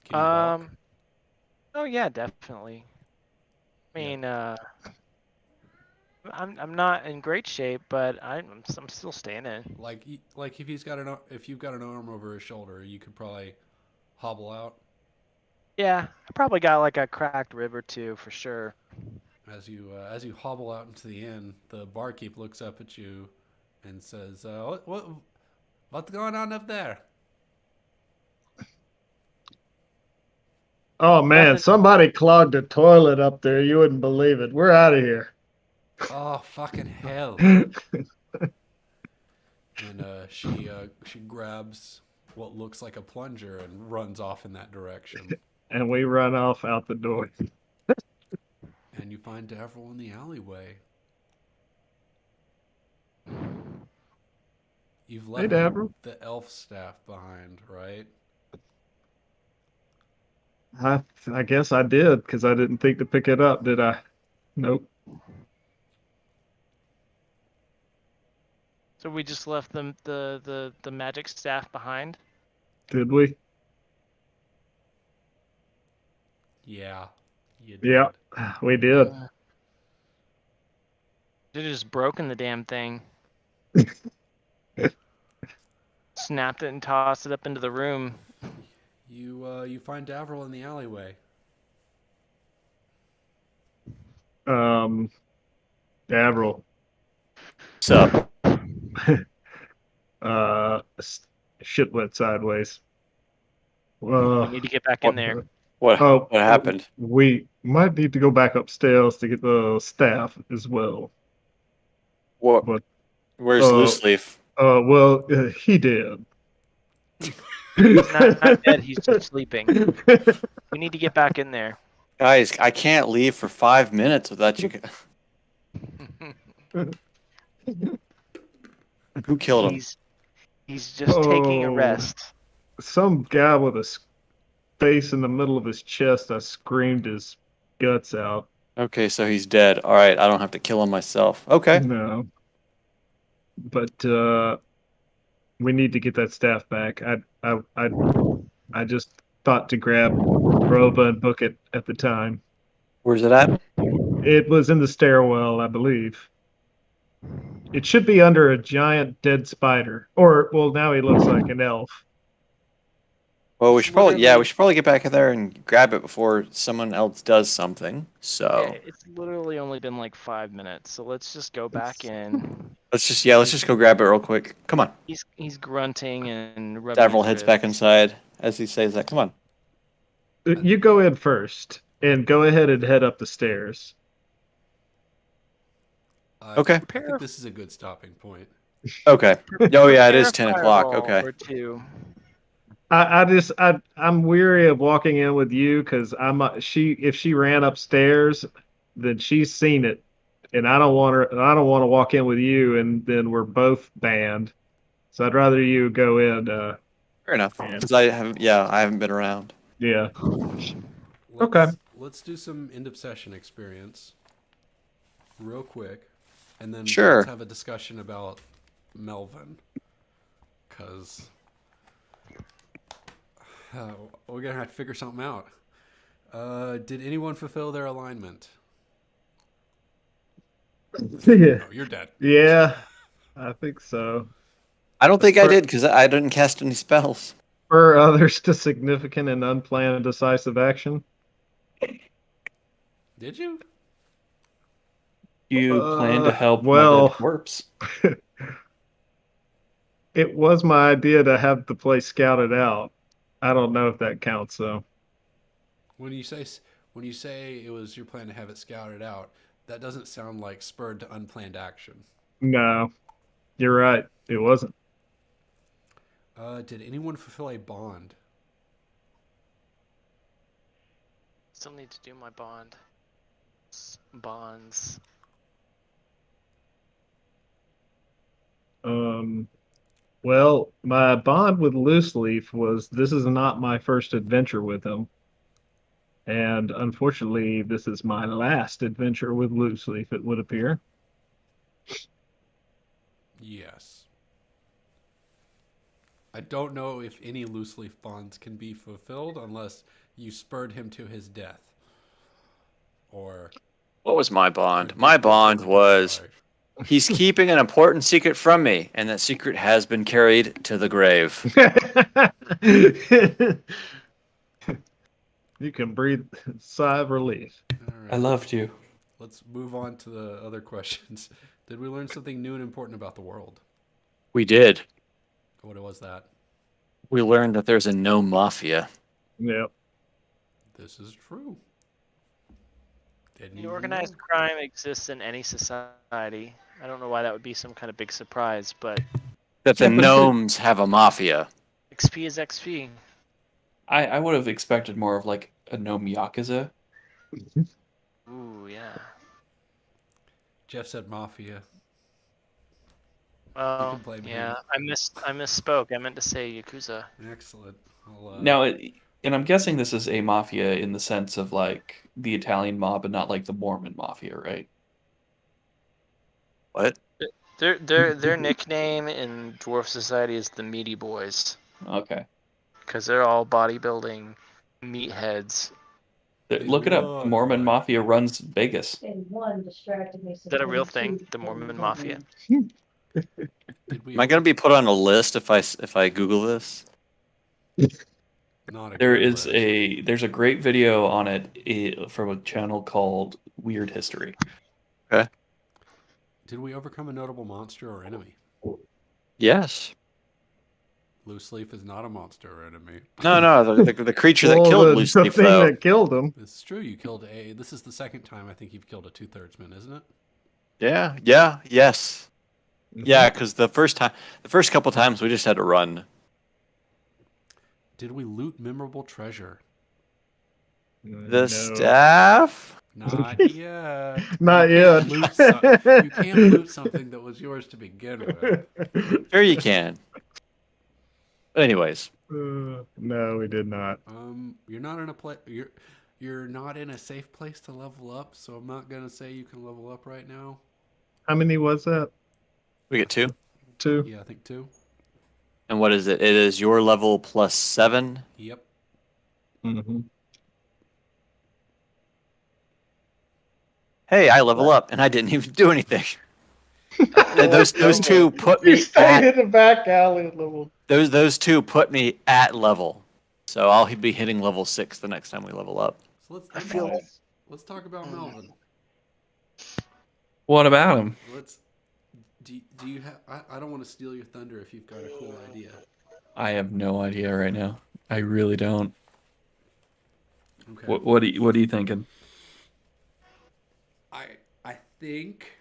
Can you walk? Oh yeah, definitely. I Yeah. mean, I'm not in great shape, but I'm still standing. Like if you've got an arm over his shoulder, you could probably hobble out. Yeah, I probably got like a cracked rib or two for sure. As you hobble out into the inn, the barkeep looks up at you and says, what's going on up there?" Oh man, Nothing. somebody clogged the toilet up there. You wouldn't believe it. We're out of here. Oh, fucking hell! And she grabs what looks like a plunger and runs off in that direction. And we run off out the door. And you find Davril in the alleyway. You've Hey, left Davril. the elf staff behind, right? I guess I did because I didn't think to pick it up, did I? Nope. So we just left the magic staff behind. Did we? Yeah, you did. Yeah, we did. Should have just broken the damn thing. Snapped it and tossed it up into the room. You find Davril in the alleyway. Davril. So, Shit went sideways. We need to get back what- in there. what happened? We might need to go back upstairs to get the staff as well. What? But Where's Loose Leaf? he did. He's not dead. He's just sleeping. We need to get back in there. Guys, I can't leave for 5 minutes without you. Who killed him? He's just taking a Oh. rest. Some guy with a space in the middle of his chest. I screamed his guts out. Okay, so he's dead. All right, I don't have to kill him myself. Okay. No. But we need to get that staff back. I just thought to grab Roba and book it at the time. Where's it at? It was in the stairwell, I believe. It should be under a giant dead spider. Or, well, now he looks like an elf. Well, we It's should probably literally- we should probably get back in there and grab it before someone else does something. So Yeah, it's literally only been like 5 minutes, so let's just go back in. let's just go grab it real quick. Come on. He's grunting and rubbing Davril his heads back ribs. inside as he says that. Come on. You go in first and go ahead and head up the stairs. Okay. I think this is a good stopping point. Okay. Oh yeah, it is Prepare a 10 o'clock. fireball Okay. or two. I'm weary of walking in with you because if she ran upstairs, then she's seen it, and I don't want to walk in with you, and then we're both banned. So I'd rather you go in. Fair enough. Yeah. Because I haven't been around. Yeah. Okay. Let's do some end of session experience real quick, and then Sure. let's have a discussion about Melvin, because we're gonna have to figure something out. Did anyone fulfill their alignment? Yeah. No, you're dead. Yeah. I think so. I don't think I For- did because I didn't cast any spells. For others to significant and unplanned decisive action. Did you? You plan to help my well- dead corpse. It was my idea to have the place scouted out. I don't know if that counts though. When you say it was your plan to have it scouted out, that doesn't sound like spurred to unplanned action. No, you're right. It wasn't. Did anyone fulfill a bond? Still need to do my bond. Bonds. Well, my bond with Loose Leaf was this is not my first adventure with him. And unfortunately, this is my last adventure with Loose Leaf, it would appear. Yes. I don't know if any loose leaf bonds can be fulfilled unless you spurred him to his death. Or What was my bond? My bond was he's keeping an important secret from me, and that secret has been carried to the grave. You can breathe a sigh of relief. All right. I loved you. Let's move on to the other questions. Did we learn something new and important about the world? We did. What was that? We learned that there's a no mafia. Yep. This is true. Didn't The even organized know. crime exists in any society. I don't know why that would be some kind of big surprise, but That the gnomes have a mafia. XP is XP. I would have expected more of like a gnome yakuza. Ooh, yeah. Jeff said mafia. Well, can blame yeah, him. I misspoke. I meant to say Yakuza. Excellent. Now, and I'm guessing this is a mafia in the sense of like the Italian mob, and not like the Mormon mafia, right? What? Their nickname in dwarf society is the Meaty Boys Okay. because they're all bodybuilding meatheads. Look it up. The Mormon mafia runs Vegas. Is that a real thing? The Mormon mafia? Did we Am I going to be put on a list if I Google this? Not a There good is list. there's a great video on it from a channel called Weird History. Did we overcome a notable monster or enemy? Yes. Loose leaf is not a monster or enemy. No, the creature that Well, killed the Loose Leaf, thing though. that killed him. It's true. You killed a. This is the second time I think you've killed a 2/3man, isn't it? Yes. Yeah, because the first couple times we just had to run. Did we loot memorable treasure? The staff? Not yet. Not You yet. can't loot something that was yours to begin with. Sure you can. Anyways, No, we did not. You're not in a place. You're not in a safe place to level up, so I'm not gonna say you can level up right now. How many was that? we get 2. 2? Yeah, I think 2. And what is it? It is your level plus 7. Yep. Mm-hmm. Hey, I level up, and I didn't even do anything. And those 2 put You me stayed at in the back alley a little. those 2 put me at level. So I'll be hitting level 6 the next time we level up. So let's talk about Melvin. What about him? Do you have? I don't want to steal your thunder if you've got a cool idea. I have no idea right now. I really don't. Okay. What are you thinking? I think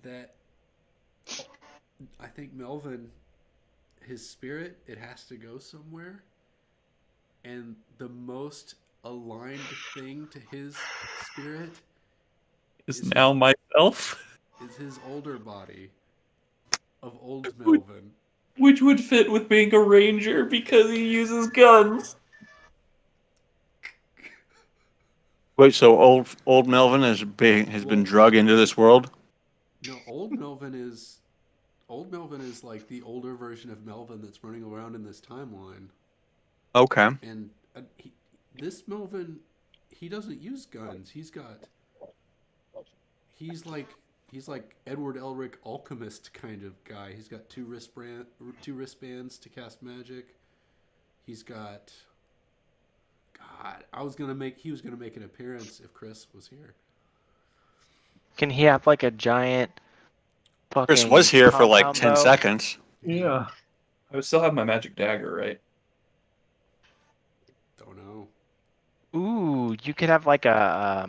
that Melvin, his spirit, it has to go somewhere, and the most aligned thing to his spirit Is now myself, is his older body of old Melvin. which would fit with being a ranger because he uses guns. Wait, so old Melvin has been drug into this world? No, old Melvin is like the older version of Melvin that's running around in this timeline. Okay. And this Melvin, he doesn't use guns. He's like Edward Elric alchemist kind of guy. He's got two wristbands to cast magic. He's got. God, he was gonna make an appearance if Chris was here. Can he have like a giant fucking Chris was here for like 10 combo? seconds. Yeah. I would still have my magic dagger, right? Don't know. Ooh, you could have like a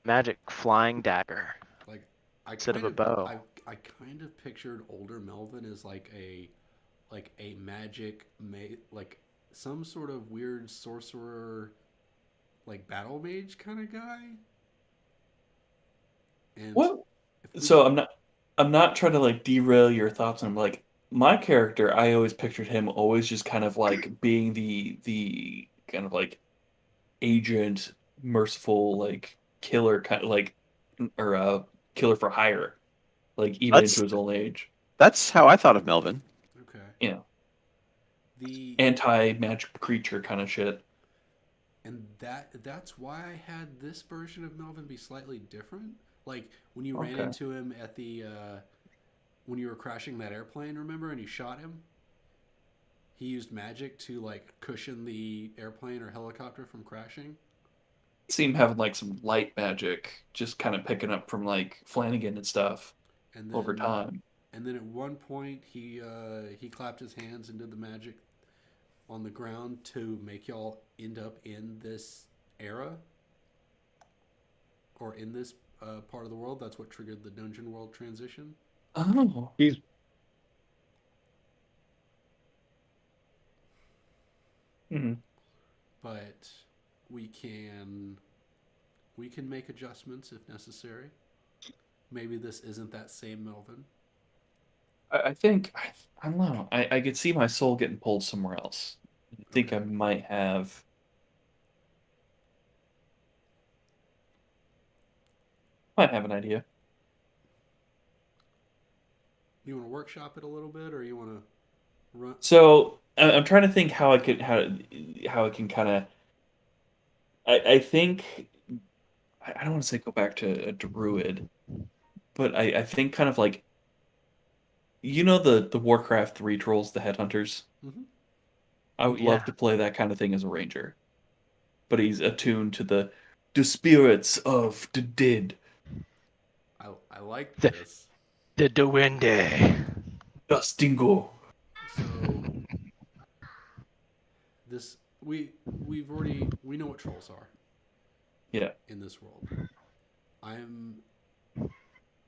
magic flying dagger Like, I instead of kind a of, bow. I kind of pictured older Melvin as like a magic like some sort of weird sorcerer, like battle mage kind of guy. And What? if we So could, I'm not trying to like derail your thoughts on like my character. I always pictured him always just kind of like being the kind of like agent, merciful, like killer kind of like or killer for hire, like even into That's his old age. that's how I thought of Melvin. okay, You know, the anti-magic creature kind of shit. and that's why I had this version of Melvin be slightly different. Like when you ran Okay. into him at the when you were crashing that airplane, remember, and you shot him. He used magic to like cushion the airplane or helicopter from crashing. See him having like some light magic, just kind of picking up from like Flanagan and stuff And over then time. at one point he clapped his hands and did the magic on the ground to make y'all end up in this era or in this part of the world. That's what triggered the dungeon world transition. Oh, He's mhm. But we can we can make adjustments if necessary. Maybe this isn't that same Melvin. I think I don't know. I could see my soul getting pulled somewhere else. I think Okay. I might have an idea. You want to workshop it a little bit, or you want to run? So I'm trying to think how I could how I can kind of. I think I don't want to say go back to a druid, but I think kind of like the Warcraft 3 trolls, the headhunters. Mm-hmm. I Oh would love yeah. to play that kind of thing as a ranger, but he's attuned to the spirits of the dead. I like The this. the duende. Dustingo. So this we've already we know what trolls are Yeah. in this world. I'm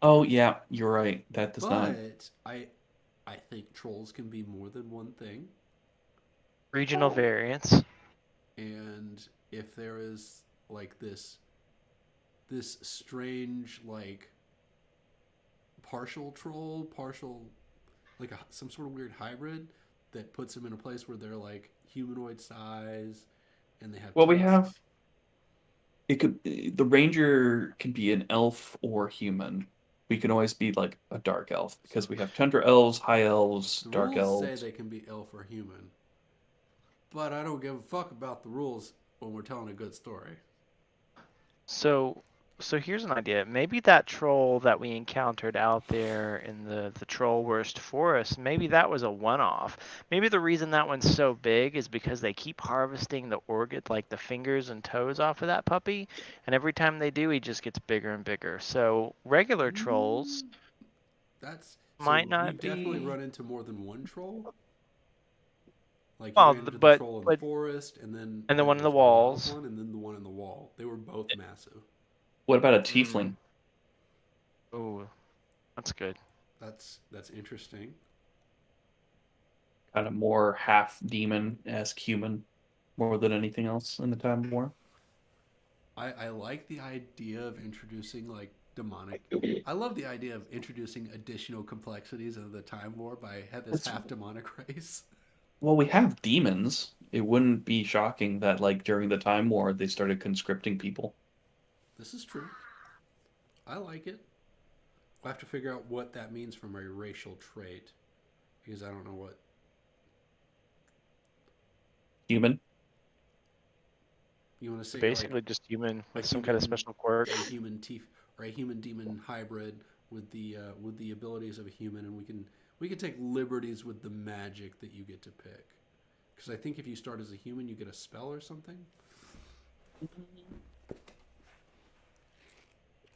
Oh yeah, you're right. That does not. but I think trolls can be more than one thing. Regional variants. And if there is like this strange like partial troll, partial like some sort of weird hybrid that puts them in a place where they're like humanoid size and they have Well, we have tusks. it could the ranger can be an elf or human. We can always be like a dark elf So because we have tundra elves, high elves, the dark rules say elves. they can be elf or human, but I don't give a fuck about the rules when we're telling a good story. So so here's an idea. Maybe that troll that we encountered out there in the troll worst forest, maybe that was a one-off. Maybe the reason that one's so big is because they keep harvesting the organ, like the fingers and toes off of that puppy, and every time they do, he just gets bigger and bigger. So regular trolls Mm, that's so might we've not definitely be run into more than one troll. Like you well, ran into the troll in the but forest, and then and the that one in the was a wild walls. one, and then the one in the wall. They were both massive. What about a Mm. tiefling? Oh, that's good. That's interesting. Kind of more half demon-esque human, more than anything else in the Time War. I like the idea of introducing like demonic. I love the idea of introducing additional complexities into the time war by this It's half demonic race. Well, we have demons. It wouldn't be shocking that like during the Time War they started conscripting people. This is true. I like it. I have to figure out what that means from a racial trait because I don't know what. Human. You want to say like Basically just human a with some kind of human special quirk. a human teeth or a human demon hybrid with the abilities of a human, and we can take liberties with the magic that you get to pick. Because I think if you start as a human, you get a spell or something.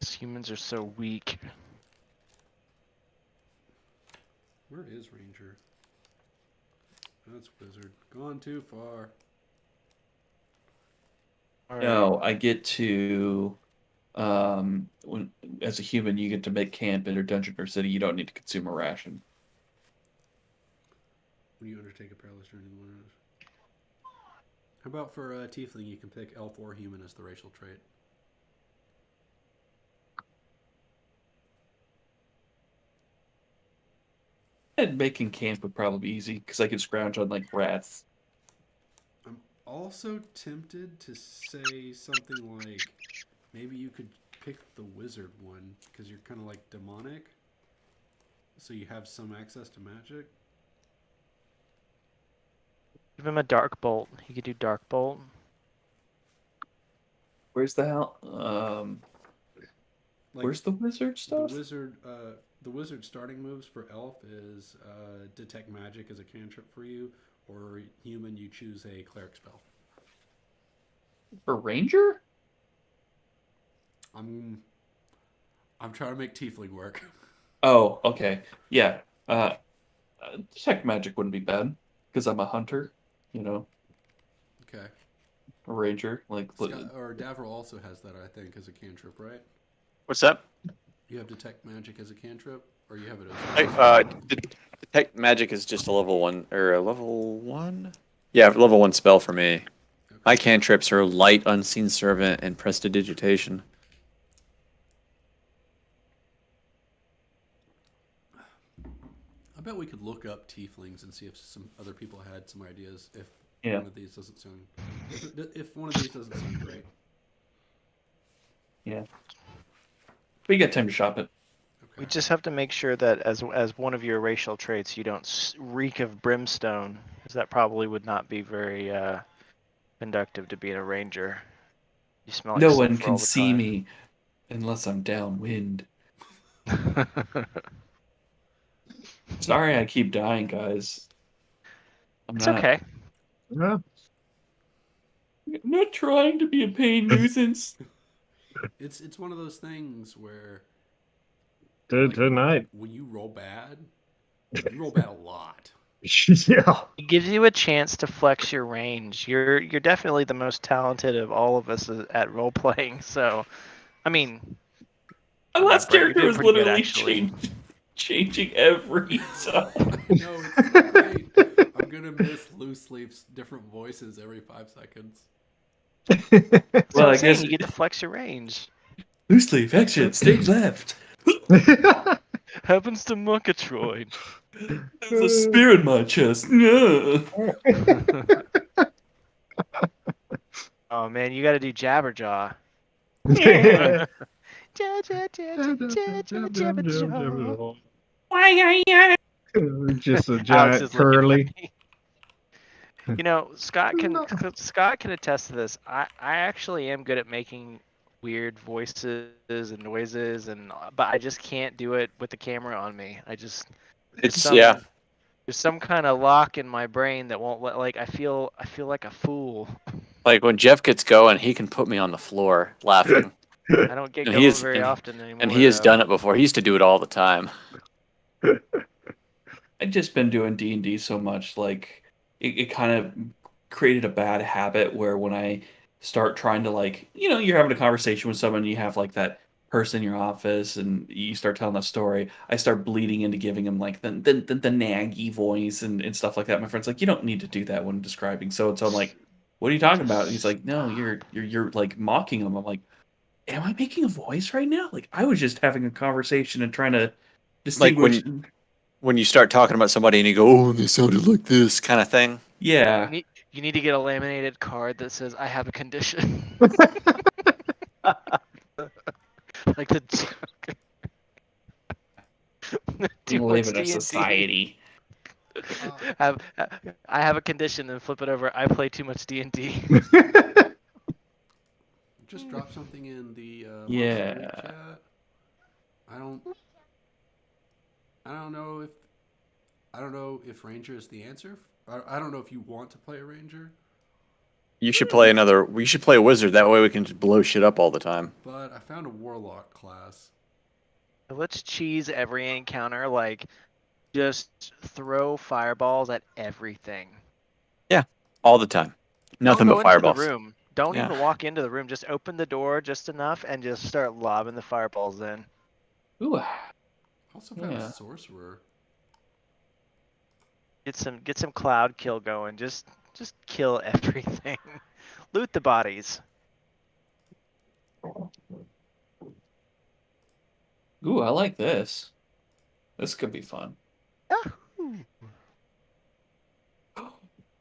Humans are so weak. Where is Ranger? That's wizard. Gone too far. All right. No, I get to when as a human you get to make camp in a dungeon or city. You don't need to consume a ration. When you undertake a perilous journey in the wilderness. How about for tiefling, you can pick elf or human as the racial trait. And making camp would probably be easy because I could scrounge on like rats. I'm also tempted to say something like maybe you could pick the wizard one because you're kind of like demonic, so you have some access to magic. Give him a dark bolt. He could do dark bolt. Where's the hell? Like Where's the wizard stuff? The wizard starting moves for elf is detect magic as a cantrip for you, or human you choose a cleric spell. For ranger? I'm trying to make tiefling work. Oh, okay. Yeah. Detect magic wouldn't be bad because I'm a hunter. You know, Okay. a ranger. Like, Or Davril also has that, I think, as a cantrip, right? What's that? You have detect magic as a cantrip, or you have it Hey, detect magic is just a level 1 or a level 1. Yeah, level 1 spell for me. Okay. My cantrips are light, unseen servant, and prestidigitation. I bet we could look up tieflings and see if some other people had some ideas. If Yeah. one of these doesn't sound, if one of these doesn't sound great. yeah. We got time to shop it. Okay. We just have to make sure that as one of your racial traits, you don't reek of brimstone, because that probably would not be very conductive to being a ranger. You smell like No one sulfur can all the see time. me unless I'm downwind. Sorry, I keep dying, guys. It's okay. Yeah. I'm not trying to be a pain nuisance. It's one of those things where Tonight. when you roll bad a lot. Yeah. It gives you a chance to flex your range. You're definitely the most talented of all of us at role playing. So, I mean, My I'm last not bragging. character You're was doing pretty good, literally actually. changing every time. I know, it's so great. I'm gonna miss loose leaf's different voices every 5 seconds. That's Well, what I I'm saying. guess You get to flex your range. loose leaf action, stage left. Happens to Murgatroyd. There's a spear in my chest. Yeah. Oh man, you got to do Jabberjaw. Jabberjaw. Just a Alex giant is looking curly. at me. You know, Scott can attest to this. I actually am good at making weird voices and noises, but I just can't do it with the camera on me. There's some kind of lock in my brain that won't let. Like I feel like a fool. Like when Jeff gets going, he can put me on the floor laughing. I don't get And going very often anymore. And he has though. done it before. He used to do it all the time. I've just been doing D&D so much, like it kind of created a bad habit where when I start trying to like, you're having a conversation with someone, you have like that person in your office, and you start telling a story. I start bleeding into giving him like the naggy voice and stuff like that. My friend's like, you don't need to do that when describing. So I'm like, what are you talking about? And he's like, no, you're like mocking him. I'm like, am I making a voice right now? Like I was just having a conversation and trying to distinguish. Like when you start talking about somebody and you go, oh, they sounded like this kind of thing. Yeah. You need to get a laminated card that says I have a condition. Like the We live in a society. I have a condition, and flip it over. I play too much D&D. Just drop something in the Yeah. Monster chat. I don't know if Ranger is the answer. I don't know if you want to play a Ranger. You should play we should play a wizard. That way we can just blow shit up all the time. But I found a Warlock class. Let's cheese every encounter. Like, Just throw fireballs at everything. All the time. Nothing Don't but go into the fireballs. room. Don't Yeah. even walk into the room. Just open the door just enough and just start lobbing the fireballs in. Ooh, Also found Yeah. a sorcerer. Get some cloud kill going. Just kill everything. Loot the bodies. ooh, I like this. This could be fun. Yahoo!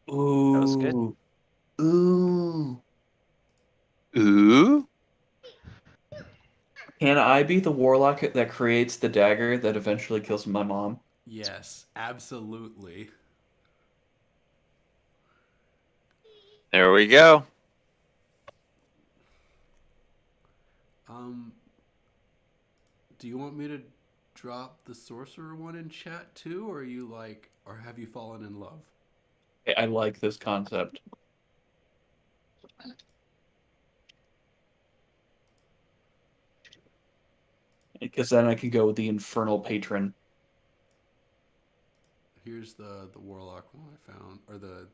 Ooh. was good. Ooh. Ooh. Can I be the warlock that creates the dagger that eventually kills my mom? Yes, absolutely. There we go. Do you want me to drop the sorcerer one in chat too, or are you like, or have you fallen in love? I like this concept. Because then I can go with the infernal patron. Here's the warlock one I found, or the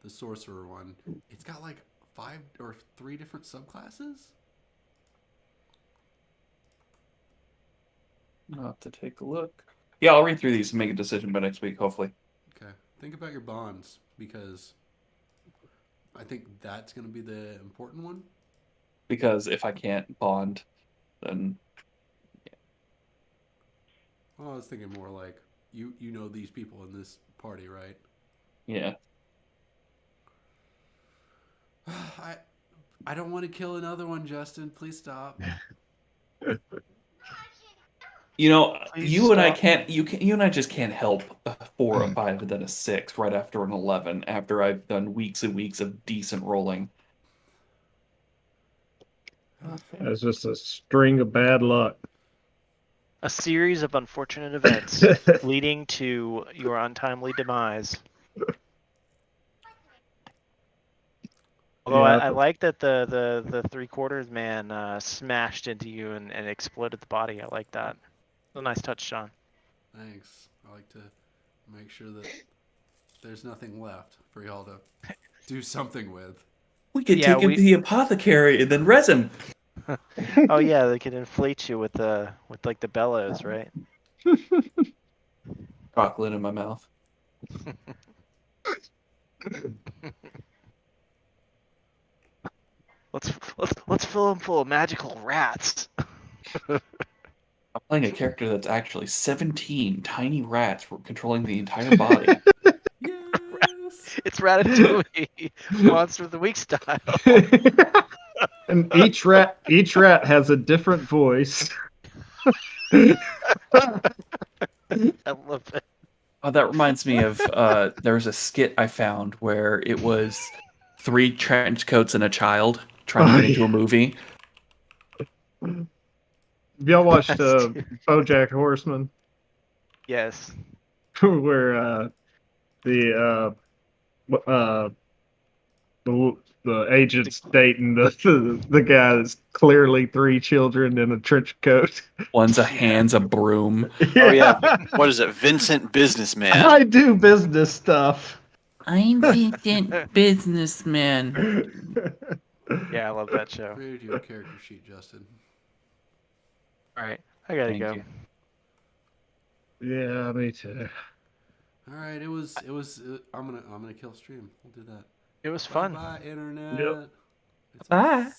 sorcerer one. It's got like 5 or 3 different subclasses. I'll have to take a look. Yeah, I'll read through these and make a decision by next week, hopefully. Okay, think about your bonds because I think that's gonna be the important one. Because if I can't bond, then Well, I was thinking more like you know these people in this party, right? yeah. I don't want to kill another one, Justin. Please stop. You know, Please you and I stop. can't. You and I just can't help a 4, a 5, and then a 6 right after an 11. After I've done weeks and weeks of decent rolling. That's just a string of bad luck. A series of unfortunate events leading to your untimely demise. Although Yeah. I like that the 3/4 man smashed into you and exploded the body. I like that. A nice touch, Sean. Thanks. I like to make sure that there's nothing left for y'all to do something with. We could Yeah, take him to the apothecary and then resin. Oh yeah, they could inflate you with like the bellows, right? Chocolate in my mouth. Let's fill him full of magical rats. I'm playing a character that's actually 17 tiny rats controlling the entire body. Yes. It's Ratatouille, Monster of the Week style. And each rat has a different voice. I love it. Oh, that reminds me of there was a skit I found where it was 3 trench coats and a child trying to get into a movie. Have y'all watched That's true. BoJack Horseman? Yes. Where the agent's dating the guy that's clearly 3 children in a trench coat. One's a hand's a broom. Oh yeah. What is it? Vincent Businessman. I do business stuff. I'm Vincent Businessman. Yeah, I love that show. Created your character sheet, Justin. All right, I gotta Thank go. you. Yeah, me too. All right, it was. I'm gonna kill stream. We'll do that. It was fun. Bye, internet. Yep. It's Bye. sad.